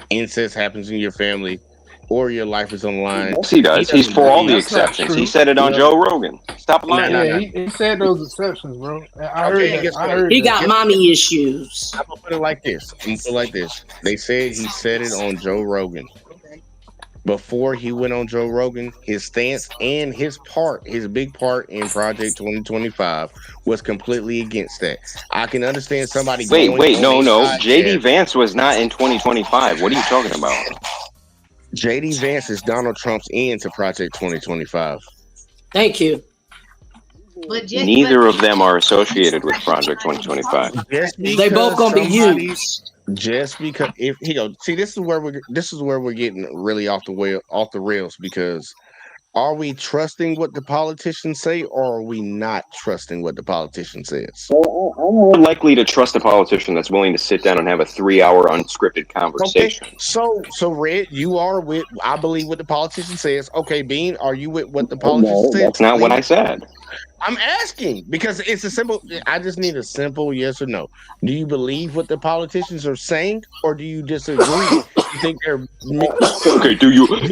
incest happens in your family, or your life is on the line. Yes, he does. He's for all the exceptions. He said it on Joe Rogan. Stop lying. He said those exceptions, bro. I heard he got mommy issues. I'm gonna put it like this. They said he said it on Joe Rogan. Before he went on Joe Rogan, his stance and his big part in Project 2025 was completely against that. I can understand somebody. No. JD Vance was not in 2025. What are you talking about? JD Vance is Donald Trump's end to Project 2025. Thank you. Neither of them are associated with Project 2025. They both gonna be used. Just because this is where we're getting really off the rails because are we trusting what the politicians say or are we not trusting what the politician says? Well, I'm more likely to trust a politician that's willing to sit down and have a 3-hour unscripted conversation. Okay. So Red, you are with I believe what the politician says. Okay, Bean, are you with what the politician says? That's not what I said. I'm asking because it's a simple. I just need a simple yes or no. Do you believe what the politicians are saying, or do you disagree? You think they're okay?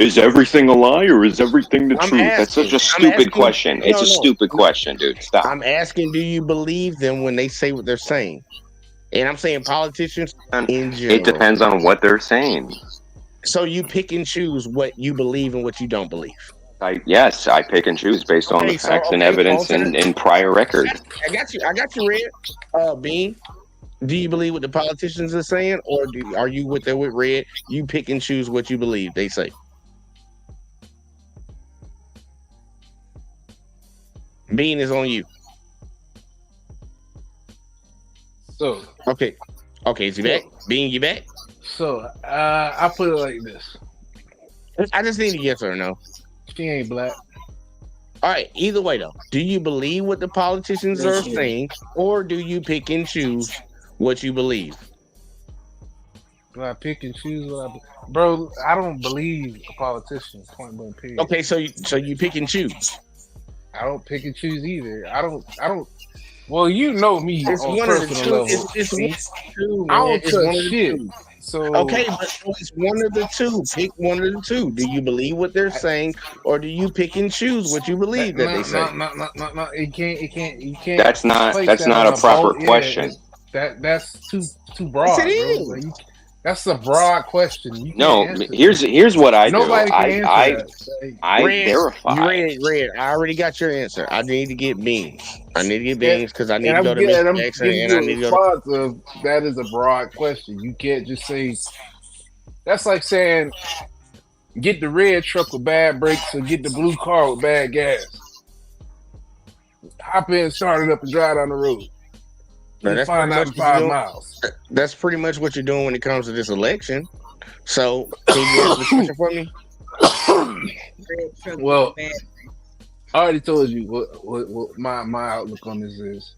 Is everything a lie or is everything the truth? That's such a stupid question. It's a stupid question, dude. Stop. I'm asking, do you believe them when they say what they're saying? And I'm saying politicians in general. It depends on what they're saying. So you pick and choose what you believe and what you don't believe. Yes, I pick and choose based on the facts and evidence and prior record. I got you, Red. Bean, do you believe what the politicians are saying, or are you with Red? You pick and choose what you believe they say. Bean is on you. So okay, is he back? Bean, you back? So I put it like this. I just need a yes or no. She ain't black. All right. Either way, though, do you believe what the politicians are saying, or do you pick and choose what you believe? Do I pick and choose what bro? I don't believe a politician. Point blank. Period. Okay, so you pick and choose. I don't pick and choose either. I don't. Well, you know me it's on one personal of the two. level. It's one of the two, I don't it's touch shit. So okay, but it's one of the two. Pick one of the two. Do you believe what they're saying, or do you pick and choose what you believe that they say? No. It can't. You can't. That's not a proper question. That's too broad. Yes, it is. Bro. That's a broad question. You No, can't answer here's what I do. Nobody can answer that. I Red, verify. Red. I already got your answer. I need to get beans. I need to get beans because I need And to go to Mr. I'm Jackson giving and I you a need to go to. response of that is a broad question. You can't just say that's like saying get the red truck with bad brakes or get the blue car with bad gas. Hop in, start it up, and drive down the road. No, You that's find pretty out much in what you're 5 doing. miles. That's pretty much what you're doing when it comes to this election. So, can you answer the question for me? Red truck with Well, bad. I already told you what my outlook on this is.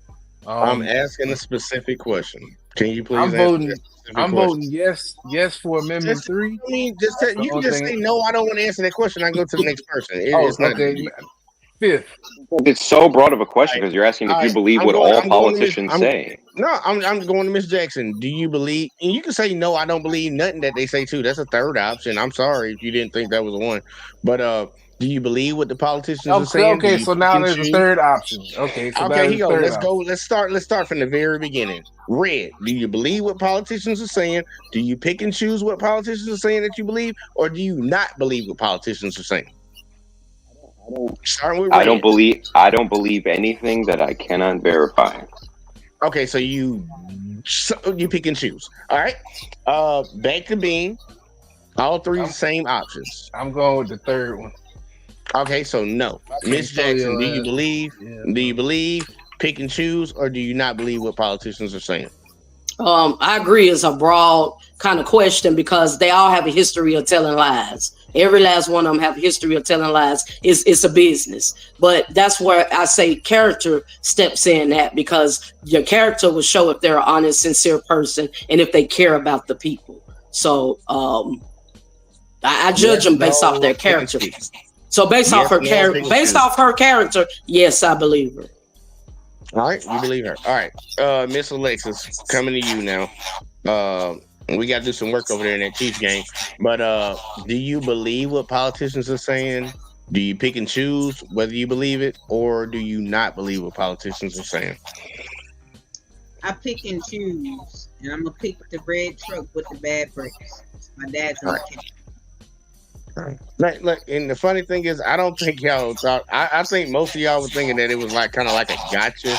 I'm asking a specific question. Can you please I'm answer voting. that specific I'm question? voting yes for Amendment 3. I mean, you can just say no. I don't want to answer that question. I go to the next person. It's not okay. Fifth. It's so broad of a question because you're asking if you believe what all politicians say. No, I'm going to Miss Jackson. Do you believe? And you can say no. I don't believe nothing that they say too. That's a third option. I'm sorry if you didn't think that was one, but do you believe what the politicians are saying? Okay, so now there's a third option. Okay, so okay, here you go. Let's Go. Let's start from the very beginning. Red. Do you believe what politicians are saying? Do you pick and choose what politicians are saying that you believe, or do you not believe what politicians are saying? Starting with red. I don't believe anything that I cannot verify. Okay, so you pick and choose. All right. Back to bean. All three the same options. I'm going with the third one. Okay, so no. Miss Jackson, do you believe? Do you believe, pick and choose, or do you not believe what politicians are saying? I agree. It's a broad kind of question because they all have a history of telling lies. Every last one of them have a history of telling lies. It's a business, but that's where I say character steps in that because your character will show if they're an honest, sincere person and if they care about the people. So I judge them based off their character. So based off her character, yes, I believe her. All right, you believe her. All right, Miss Alexis, coming to you now. We got to do some work over there in that Chiefs game. But do you believe what politicians are saying? Do you pick and choose whether you believe it, or do you not believe what politicians are saying? I pick and choose, and I'm gonna pick the red truck with the bad brakes. My dad's on the Right. Look, and the funny thing is, I don't think y'all thought. I think most of y'all were thinking that it was like kind of like a gotcha.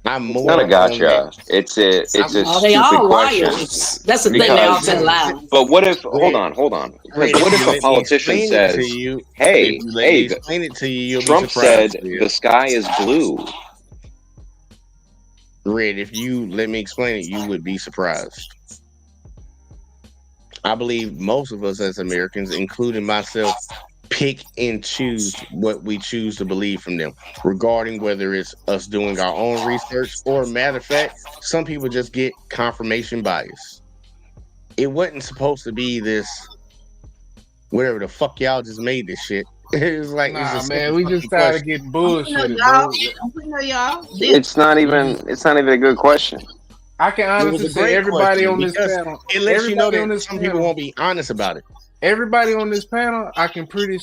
I'm more not a gotcha. It's a stupid question. That's the thing. They all tell lies. But what if? Hold on. Like, what if a politician says, "Hey, explain it to you. Trump said the sky is blue." Red, if you let me explain it, you would be surprised. I believe most of us as Americans, including myself, pick and choose what we choose to believe from them, regarding whether it's us doing our own research or, matter of fact, some people just get confirmation bias. It wasn't supposed to be this, whatever the fuck y'all just made this shit. It's like, man, we just started getting bullshit. It's not even a good question. I can honestly say everybody on this panel. It lets you know that some people won't be honest about it. Everybody on this panel, I can pretty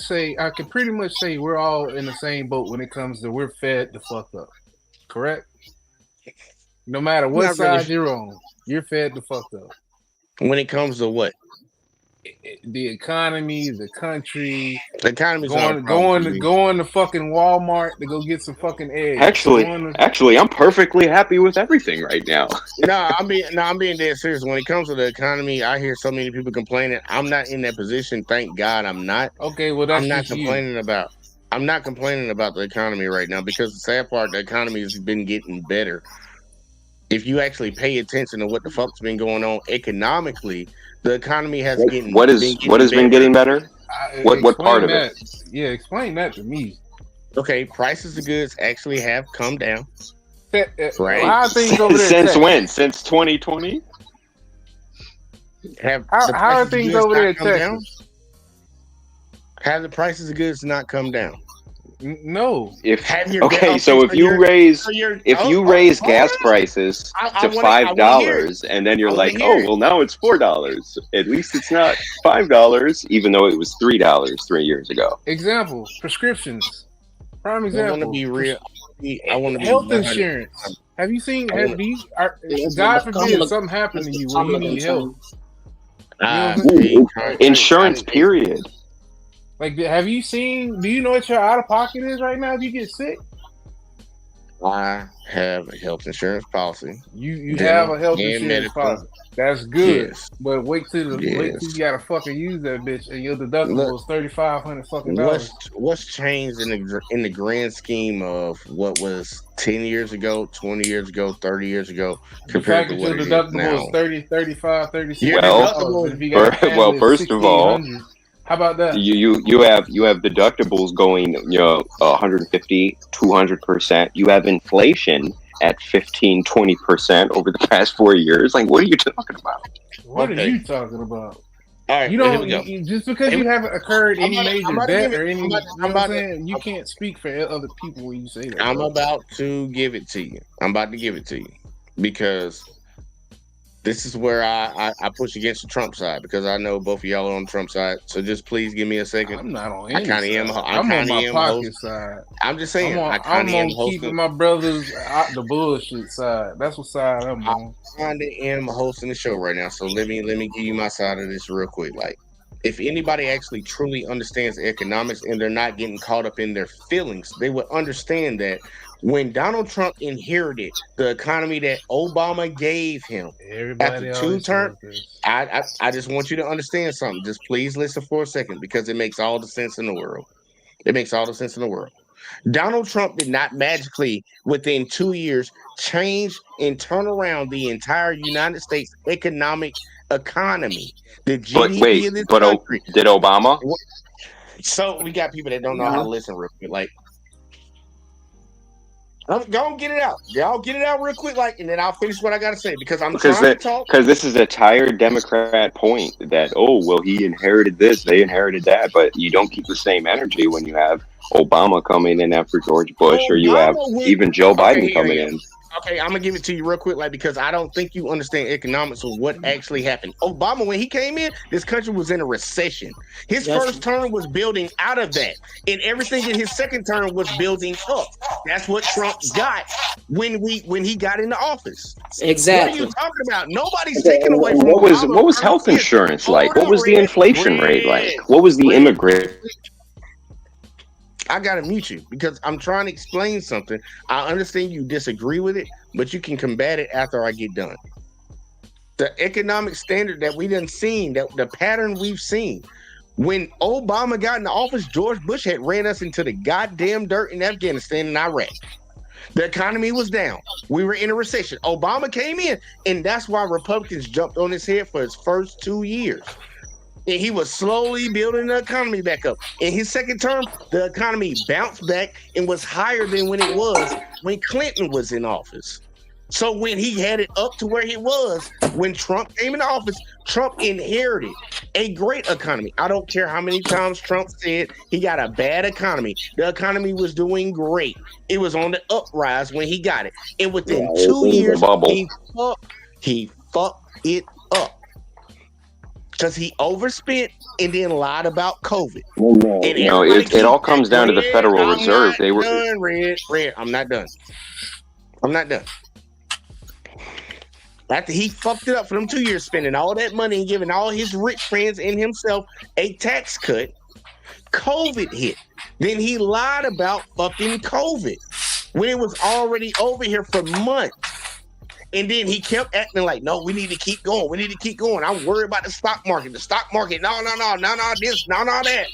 much say we're all in the same boat when it comes to we're fed the fuck up. Correct? No matter what side you're on, you're fed the fuck up. When it comes to what? The economy, the country. The economy's going to fucking Walmart to go get some fucking eggs. Actually, I'm perfectly happy with everything right now. I'm being dead serious. When it comes to the economy, I hear so many people complaining. I'm not in that position. Thank God, I'm not. Okay, well, that's I'm not complaining about. I'm not complaining about the economy right now because the sad part, the economy has been getting better. If you actually pay attention to what the fuck's been going on economically, the economy has been getting better. What part of it? Yeah, explain that to me. Okay, prices of goods actually have come down. Right? How are things over there? Since when? Since 2020? How are things over there in Texas? Have the prices of goods not come down? No. So if you raise gas prices to $5 and then you're like, oh well, now it's $4. At least it's not $5, even though it was $3 3 years ago. Example: prescriptions. Prime example. I want to be real. I want to health insurance. Have you seen? God forbid something happened to you when you need help. Insurance, period. Like, have you seen? Do you know what your out of pocket is right now if you get sick? I have a health insurance policy. You have a health insurance policy. That's good. Yes. But wait till you gotta fucking use that bitch, and your deductible is $3,500 fucking dollars. What's changed in the grand scheme of what was 10 years ago, 20 years ago, 30 years ago compared to what your it is deductible now? is 30, 35, 36. Well, first of all, how about that? You have deductibles going, 150, 200%. You have inflation at 15-20% over the past 4 years. Like, what are you talking about? What are you talking about? All right, you here don't we go. just because you haven't incurred any major debt or any. You I'm can't speak for other people when you say that. I'm about to give it to you. Because this is where I push against the Trump side, because I know both of y'all are on the Trump side. So just please give me a second. I'm not on I any kind of am. side. I'm on my pocket side. I'm just saying. I'm on keeping my brothers out the bullshit side. That's what side I'm on. I kind of am hosting the show right now. So let me give you my side of this real quick. Like, if anybody actually truly understands economics and they're not getting caught up in their feelings, they would understand that when Donald Trump inherited the economy that Obama gave him after 2 terms, I just want you to understand something. Just please listen for a second, because it makes all the sense in the world. Donald Trump did not magically, within 2 years, change and turn around the entire United States economy. The GDP of this country. Did Obama? So we got people that don't know how to listen real quick. Like, go get it out. Y'all get it out real quick, and then I'll finish what I gotta say, because I'm trying to talk. Because this is a tired Democrat point that, he inherited this, they inherited that, but you don't keep the same energy when you have Obama coming in after George Bush, or you have even Joe Biden coming in. Okay, I'm gonna give it to you real quick, because I don't think you understand economics of what actually happened. Obama, when he came in, this country was in a recession. His first term was building out of that, and everything in his second term was building up. That's what Trump got when he got into office. Exactly. What are you talking about? Nobody's taking away from Obama. What was health insurance like? What was the inflation rate like? What was the immigrant? I gotta mute you, because I'm trying to explain something. I understand you disagree with it, but you can combat it after I get done. The economic standard that we done seen, that the pattern we've seen. When Obama got in the office, George Bush had ran us into the goddamn dirt in Afghanistan and Iraq. The economy was down. We were in a recession. Obama came in, and that's why Republicans jumped on his head for his first 2 years. And he was slowly building the economy back up. In his second term, the economy bounced back and was higher than when it was when Clinton was in office. So when he had it up to where it was, when Trump came into office, Trump inherited a great economy. I don't care how many times Trump said he got a bad economy. The economy was doing great. It was on the uprise when he got it. And within 2 years, he fucked it up. Because he overspent and then lied about COVID. It all comes down to the Federal Reserve. I'm not done. After he fucked it up for them 2 years, spending all that money and giving all his rich friends and himself a tax cut, COVID hit. Then he lied about fucking COVID when it was already over here for months. And then he kept acting like, no, we need to keep going. I'm worried about the stock market. No, this, no, that.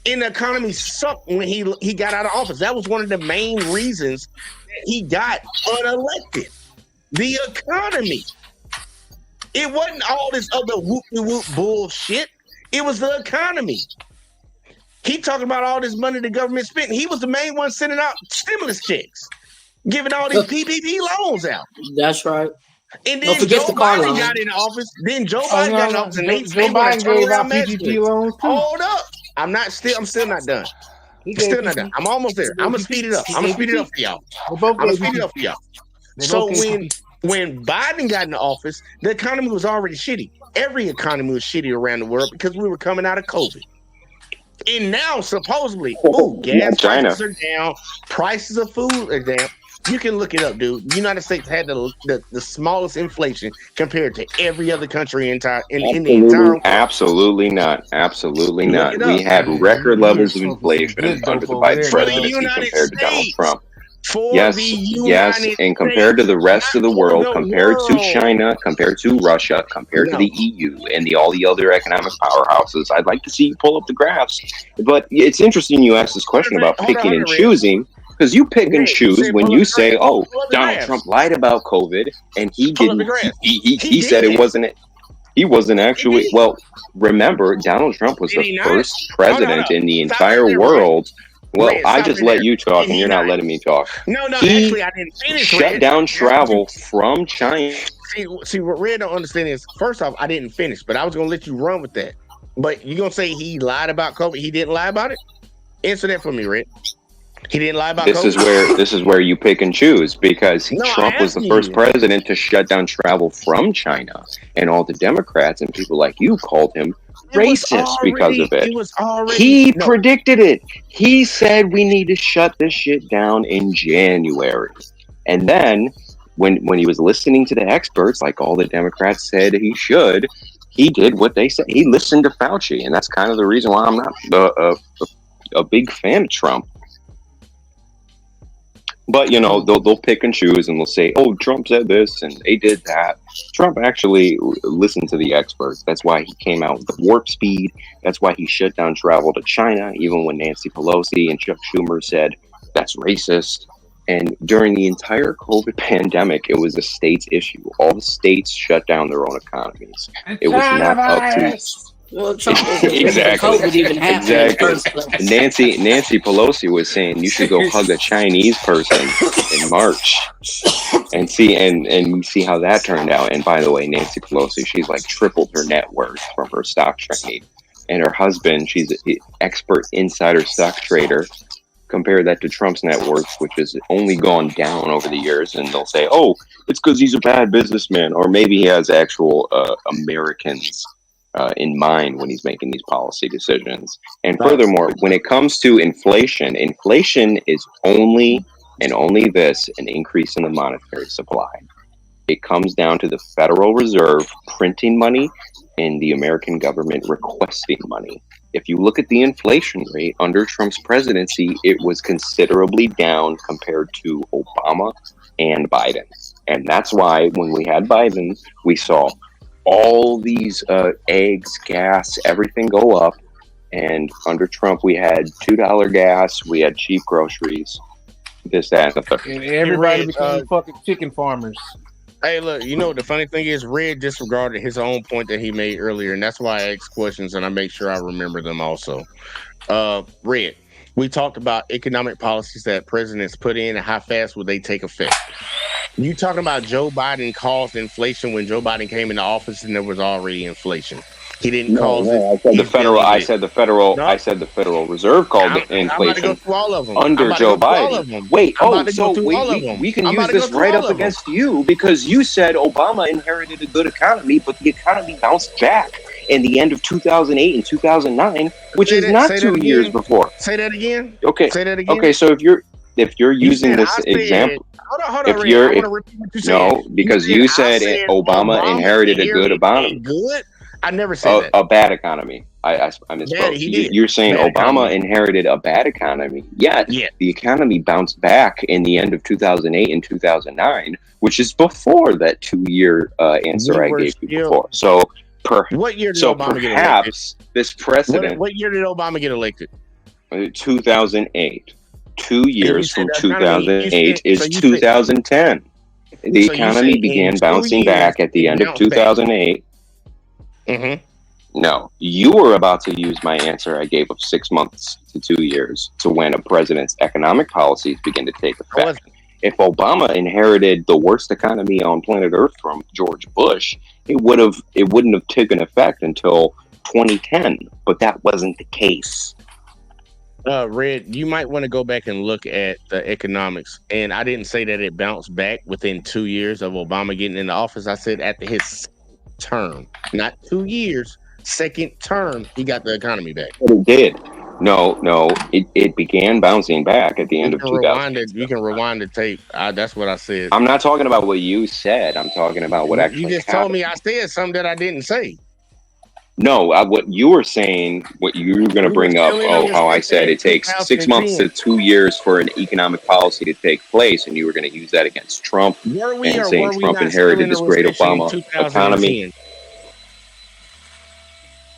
And the economy sucked when he got out of office. That was one of the main reasons that he got unelected. The economy. It wasn't all this other whoop-de-whoop bullshit. It was the economy. He talking about all this money the government spent. He was the main one sending out stimulus checks, giving all these PPP loans out. That's right. And then Joe Biden got in office. Got in office, and they Biden gave out PPP loans too. Hold up. I'm still not done. I'm almost there. I'm gonna speed it up. For y'all. So when Biden got in office, the economy was already shitty. Every economy was shitty around the world because we were coming out of COVID. And now, supposedly, gas prices are down, prices of food are down. You can look it up, dude. The United States had the smallest inflation compared to every other country in the entire world. Absolutely not. Absolutely Look not. it up. We had record levels of inflation good under the dope over Biden there, For the presidency United compared to Donald States. Trump. For Yes, the yes, United and compared to the rest of the world, the compared to world. China, compared to Russia, compared to No. the EU and all the other economic powerhouses, I'd like to see you pull up the graphs. But it's interesting you ask this question about picking and choosing, because you pick and choose when you say, "Oh, Donald Trump lied about COVID," and he didn't. He said it wasn't it. He wasn't actually. Well, remember, Donald Trump was the first president in the entire world. Well, I just let you talk, and you're not letting me talk. No, He actually, I didn't finish. shut Red. down travel from China. See, what Red don't understand is, first off, I didn't finish, but I was gonna let you run with that. But you gonna say he lied about COVID? He didn't lie about it? Answer that for me, Red. He didn't lie about COVID? This is where you pick and choose, because No, Trump was the first president to shut down travel from China, and all the Democrats and people like you called him racist because of it. He predicted it. He said we need to shut this shit down in January. And then when he was listening to the experts, like all the Democrats said he should, he did what they said. He listened to Fauci, and that's kind of the reason why I'm not a big fan of Trump. But, you know, they'll pick and choose, and they'll say, oh, Trump said this and they did that. Trump actually listened to the experts. That's why he came out with the warp speed. That's why he shut down travel to China, even when Nancy Pelosi and Chuck Schumer said that's racist. And during the entire COVID pandemic, it was a state's issue. All the states shut down their own economies. It was not up to... Well, Trump was Exactly. COVID even happened in the first place. Nancy Pelosi was saying you should go hug a Chinese person in March and see and see how that turned out. And by the way, Nancy Pelosi, she's like tripled her net worth from her stock trading. And her husband, she's an expert insider stock trader. Compare that to Trump's net worth, which has only gone down over the years. And they'll say, oh, it's because he's a bad businessman, or maybe he has actual Americans in mind when he's making these policy decisions. And furthermore, when it comes to inflation is only and only this, an increase in the monetary supply. It comes down to the Federal Reserve printing money and the American government requesting money. If you look at the inflation rate under Trump's presidency, it was considerably down compared to Obama and Biden. And that's why when we had Biden, we saw all these eggs, gas, everything go up. And under Trump, we had $2 gas, we had cheap groceries, this, that, and the third. And everybody became fucking chicken farmers. Hey, look, you know what the funny thing is? Red disregarded his own point that he made earlier, and that's why I ask questions, and I make sure I remember them also. Red, we talked about economic policies that presidents put in and how fast would they take effect. You talking about Joe Biden caused inflation when Joe Biden came into office and there was already inflation. He didn't cause it. I said the Federal Reserve called it inflation. I'm about to go through all of them. Under Joe Biden. Wait, we can use this right up against you, because you said Obama inherited a good economy, but the economy bounced back in the end of 2008 and 2009, which is not 2 years before. Say that again. Okay. Say that again. Okay, so if you're using this example, hold on, because you said Obama inherited a good economy. Good? I never said that. A bad economy. I misspoke. You're saying bad Obama economy. Inherited a bad economy. Yet the economy bounced back in the end of 2008 and 2009, which is before that 2-year answer I gave you before. So what year did Obama get elected? This precedent. What year did Obama get elected? 2008. 2 years from 2008 is 2010. The economy began bouncing back at the end of 2008. No, you were about to use my answer I gave of 6 months to 2 years to when a president's economic policies begin to take effect. If Obama inherited the worst economy on planet Earth from George Bush, it wouldn't have taken effect until 2010, but that wasn't the case. Red, you might want to go back and look at the economics. And I didn't say that it bounced back within 2 years of Obama getting into office. I said at his term, not 2 years, second term, he got the economy back. But it did. No, it began bouncing back at the end of 2000. You can rewind the tape. That's what I said. I'm not talking about what you said. I'm talking about what actually You just happened. told me I said something that I didn't say. No, what you were saying, what you were going to bring up, how I said it takes 6 months to 2 years for an economic policy to take place, and you were going to use that against Trump and saying Trump inherited this great Obama economy.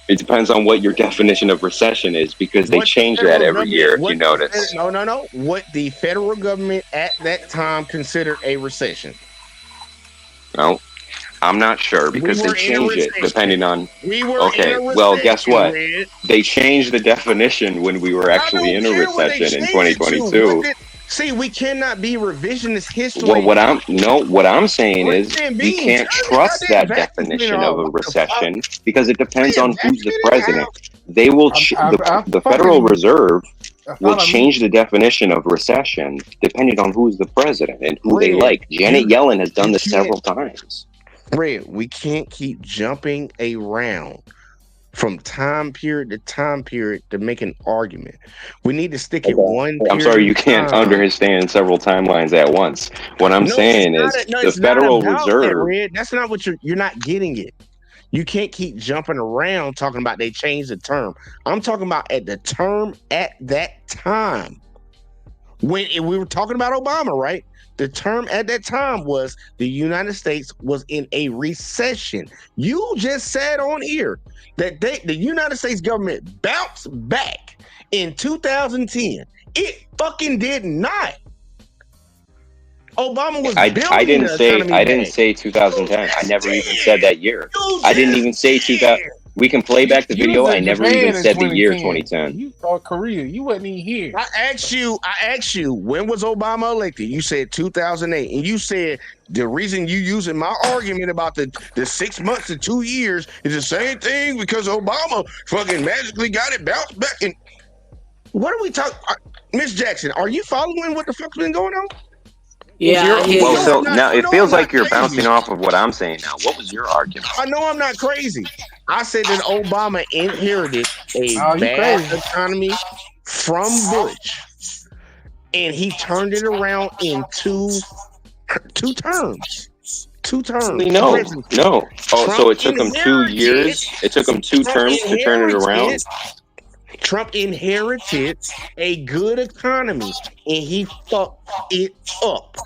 It depends on what your definition of recession is, because they change that every year, if you notice. No. What the federal government at that time considered a recession? No. I'm not sure, because they change it depending on. Okay, well, guess what? They changed the definition when we were actually in a recession in 2022. See, we cannot be revisionist history. Well, what I'm saying is you can't trust that definition of a recession, because it depends on who's the president. They will the Federal Reserve will change the definition of recession depending on who's the president and who they like. Janet Yellen has done this several times. Red, we can't keep jumping around from time period to time period to make an argument. We need to stick at one period. I'm sorry, you can't understand several timelines at once. What I'm saying is the Federal Reserve. Red. That's not what you're not getting it. You can't keep jumping around talking about they changed the term. I'm talking about at the term at that time. When we were talking about Obama, right? The term at that time was the United States was in a recession. You just said on here that the United States government bounced back in 2010. It fucking did not. Obama was building I didn't the say 2010. I never even said that year. I didn't even say 2000. We can play back the video. I never even said the year 2010. You thought Korea. You wasn't even here. I asked you, when was Obama elected? You said 2008. And you said the reason you using my argument about the 6 months to 2 years is the same thing because Obama fucking magically got it bounced back. And what are we talking? Miss Jackson, are you following what the fuck's been going on? Yeah. Well, so now it feels like you're bouncing off of what I'm saying now. What was your argument? I know I'm not crazy. I said that Obama inherited a bad economy from Bush, and he turned it around in two terms. 2 terms. No. Oh, so it took him 2 years. It took him 2 terms to turn it around. Trump inherited a good economy, and he fucked it up.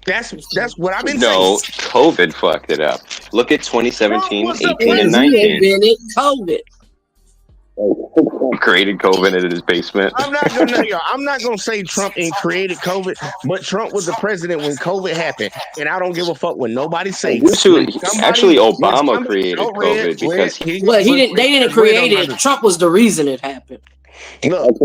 That's what I've been saying. No, COVID fucked it up. Look at 2017, 18, and 19. COVID. Created COVID in his basement. I'm not gonna say Trump created COVID, but Trump was the president when COVID happened, and I don't give a fuck what nobody says. Actually, Obama created COVID because he didn't. They didn't create it. Trump was the reason it happened. Look,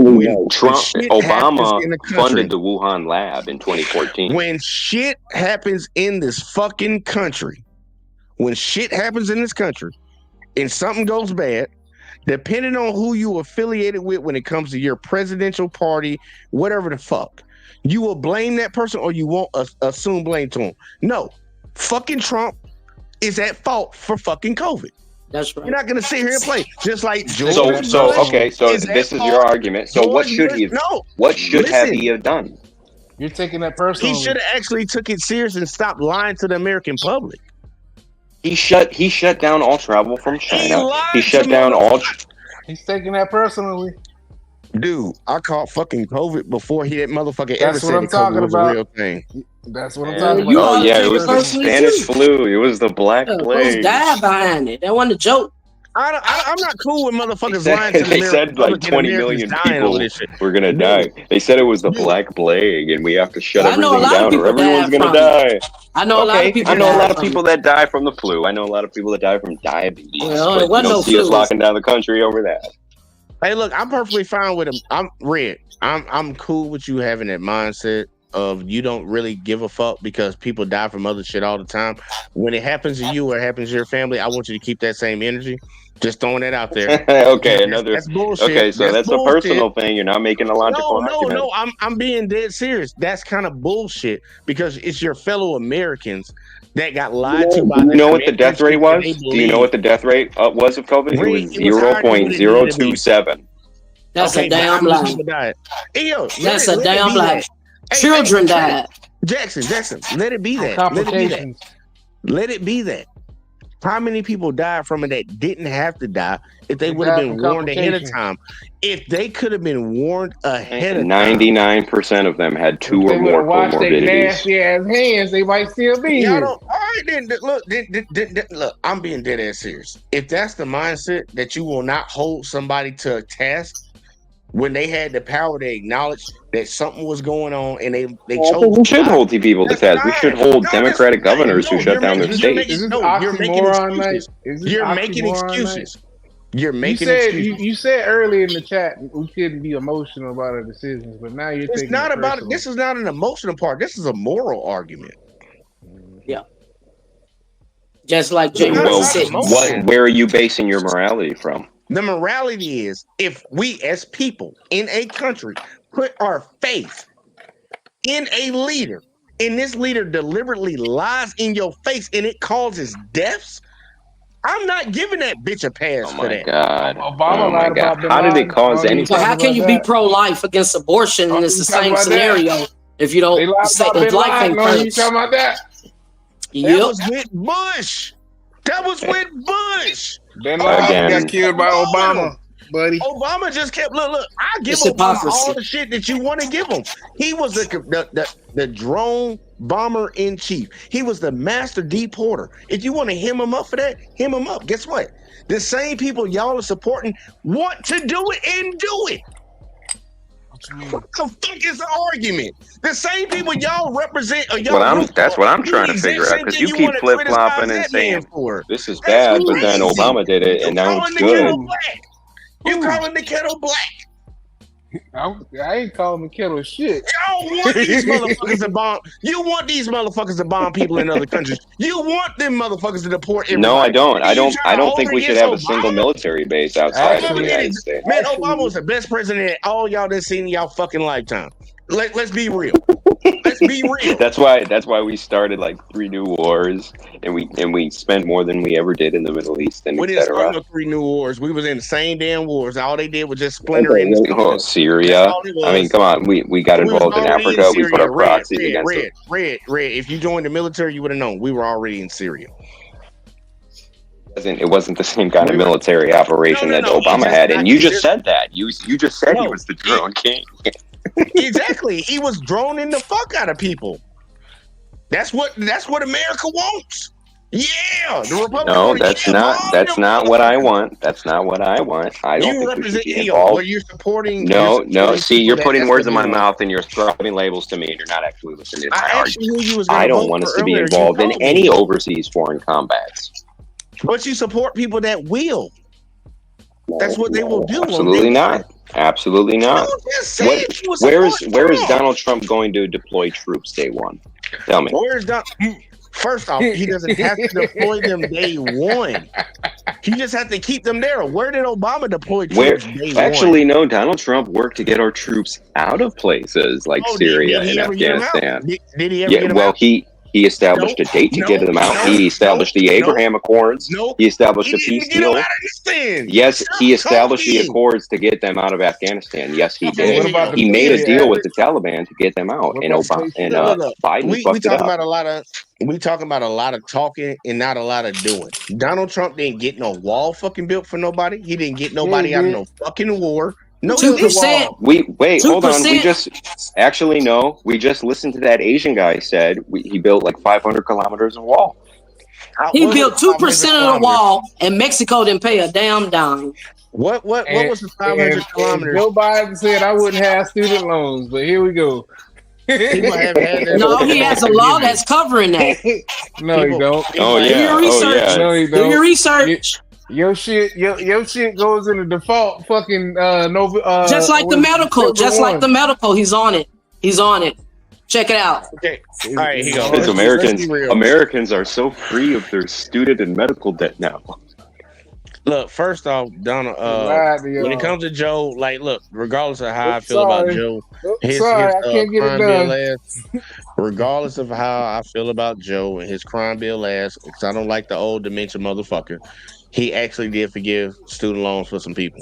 Obama funded the Wuhan lab in 2014. When shit happens in this fucking country, and something goes bad, depending on who you affiliated with when it comes to your presidential party, whatever the fuck, you will blame that person or you won't assume blame to him. No, fucking Trump is at fault for fucking COVID. That's right. You're not going to sit here and play just like George. So this is your argument. So what should he? What should he have done? You're taking that personally. He should have actually took it serious and stopped lying to the American public. He shut down all travel from China. He shut down all. He's taking that personally. Dude, I caught fucking COVID before that motherfucker That's ever said COVID was a real thing. That's what I'm talking about. Oh yeah, it was the Spanish flu. It was the Black Plague. Died behind it. That wasn't a joke. I'm not cool with motherfuckers lying to the They said like 20 million people were gonna die. They said it was the Black Plague, and we have to shut everything down, or everyone's gonna die. I know a lot of people. I know a lot of people that die from the flu. I know a lot of people that die from diabetes. Well, but you don't see us locking down the country over that. Hey, look, I'm perfectly fine with him. I'm Red. I'm cool with you having that mindset of you don't really give a fuck because people die from other shit all the time. When it happens to you or it happens to your family, I want you to keep that same energy. Just throwing it out there. Okay, that's bullshit. Okay, so that's a personal thing. You're not making a logical argument. No, I'm being dead serious. That's kind of bullshit because it's your fellow Americans that got lied to by. Do you know what the death rate was? Do you know what the death rate was of COVID? It was 0.027. That's a Okay, but how damn many lie. people died? Hey, yo, That's a let it damn be lie. that. Hey, Children hey, died. Jackson, let it be that. Let it be that. Complications. Let it be that. How many people died from it that didn't have to die if they They would have died been from warned ahead of complications. time? If they could have been warned ahead of time. 99% of them had 2 If or they would more have washed their comorbidities. nasty ass hands, they might still be Y'all here. don't. All right, then. Look. I'm being dead ass serious. If that's the mindset that you will not hold somebody to a task when they had the power to acknowledge that something was going on and they I chose think we to should lie, hold people to that's task. We should fine. hold No, Democratic that's fine. governors who No, shut down their Is states. this you're making oxymoron night? excuses. Is this You're making oxymoron night? excuses. You're You making said excuses. you said earlier in the chat we shouldn't be emotional about our decisions, but now you're It's taking not it about it. personal. This is not an emotional part. This is a moral argument. Yeah. Just like It's not January Well, about 6th. emotion. where are you basing your morality from? The morality is if we as people in a country put our faith in a leader, and this leader deliberately lies in your face and it causes deaths, I'm not giving that bitch a pass Oh for my that. God. Obama Oh my lied God. about Bin How did it Laden. cause Oh, you any? So talking how can about you be that? pro-life against abortion Oh, and it's you the talking same about that? scenario if you They don't lied say about if Bin life Laden. ain't Oh, you first? talking about that? That Yep. was with Bush. That was with Bush. Bin Laden got Again, killed by Obama, buddy. Obama just kept look. I give It's Obama hypocrisy. all the shit that you want to give him. He was the drone bomber in chief. He was the master deporter. If you want to hem him up for that, hem him up. Guess what? The same people y'all are supporting want to do it and do it. What the fuck is the argument? The same people y'all represent or y'all root that's for what I'm do trying the to exact figure out, same because thing you you keep want to flip criticize flopping and that man saying for. this is That's bad, but then crazy. Obama did it You and now it's calling the good. kettle black. You calling the kettle black. I ain't calling the kettle shit. Y'all want these motherfuckers to bomb. You want these motherfuckers to bomb people in other countries. You want them motherfuckers to deport everybody. No, I don't. And you I trying to don't hold think it we should against have a Obama? single military base outside of the Obama did United it. States. Man, Obama was the best president that all y'all done seen in y'all fucking lifetime. Let's be real. Let's be real. That's why we started like 3 new wars, and we spent more than we ever did in the Middle East, and We didn't start etc. no 3 new wars. We was in the same damn wars. All they did was just splinter in the same. Oh, That's Syria. all it I mean, was. come on. We got We was involved in already in Africa. We put Syria. our proxies against them. Red. If you joined the military, you would have known. We were already in Syria. It wasn't the same kind of We were military operation that no. Obama had, and you just said that. You just said he was the drone king. Exactly. He was droning the fuck out of people. That's what America wants. Yeah, the Republican No, Party. that's Yeah, not bomb that's them not what I motherfuckers. want. That's not what I want. I don't You think we should represent be EO, well, involved. you're supporting. No. See, people you're that putting that's words what in they my want. mouth and you're throwing labels to me, and you're not actually listening to my I asked you argument. who you was I going to don't vote want for us to be earlier. involved in You told any me, overseas foreign combats. but you support people that will. That's what they will do on Absolutely day not. one. Absolutely not. You just said you was supporting Where is Trump. Donald Trump going to deploy troops day one? Tell me. Where's Donald? First off, he doesn't have to deploy them day one. He just has to keep them there. Where did Obama deploy Where troops day actually one? no, Donald Trump worked to get our troops out of places like Oh, Syria did he and ever get them out? Afghanistan. Did he ever get them Well, out? he established a date to get them out. He established the Abraham Accords. He established a peace Get them deal. out of this thing. Yes, he established the talking. Accords to get them out of Afghanistan. Yes, he Okay, did. What about the He made a Patriot deal Act? with the Taliban to get them out, What and about the Obama Patriot and Act? Look. Biden We fucked it talking up. about a lot of talking and not a lot of doing. Donald Trump didn't get no wall fucking built for nobody. He didn't get Yeah, he nobody out of did. no fucking war. No, Who he built the didn't. 2%. wall? Wait, hold on. 2%. We just actually no. We just listened to that Asian guy said he built like 500 kilometers of wall. He What built was 2% 500 of the kilometers? wall, and Mexico didn't pay a damn dime. What was the 500 kilometers? Joe Biden said I wouldn't have student loans, but here we go. People have had their No, he has a law that's covering that. No, you don't. Oh Do yeah. your Oh research. yeah. No, you Do don't. your research. Your shit goes into default. Fucking Just like the medical. Just like the medical. He's on it. He's on it. Check it out. Okay. All right, here you go. Because Let's be real. Americans are so free of their student and medical debt now. Look, first off, Donald, when it comes to Joe, like, look, regardless of how I feel about Joe, his I can't get it crime bill done. ass, regardless of how I feel about Joe and his crime bill ass, because I don't like the old dementia motherfucker. he actually did forgive student loans for some people.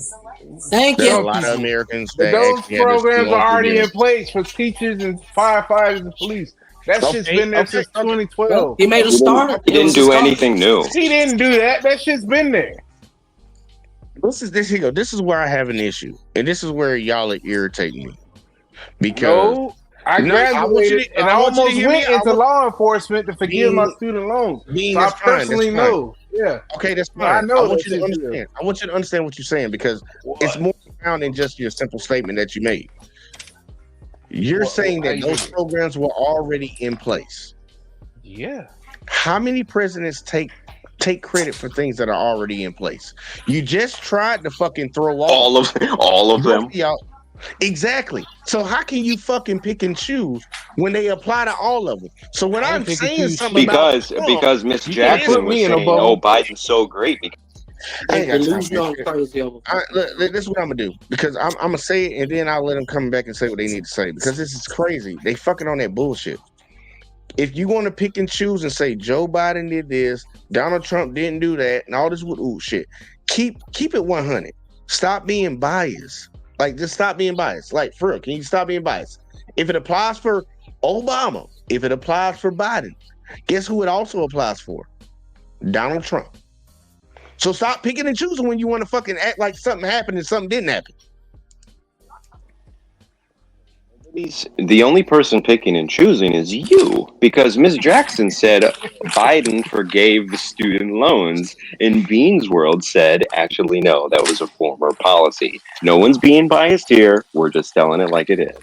Thank There are you. a lot of Americans But that those actually had their student programs are loans already forgiven. in place for teachers and firefighters and police. That shit's been there since 2012. He made a start. He didn't do anything new. He didn't do that. That shit's been there. This is where I have an issue, and this is where y'all are irritating me. Because I graduated and I almost went into law enforcement to forgive my student loans. So I personally know. Yeah. Okay, that's No, fine. I know I want that you to shit's understand. I want you to understand what you're saying because it's more profound than just your simple statement that you made. You're saying that those programs were already in place. Yeah. How many presidents take credit for things that are already in place? You just tried to fucking throw off all of them. Exactly. So how can you fucking pick and choose when they apply to all of them? So when I'm saying something because Miss Jackson was saying, "Oh, Biden's so great." I ain't got time for this shit. This is what I'm gonna do because I'm gonna say it and then I'll let them come back and say what they need to say because this is crazy. They fucking on that bullshit. If you want to pick and choose and say Joe Biden did this, Donald Trump didn't do that, and all this shit, keep it 100. Stop being biased. Like, just stop being biased. Like, for real, can you stop being biased? If it applies for Obama, if it applies for Biden, guess who it also applies for? Donald Trump. So stop picking and choosing when you want to fucking act like something happened and something didn't happen. The only person picking and choosing is you, because Ms. Jackson said Biden forgave the student loans, and Bean's World said, actually, no, that was a former policy. No one's being biased here. We're just telling it like it is.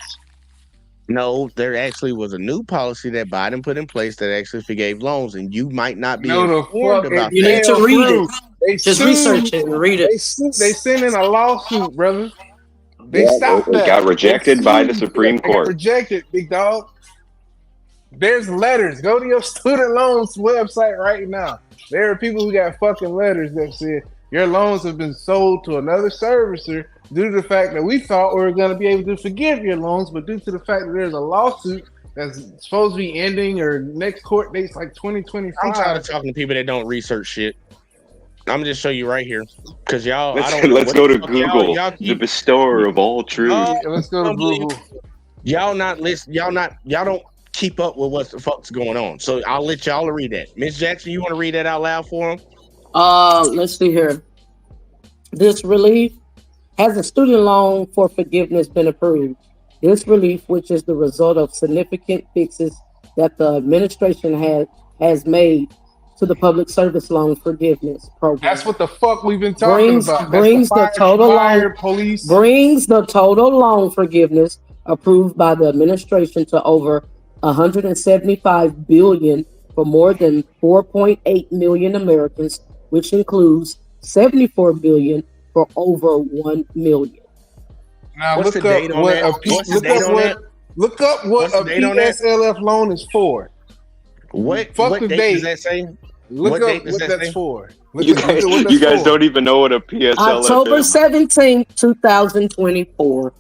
No, there actually was a new policy that Biden put in place that actually forgave loans, and you might not be No, the informed fuck about it that. fell through. They Just sued- research it and read it. They sent in a lawsuit, brother. They Yeah, stopped it that. got rejected They by the sued. Supreme It got Court. rejected, big dog. There's letters. Go to your student loans website right now. There are people who got fucking letters that said your loans have been sold to another servicer due to the fact that we thought we were going to be able to forgive your loans, but due to the fact that there's a lawsuit that's supposed to be ending or next court date's like 2025. I'm tired of talking to people that don't research shit. I'm gonna just show you right here because y'all. Let's go to Google, the bestower of all truth. Let's go to Google. Y'all not listen. Y'all don't keep up with what the fuck's going on. So I'll let y'all read that. Miss Jackson, you want to read that out loud for them? Let's see here. This relief has a student loan for forgiveness been approved. This relief, which is the result of significant fixes that the administration has made to the public service loan forgiveness program. That's what the fuck we've been talking about. Brings the total loan forgiveness approved by the administration to over $175 billion for more than 4.8 million Americans, which includes $74 billion for over 1 million. Now What's look the up date on what that? a What's the date on that? look up what What's the a date on that? PSLF loan is for. What Fuck the date date. does that say? Look What up date does what that that's say? for. You guys don't even know what a PSLF October is. 17th, 2024.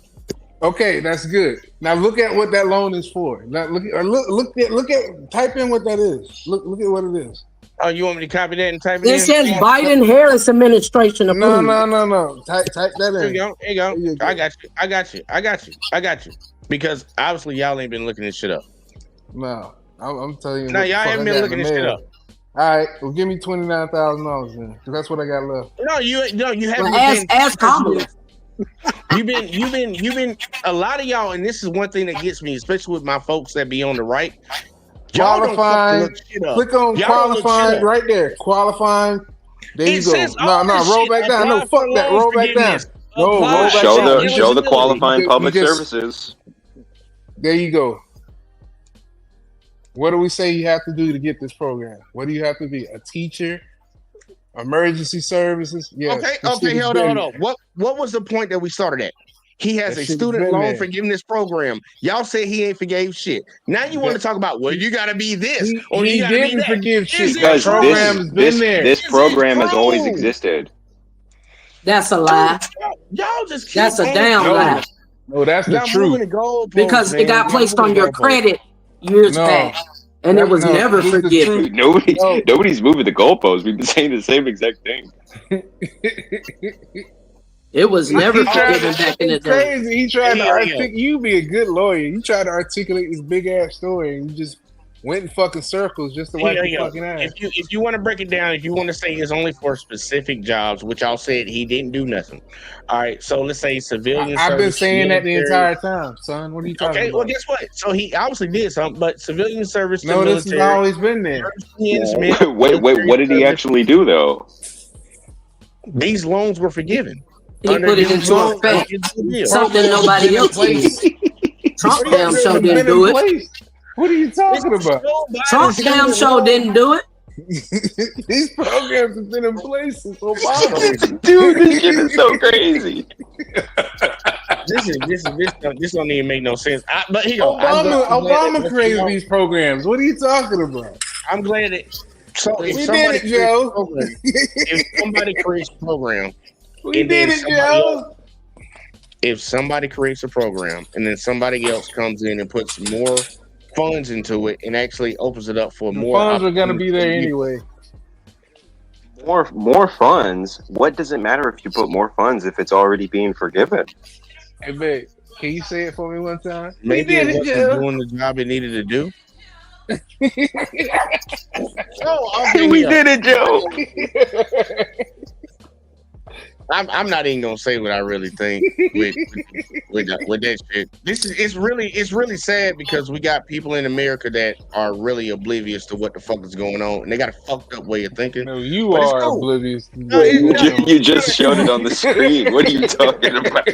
Okay, that's good. Now look at what that loan is for. Now look at type in what that is. Look at what it is. Oh, you want me to copy that and type it It in? says Biden-Harris administration approved. No. Type that There in. you go. There you go. I got you. Because obviously y'all ain't been looking this shit up. No, I'm telling you. No, what the y'all fuck haven't I been got in looking the this shit mail. up. All right, well, give me $29,000 then, because that's what I got left. No, you haven't Well, been. ask Kamala. You've been. A lot of y'all, and this is one thing that gets me, especially with my folks that be on the right. Y'all don't fucking Qualifying. look shit up. Click on Y'all don't look shit qualifying up. right there. Qualifying. There It you go. says No, all this roll shit. back down. No, Apply for fuck that. loan Roll back down. forgiveness. No, Apply roll back Show down. the eligibility. qualifying public Because- services. There you go. What do we say you have to do to get this program? What do you have to be? A teacher? Emergency services? Yes. Okay, this shit has hold been on. What was the point that we started at? He has That a shit has student been loan there. forgiveness program. Y'all say he ain't forgave shit. Now you want to talk about, well, you got to be this or He you got to be didn't that. forgive Is shit. it Because That program true? has been there. this program has always true? existed. That's a lie. Y'all just keep That's a moving. damn No. lie. No, that's the Y'all truth. moving the goalposts, Because man. it got Y'all placed moving on the your goalposts. credit years No. back. And it was never forgiven. Nobody's moving the goalposts. We've been saying the same exact thing. It was never tried forgiven back in the it's day. crazy. He tried to articulate. You be a good lawyer. You tried to articulate this big ass story, and you just went in fucking circles just to wipe your fucking ass. If you want to break it down, if you want to say it's only for specific jobs, which y'all said he didn't do nothing. All right, so let's say civilian. I've been service, saying that the military. entire time, son. What are you talking Okay, about? well, guess what? So he obviously did something, but civilian service. No, to this has military, always been there. Wait, what did he actually do though? These loans were forgiven. He put it into effect. Something nobody else did. Trump damn show didn't do it. What are you talking about? Trump damn show didn't do it. These programs have been in place since Obama. Dude, this shit is so crazy. This don't even make no sense. But here you go. Obama created these programs. What are you talking about? I'm glad that. So if We somebody did it, Joe. if somebody creates a program, We and then did it, somebody Joe. else- if somebody creates a program and then somebody else comes in and puts more funds into it and actually opens it up for The more funds are gonna be there opportunity- anyway. More funds. What does it matter if you put more funds if it's already being forgiven? Hey, babe, can you say it for me one time? Maybe we it did it, wasn't Joe. doing the job it needed to do. We did it, Joe. I'm not even gonna say what I really think with that shit. It's really sad because we got people in America that are really oblivious to what the fuck is going on, and they got a fucked up way of thinking. No, you But it's are cool. oblivious. You just showed it on the screen. What are you talking about?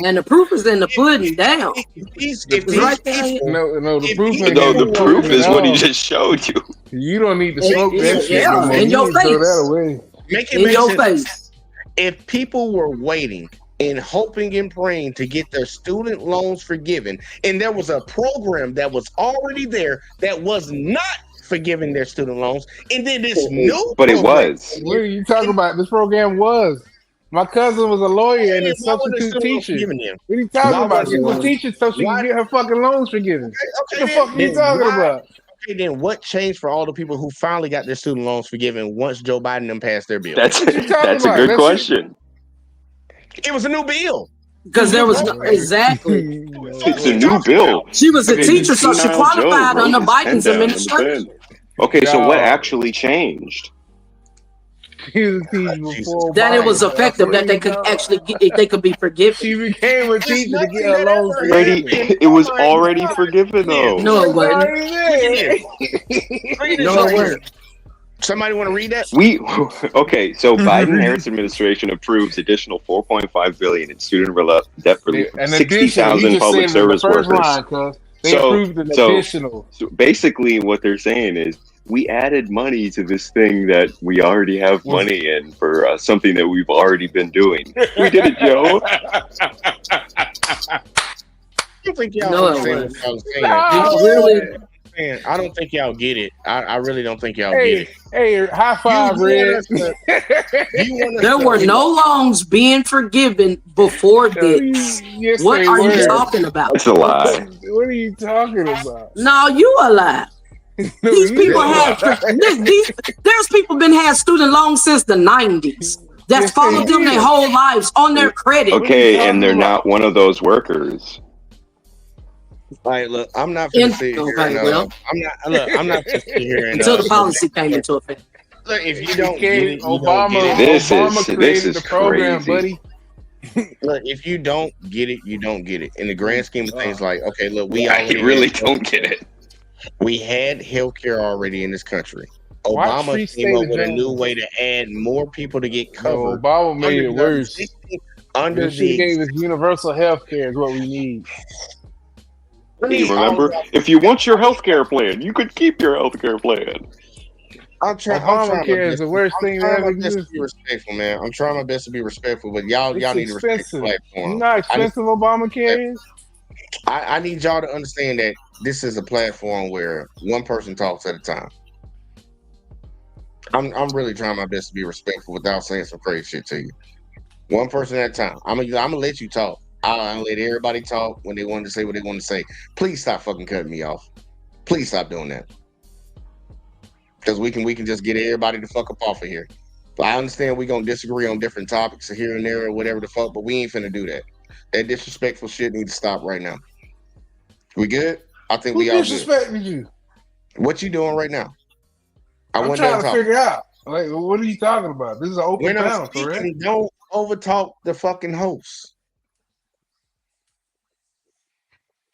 And the proof is in the pudding down. If It's right there. No, the proof. No, the proof is what he just showed you. You don't need to smoke that shit. Yeah, no more. in You your can throw face. that away. Make it In make your sense. face. If people were waiting and hoping and praying to get their student loans forgiven, and there was a program that was already there that was not forgiving their student loans, and then this new But it program- was. What are you talking about? This program was. My cousin was a lawyer and a Why were the substitute student loans teacher. forgiven then? What are you talking Why about? was She it was a wrong? teacher so she Why- can get her fucking loans forgiven. What the then- fuck are you then talking why- about? Okay, then what changed for all the people who finally got their student loans forgiven once Joe Biden them passed their bill? That's What you talking that's a about? good That's question. It was a new bill. Because there was no, exactly. It's a new bill. She was a Okay, teacher, so she senile Joe qualified wrote under his pen Biden's down in the administration. pen. Okay, so what No. actually changed? He was a teacher before That it Biden. was effective, that they could actually get, they could be forgiven. She became a teacher to get her loans Already, forgiven. it was already forgiven though. No, it wasn't. Already there. Read it No, right it here. wasn't. Somebody want to read that? Okay, so Biden-Harris administration approves additional $4.5 billion in student debt relief for An 60,000 additional. public service workers. Line, cuz. They approved an additional. So basically, what they're saying is we added money to this thing that we already have money in for something that we've already been doing. We did it, Joe. I don't think y'all No, it understand what I was saying. You really, Man, I don't think y'all get it. I really don't think y'all Hey, get hey, high five, You Red. want it. You want us there to- were no loans being forgiven before this. Yes, What they are you were. talking about? That's a lie. What are you talking about? No, you a lie. These people have there's people been had student loans since the 90s. That's Yes, followed they them their did. whole lives on their credit. Okay, and they're not one of those workers. All right, look, I'm not gonna sit here. Okay, And, well. I'm not gonna sit here and Until the policy came into effect. Look, if you don't get it, you don't Obama, get it. This Obama is- created this is the program, crazy. buddy. Look, if you don't get it, you don't get it. In the grand scheme of things, like, okay, look, we I already really had- don't get it. We had healthcare already in this country. Watch Obama Free came up State with a Jones. new way to add more people to get No, covered. Obama made under it the worse. existing- Under They should have the gave us universal health care is what we need. You remember? If you want your health care plan, you could keep your health care plan. I'm trying Obamacare is the worst thing that ever to be existed. respectful, man. I'm trying my best to be respectful, but y'all It's need to respect the expensive. platform. You know how expensive Obamacare is? I need y'all to understand that this is a platform where one person talks at a time. I'm really trying my best to be respectful without saying some crazy shit to you. One person at a time. I'm gonna let you talk. I'll let everybody talk when they want to say what they want to say. Please stop fucking cutting me off. Please stop doing that. Because we can just get everybody the fuck up off of here. But I understand we gonna disagree on different topics here and there or whatever the fuck, but we ain't finna do that. That disrespectful shit needs to stop right now. We good? I think we all good. Who disrespecting you? What you doing right now? I'm trying to figure out. Like, what are you talking about? This is an open When I'm panel, speaking, correct? don't overtalk the fucking host.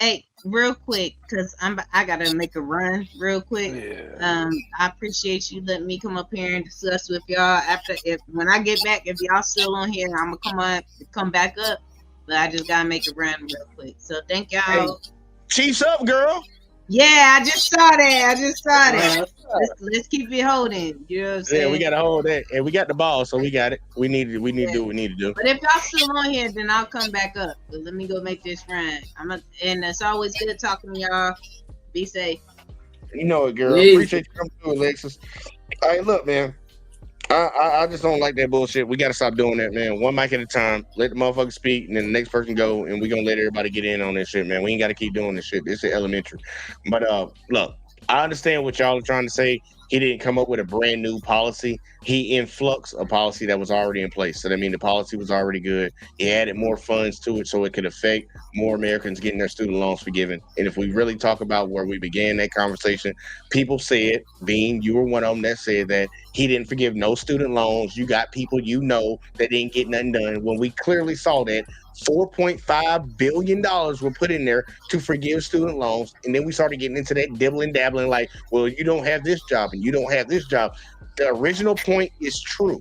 Hey, real quick, cause I gotta make a run real quick. Yeah. I appreciate you letting me come up here and discuss with y'all. When I get back, if y'all still on here, I'm gonna come back up. But I just gotta make a run real quick. So thank y'all. Hey, Chiefs up, girl. Yeah, I just saw that. Let's keep it holding. You know what I'm saying? Yeah, we gotta hold that, and we got the ball, so we got it. We need to do what we need to do. But if y'all still on here, then I'll come back up. But let me go make this run. And it's always good talking to y'all. Be safe. You know it, girl. Please. Appreciate you coming through, Alexis. Hey, look, man. I just don't like that bullshit. We gotta stop doing that, man. One mic at a time. Let the motherfucker speak, and then the next person go, and we gonna let everybody get in on this shit, man. We ain't gotta keep doing this shit. This is elementary. But look, I understand what y'all are trying to say. He didn't come up with a brand new policy. He influxed a policy that was already in place. So that means the policy was already good. He added more funds to it so it could affect more Americans getting their student loans forgiven. And if we really talk about where we began that conversation, people said, Bean, you were one of them that said that he didn't forgive no student loans. You got people you know that didn't get nothing done. When we clearly saw that $4.5 billion were put in there to forgive student loans. And then we started getting into that dibbling dabbling like, well, you don't have this job and you don't have this job. The original point is true.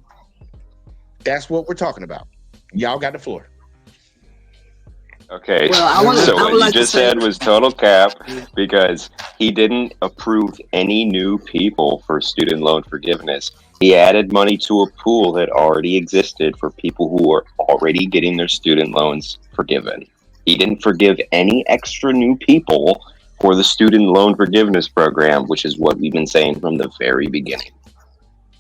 That's what we're talking about. Y'all got the floor. Okay, Well, I so would what you like to just say- said was total cap because he didn't approve any new people for student loan forgiveness. He added money to a pool that already existed for people who are already getting their student loans forgiven. He didn't forgive any extra new people for the student loan forgiveness program, which is what we've been saying from the very beginning.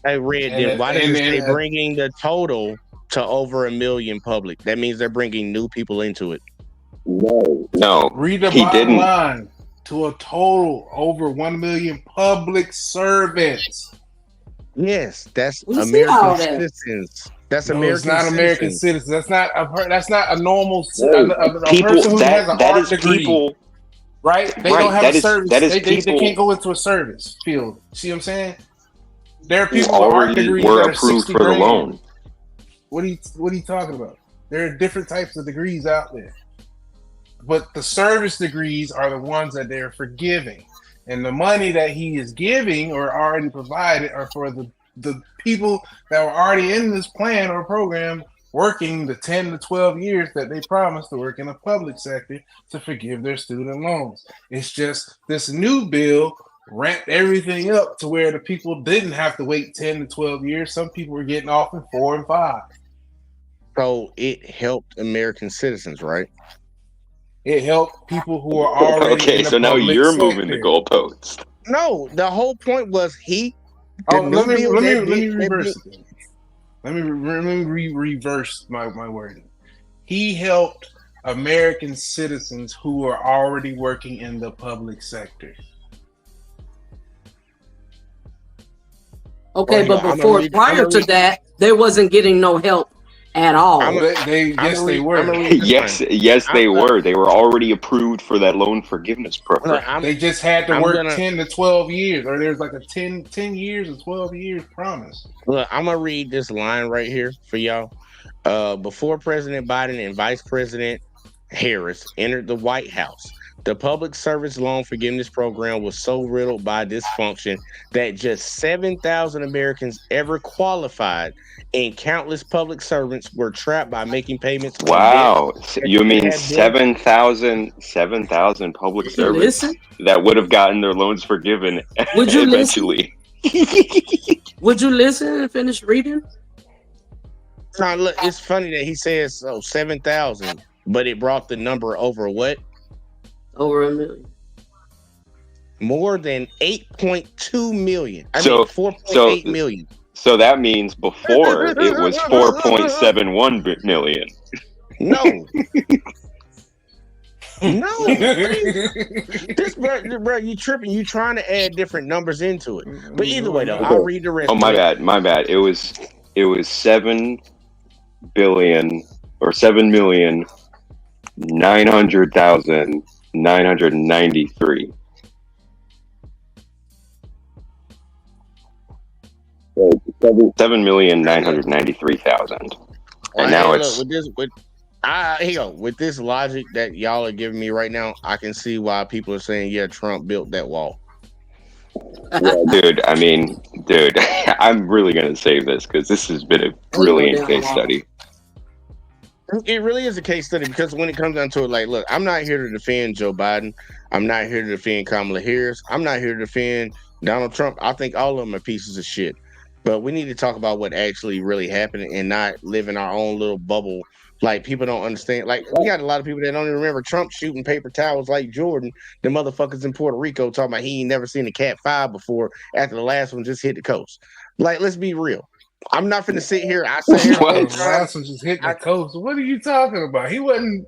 Hey, Red, then why does it say bringing the total to over 1 million public? That means they're bringing new people into it. No, Read the he bottom didn't. line. To a total over 1 million public servants. Yes, that's We see all American that. citizens. That's No, American it's not citizens. American citizens. That's not a normal a People person who has an that art is degree. people. Right? They Right, don't have that a is- service. that is They people- can't go into a service field. See what I'm saying? There are Who people with art already degrees were that are approved 60 for the grand. loan. What are you talking about? There are different types of degrees out there. But the service degrees are the ones that they're forgiving. And the money that he is giving or already provided are for the people that were already in this plan or program working the 10 to 12 years that they promised to work in the public sector to forgive their student loans. It's just this new bill ramped everything up to where the people didn't have to wait 10 to 12 years. Some people were getting off in 4 and 5. So it helped American citizens, right? It helped people who are already Okay, in the so now public you're sector. moving the goalposts. No, the whole point was Oh, let me reverse it. Then. Let me reverse my wording. He helped American citizens who are already working in the public sector. Okay, Well, but prior to that, they wasn't getting no help at all. Yes, they were. Yes, they were. They were already approved for that loan forgiveness program. They just had to work 10 to 12 years, or there's like a 10 years or 12 years promise. Look, I'm gonna read this line right here for y'all. Before President Biden and Vice President Harris entered the White House, the public service loan forgiveness program was so riddled by dysfunction that just 7,000 Americans ever qualified, and countless public servants were trapped by making payments. Wow, you mean had 7,000 public servants that would have gotten their loans forgiven Would you eventually? Would you listen and finish reading? Now, look, it's funny that he says 7,000, but it brought the number over what? Over 1 million. More than 8.2 million. I So- mean, 4.8 million. So that means before it was 4.71 million. No. No, this bro, you tripping. You trying to add different numbers into it. But either way, though, I'll read the rest. Oh, my bad. It was 7 billion or 7,900,993. 7,993,000, and now it's with this logic that y'all are giving me right now, I can see why people are saying, yeah, Trump built that wall. dude. I mean, dude, I'm really gonna save this because this has been a brilliant case study. It really is a case study because when it comes down to it, like, look, I'm not here to defend Joe Biden. I'm not here to defend Kamala Harris. I'm not here to defend Donald Trump. I think all of them are pieces of shit. But we need to talk about what actually really happened and not live in our own little bubble. Like, people don't understand. Like, we got a lot of people that don't even remember Trump shooting paper towels like Jordan. The motherfuckers in Puerto Rico talking about he ain't never seen a Cat 5 before after the last one just hit the coast. Like, let's be real. I'm not finna sit here. I sit here the whole The time. last one just hit the coast. What are you talking about? He wasn't.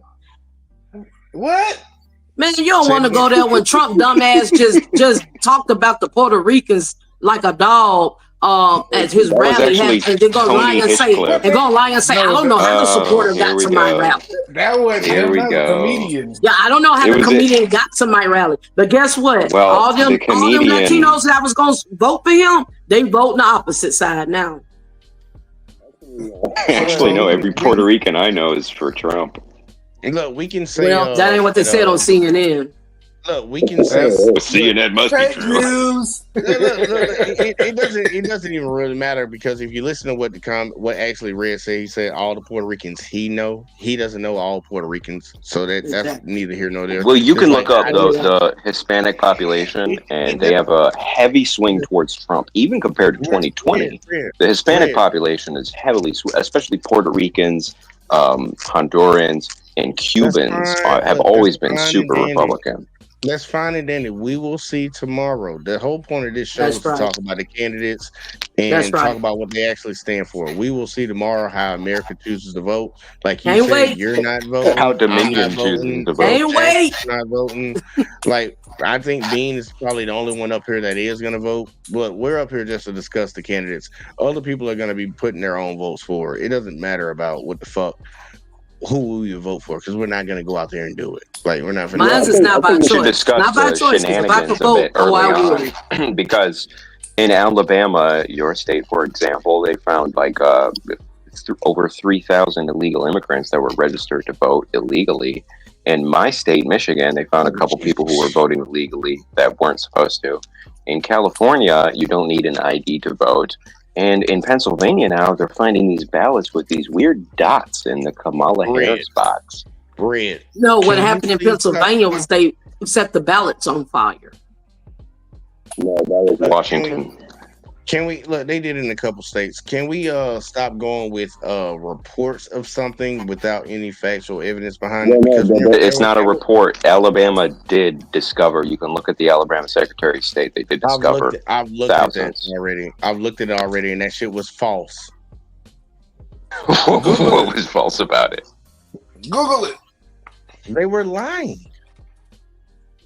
What? Man, you don't want to go there when Trump dumbass just talked about the Puerto Ricans like a dog at his rally, and they're gonna lie and say, I don't know how the supporter got to my rally. That wasn't Here him. we That was go. a comedian. Yeah, I don't know how the comedian got to my rally, but guess what? Well, all them the comedian- Latinos that was gonna vote for him, they vote the opposite side now. Actually, no. Every Puerto Rican I know is for Trump. Look, we can say That ain't what they said on CNN. Look, we can say CNN must be true. News. It doesn't even really matter because if you listen to what actually Red said, he said all the Puerto Ricans he doesn't know all Puerto Ricans, so that's neither here nor there. Well, you can It's look up the Hispanic population, and they have a heavy swing towards Trump, even compared to 2020. The Hispanic population is heavily, especially Puerto Ricans, Hondurans, and Cubans have always been super Republican. That's fine and dandy. We will see tomorrow. The whole point of this show is to talk about the candidates and talk about what they actually stand for. We will see tomorrow how America chooses to vote. Like you said, you're not voting. How Dominion chooses to vote. Not voting. Like, I think Bean is probably the only one up here that is going to vote. But we're up here just to discuss the candidates. Other people are going to be putting their own votes forward. It doesn't matter about what the fuck. Who will you vote for? Because we're not going to go out there and do it. Like, we're not. Mine's is not by choice. We should discuss the shenanigans a bit early on, because in Alabama, your state, for example, they found like over 3,000 illegal immigrants that were registered to vote illegally. In my state, Michigan, they found a couple people who were voting illegally that weren't supposed to. In California, you don't need an ID to vote. And in Pennsylvania now, they're finding these ballots with these weird dots in the Kamala Harris box. No, what happened in Pennsylvania was they set the ballots on fire. No, that was Washington. Can we look? They did it in a couple states. Can we stop going with reports of something without any factual evidence behind it? Because it's not a report. Alabama did discover. You can look at the Alabama Secretary of State. They did discover. I've looked at that already. I've looked at it already, and that shit was false. What was false about it? Google it. They were lying.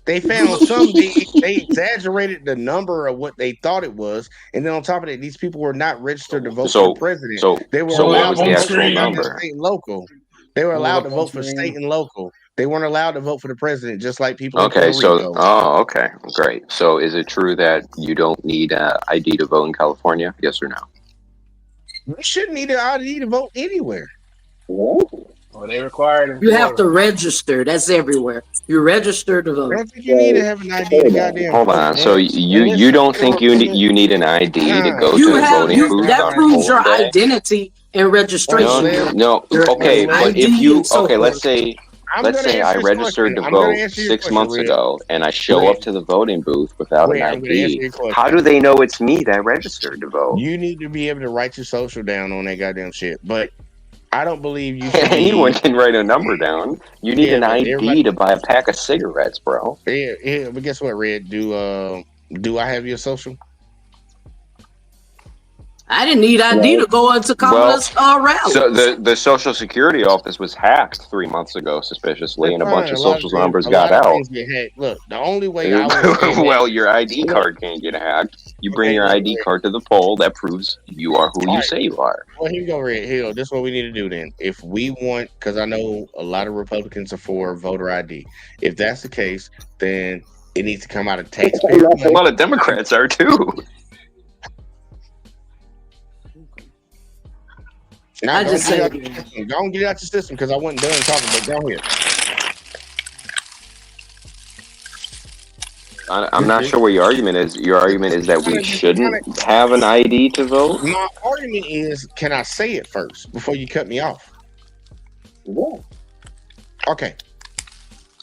They found they exaggerated the number of what they thought it was, and then on top of that, these people were not registered to vote for the president. They were allowed to vote for state and local. They were allowed to vote for state and local. They weren't allowed to vote for the president, just like people. Okay, in Puerto Rico. Okay, great. So, is it true that you don't need an ID to vote in California? Yes or no? You shouldn't need an ID to vote anywhere. Well, they required it. You have to register. That's everywhere. You register to vote. I don't think you need to have an ID to goddamn. Hold on. So you don't think you need an ID to go to the voting booth? That proves your identity and registration. No. Okay, but if you let's say I registered to vote 6 months ago and I show up to the voting booth without an ID. How do they know it's me that registered to vote? You need to be able to write your social down on that goddamn shit. But I don't believe you should. Anyone can write a number down. You need an ID to buy a pack of cigarettes, bro. Yeah, but guess what, Red? Do I have your social? I didn't need ID to go into Kamala's rally. So the Social Security office was hacked 3 months ago, suspiciously, and a bunch of social numbers got out. Get hacked. Look, the only way I would say Well, your ID card can't get hacked. You bring your ID card to the poll. That proves you are who you say you are. Well, here you go, Red. Here you go. This is what we need to do then. If we want, because I know a lot of Republicans are for voter ID. If that's the case, then it needs to come out of taxpayer money. A lot of Democrats are too. Now, I just said, don't get it out your system because I wasn't done talking, but go ahead. I'm not sure what your argument is. Your argument is that we shouldn't have an ID to vote? My argument is, can I say it first before you cut me off? Yeah. Okay.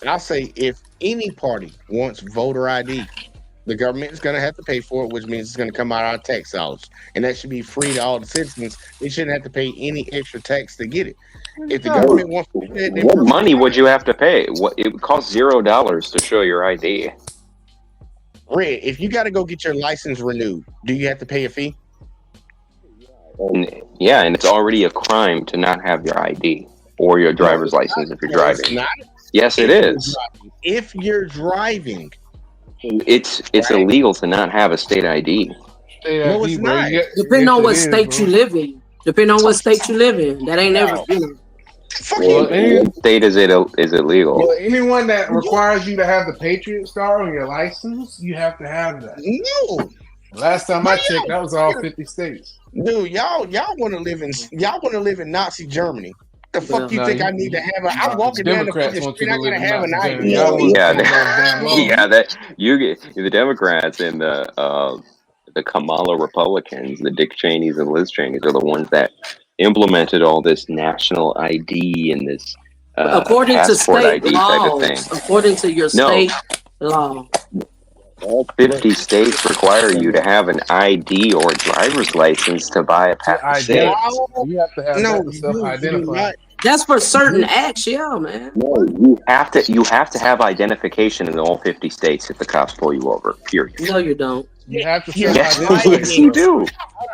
And I'll say, if any party wants voter ID, the government is going to have to pay for it, which means it's going to come out of our tax dollars. And that should be free to all the citizens. They shouldn't have to pay any extra tax to get it. If the government wants to do that, then What money would you have to pay? It would cost $0 to show your ID. Red, if you got to go get your license renewed, do you have to pay a fee? And it's already a crime to not have your ID or your driver's license if you're driving. Yes, it is. If you're driving, it's illegal to not have a state ID. No, it's not. Depending on what state you live in. Depending on what state you live in. That ain't never. What state is illegal? Well, anyone that requires you to have the Patriot Star on your license, you have to have that. No. Last time I checked, that was all 50 states. Dude, y'all want to live in Nazi Germany. The fuck you think I need to have? I'm walking down the fucking street. I gotta have an ID. The Democrats and the Kamala Republicans, the Dick Cheneys and Liz Cheneys, are the ones that implemented all this national ID and this according to state ID type of laws. thing. According to your state law. All 50 states require you to have an ID or a driver's license to buy a pack of cigarettes. You have to have that self-identify. That's for certain acts, yeah, man. No, you have to have identification in all 50 states if the cops pull you over. Period. No, you don't. You have to Yes, you do.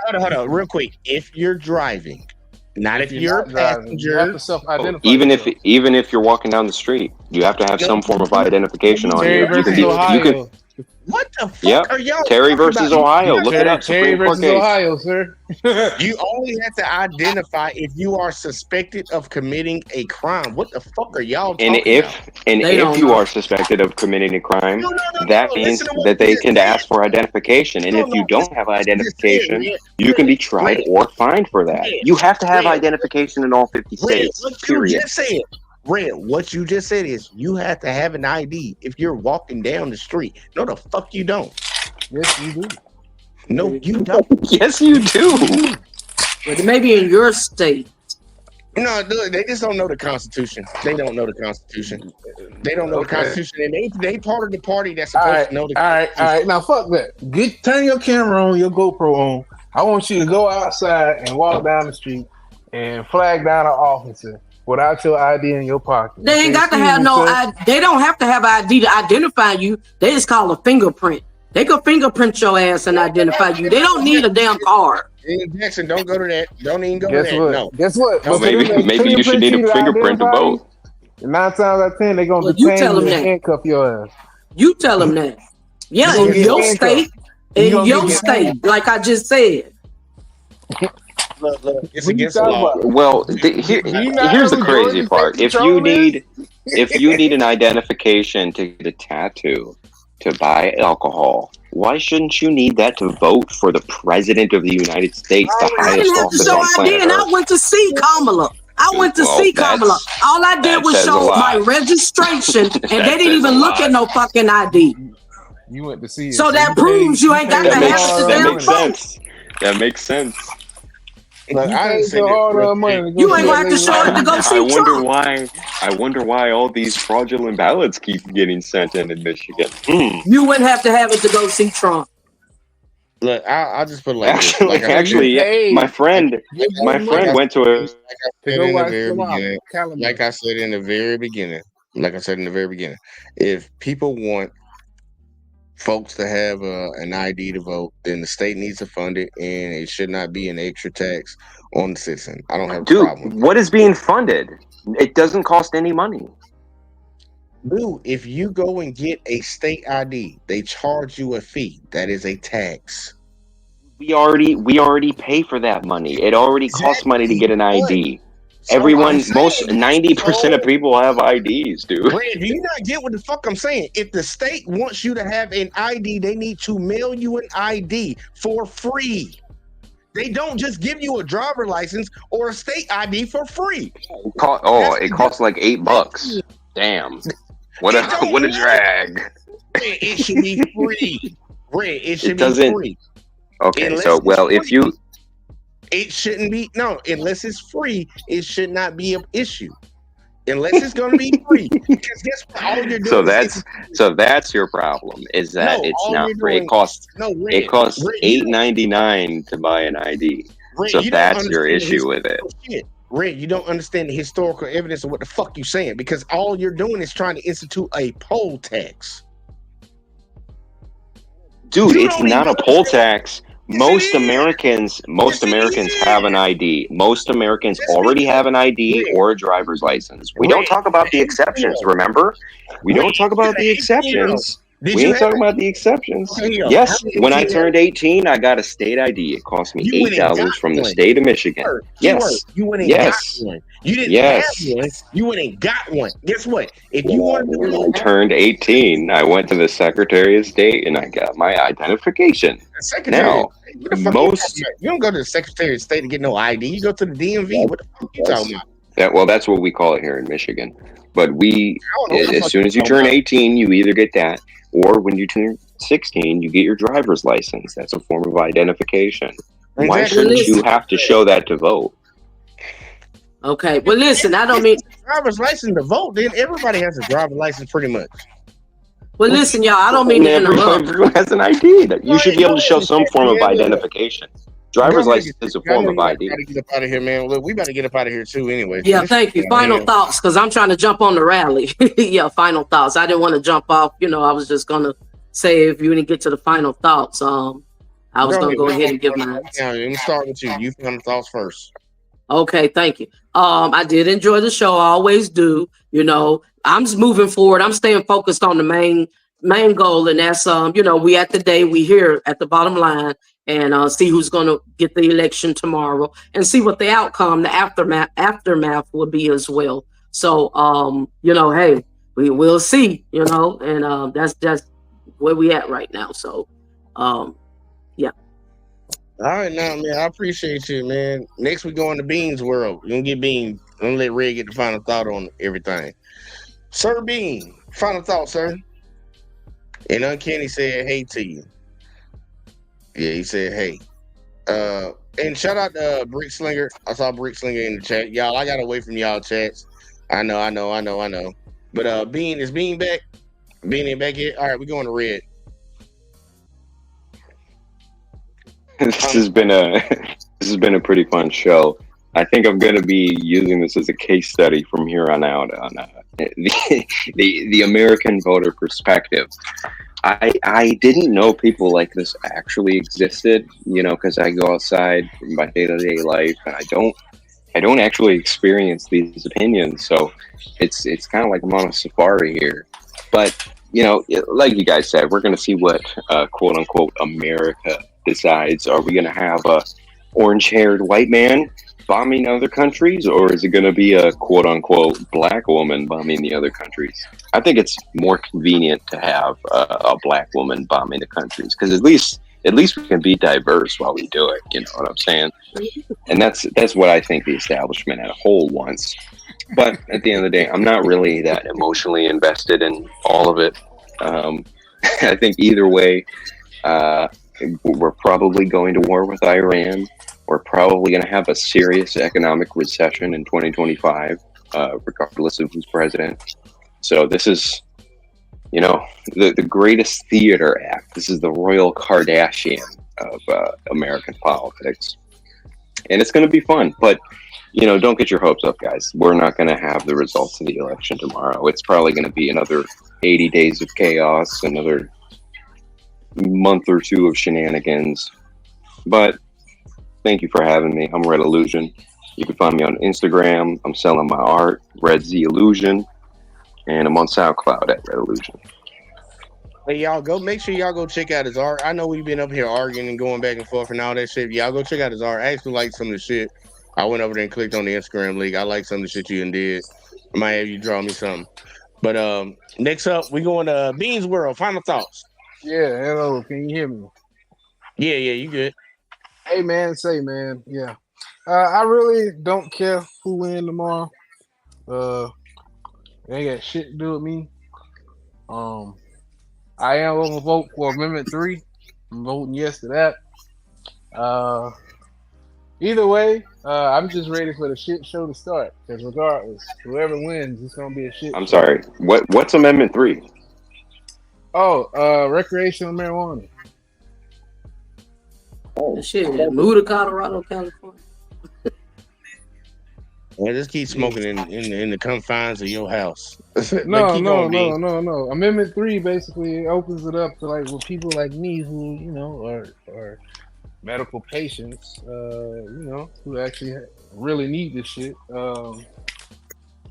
Hold on, real quick. If you're driving, not if you're a passenger. You have to self-identify. Even if you're walking down the street, you have to have some form of identification on you. You can. What the fuck are y'all? Terry versus Ohio. Look it up. Terry versus Ohio, sir. You only have to identify if you are suspected of committing a crime. What the fuck are y'all talking about? If you are suspected of committing a crime, that means that they can ask for identification. And if you don't have identification, you can be tried or fined for that. You have to have identification in all 50 states. Period. Red, what you just said is you have to have an ID if you're walking down the street. No, the fuck you don't. Yes, you do. No, you don't. Yes, you do. But maybe in your state. No, they just don't know the Constitution. They don't know the Constitution. They don't know the Constitution, and they part of the party that's supposed to know the Constitution. All right. Now, fuck that. Turn your camera on, your GoPro on. I want you to go outside and walk down the street and flag down an officer without your ID in your pocket. They ain't got to have no ID. They don't have to have ID to identify you. They just call a fingerprint. They can fingerprint your ass and identify you. They don't need a damn card. Jackson, don't go to that. Don't even go to that. No. Guess what? No, maybe you should need a fingerprint to vote. 9 times out of 10, they're going to detain you and handcuff your ass. You tell them that. Yeah, in your state. In your state, like I just said. Look, it's against the law. Well, here's the crazy part. If you need an identification to get a tattoo, to buy alcohol, why shouldn't you need that to vote for the president of the United States, the highest office on planet and I Earth? went to see Kamala. Kamala. All I did was show my registration, and they didn't even look at no fucking ID. You went to see it. So that proves you ain't got to have the damn vote. That makes sense. Look, I didn't say that. You ain't gonna have to show it to go see Trump. I wonder why all these fraudulent ballots keep getting sent in Michigan. You wouldn't have to have it to go see Trump. Look, I'll just put it like actually, my friend went to a. Like I said in the very beginning, if people want folks to have an ID to vote, then the state needs to fund it, and it should not be an extra tax on the citizen. I don't have a Dude, problem with what is being funded? It doesn't cost any money. Dude, if you go and get a state ID, they charge you a fee. That is a tax. We already pay for that money. It already costs money to get an ID. So Everyone, I'm saying, most 90% of people have IDs, dude. Red, do you not get what the fuck I'm saying? If the state wants you to have an ID, they need to mail you an ID for free. They don't just give you a driver license or a state ID for free. It costs like $8. Damn. What a drag. Red, it should be free. Red, it should be free. Okay, Unless so it's well, free, if you it shouldn't be unless it's free, it should not be an issue. Unless it's going to be free, because guess what? All you're doing so that's your problem is that it's not free. It costs $8.99 to buy an ID. Red, So you don't that's your understand issue with it. shit. Red, you don't understand the historical evidence of what the fuck you saying, because all you're doing is trying to institute a poll tax. Dude, it's not a poll tax. Most Americans have an ID. Most Americans already have an ID or a driver's license. We don't talk about the exceptions, remember? We don't talk about the exceptions. We ain't talking about the exceptions. Yes, when I turned 18, I got a state ID. It cost me $8 from the state of Michigan. Yes. You went and got one. You didn't have one. You went and got one. Guess what? If you want to When I turned 18, I went to the Secretary of State and I got my identification. Now, most you don't go to the Secretary of State to get no ID. You go to the DMV. What the fuck you talking about? that's what we call it here in Michigan. But as soon as you turn 18, you either get that, or when you turn 16, you get your driver's license. That's a form of identification. Why shouldn't you have to show that to vote? Okay, well, listen, I don't mean driver's license to vote. Then everybody has a driver's license, pretty much. Well, listen, y'all, I don't mean to interrupt. Everyone has an ID. That you should be able to show some form of identification. Driver's license is a form of ID. Get up out of here, man. Look, we better get up out of here too, anyway. Yeah, thank you. Final thoughts, because I'm trying to jump on the rally. Yeah, final thoughts. I didn't want to jump off. I was just gonna say if you didn't get to the final thoughts, I was gonna go ahead and give mine. Yeah, let me start with you. You final thoughts first. Okay, thank you. I did enjoy the show. I always do. I'm just moving forward. I'm staying focused on the main goal, and that's we at the day, we here at the bottom line, and see who's going to get the election tomorrow, and see what the outcome, the aftermath will be as well. So hey, we will see, and that's where we at right now. So yeah. All right, now, man, I appreciate you, man. Next, we go into Bean's world. We're gonna get Bean. I'm gonna let Red get the final thought on everything. Sir Bean, final thought, sir. And Uncanny said hey to you. Yeah, he said hey. And shout out to Brick Slinger. I saw Brick Slinger in the chat. Y'all, I got away from y'all chats. I know. But Bean, is Bean back? Bean ain't back yet? All right, we're going to Red. This has been a pretty fun show. I think I'm going to be using this as a case study from here on out on the American voter perspective. I didn't know people like this actually existed, because I go outside in my day-to-day life and I don't actually experience these opinions. So it's kind of like I'm on a safari here. But like you guys said, we're going to see what quote unquote America decides. Are we going to have a orange-haired white man bombing other countries, or is it going to be a quote unquote black woman bombing the other countries? I think it's more convenient to have a black woman bombing the countries, because at least we can be diverse while we do it. You know what I'm saying? And that's what I think the establishment as a whole wants. But at the end of the day, I'm not really that emotionally invested in all of it. I think either way, we're probably going to war with Iran. We're probably going to have a serious economic recession in 2025, regardless of who's president. So this is, the greatest theater act. This is the Royal Kardashian of American politics. And it's going to be fun. But, don't get your hopes up, guys. We're not going to have the results of the election tomorrow. It's probably going to be another 80 days of chaos, another month or two of shenanigans. But thank you for having me. I'm Red Illusion. You can find me on Instagram. I'm selling my art, Red Z Illusion, and I'm on SoundCloud at Red Illusion. Hey, y'all go. Make sure y'all go check out his art. I know we've been up here arguing and going back and forth and all that shit. Y'all go check out his art. I actually like some of the shit. I went over there and clicked on the Instagram link. I like some of the shit you done did. I might have you draw me something. But next up, we going to Beans World. Final thoughts. Yeah, hello. Can you hear me? Yeah, you good. Hey, man, yeah. I really don't care who win tomorrow. They ain't got shit to do with me. I am going to vote for Amendment 3. I'm voting yes to that. Either way, I'm just ready for the shit show to start. Because regardless, whoever wins, it's going to be a shit I'm show. sorry. What's Amendment 3? Oh, recreational marijuana. Oh, shit. Move to Colorado, California. Yeah, just keep smoking in the confines of your house. No. on, Amendment 3 basically opens it up to like people like me who, are medical patients, who actually really need this shit.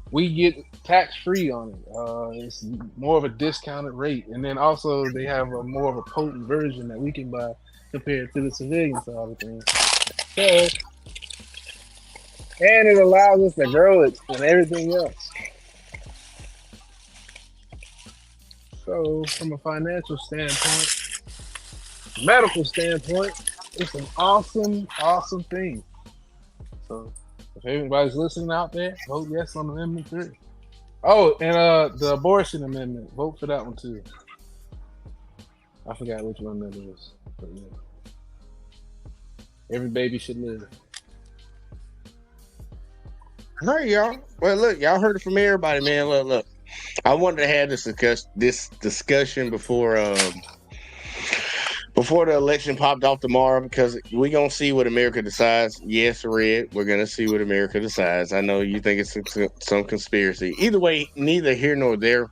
We get tax free on it. It's more of a discounted rate, and then also they have a more of a potent version that we can buy compared to the civilian side of things. So, and it allows us to grow it and everything else. So, from a financial standpoint, medical standpoint, it's an awesome thing. So, if anybody's listening out there, vote yes on Amendment 3. Oh, and the abortion amendment, vote for that one too. I forgot which one that is, but yeah. Every baby should live. All right, y'all. Well, look, y'all heard it from everybody, man. Look. I wanted to have this discussion before the election popped off tomorrow, because we're going to see what America decides. Yes, Red, we're going to see what America decides. I know you think it's some conspiracy. Either way, neither here nor there.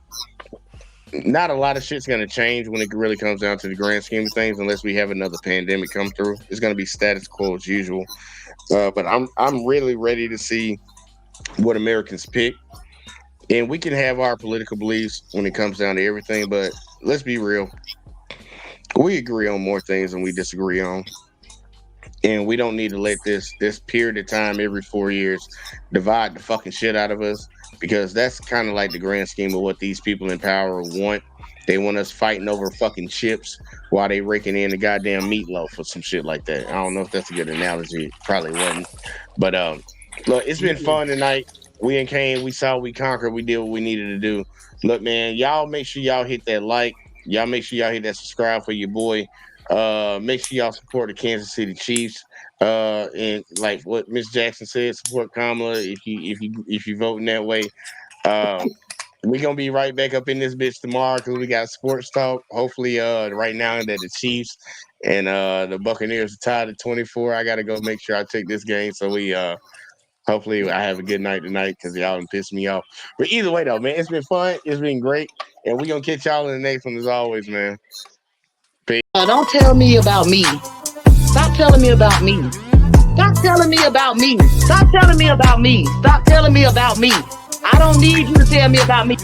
Not a lot of shit's going to change when it really comes down to the grand scheme of things, unless we have another pandemic come through. It's going to be status quo as usual. But I'm really ready to see what Americans pick. And we can have our political beliefs when it comes down to everything, but let's be real. We agree on more things than we disagree on. And we don't need to let this period of time every 4 years divide the fucking shit out of us, because that's kind of like the grand scheme of what these people in power want. They want us fighting over fucking chips while they raking in the goddamn meatloaf or some shit like that. I don't know if that's a good analogy. It probably wasn't. But look, it's been fun tonight. We came, we saw, we conquered, we did what we needed to do. Look, man, y'all make sure y'all hit that like. Y'all make sure y'all hit that subscribe for your boy. Make sure y'all support the Kansas City Chiefs. And like what Miss Jackson said, support Kamala if you voting that way. We're gonna be right back up in this bitch tomorrow, because we got sports talk. Hopefully, right now that the Chiefs and the Buccaneers are tied at 24. I gotta go make sure I take this game, so we hopefully I have a good night tonight, because y'all done pissed me off. But either way though, man, it's been fun. It's been great. And we're gonna catch y'all in the next one as always, man. Peace. Don't tell me about me. Stop telling me about me. Stop telling me about me. Stop telling me about me. Stop telling me about me. I don't need you to tell me about me.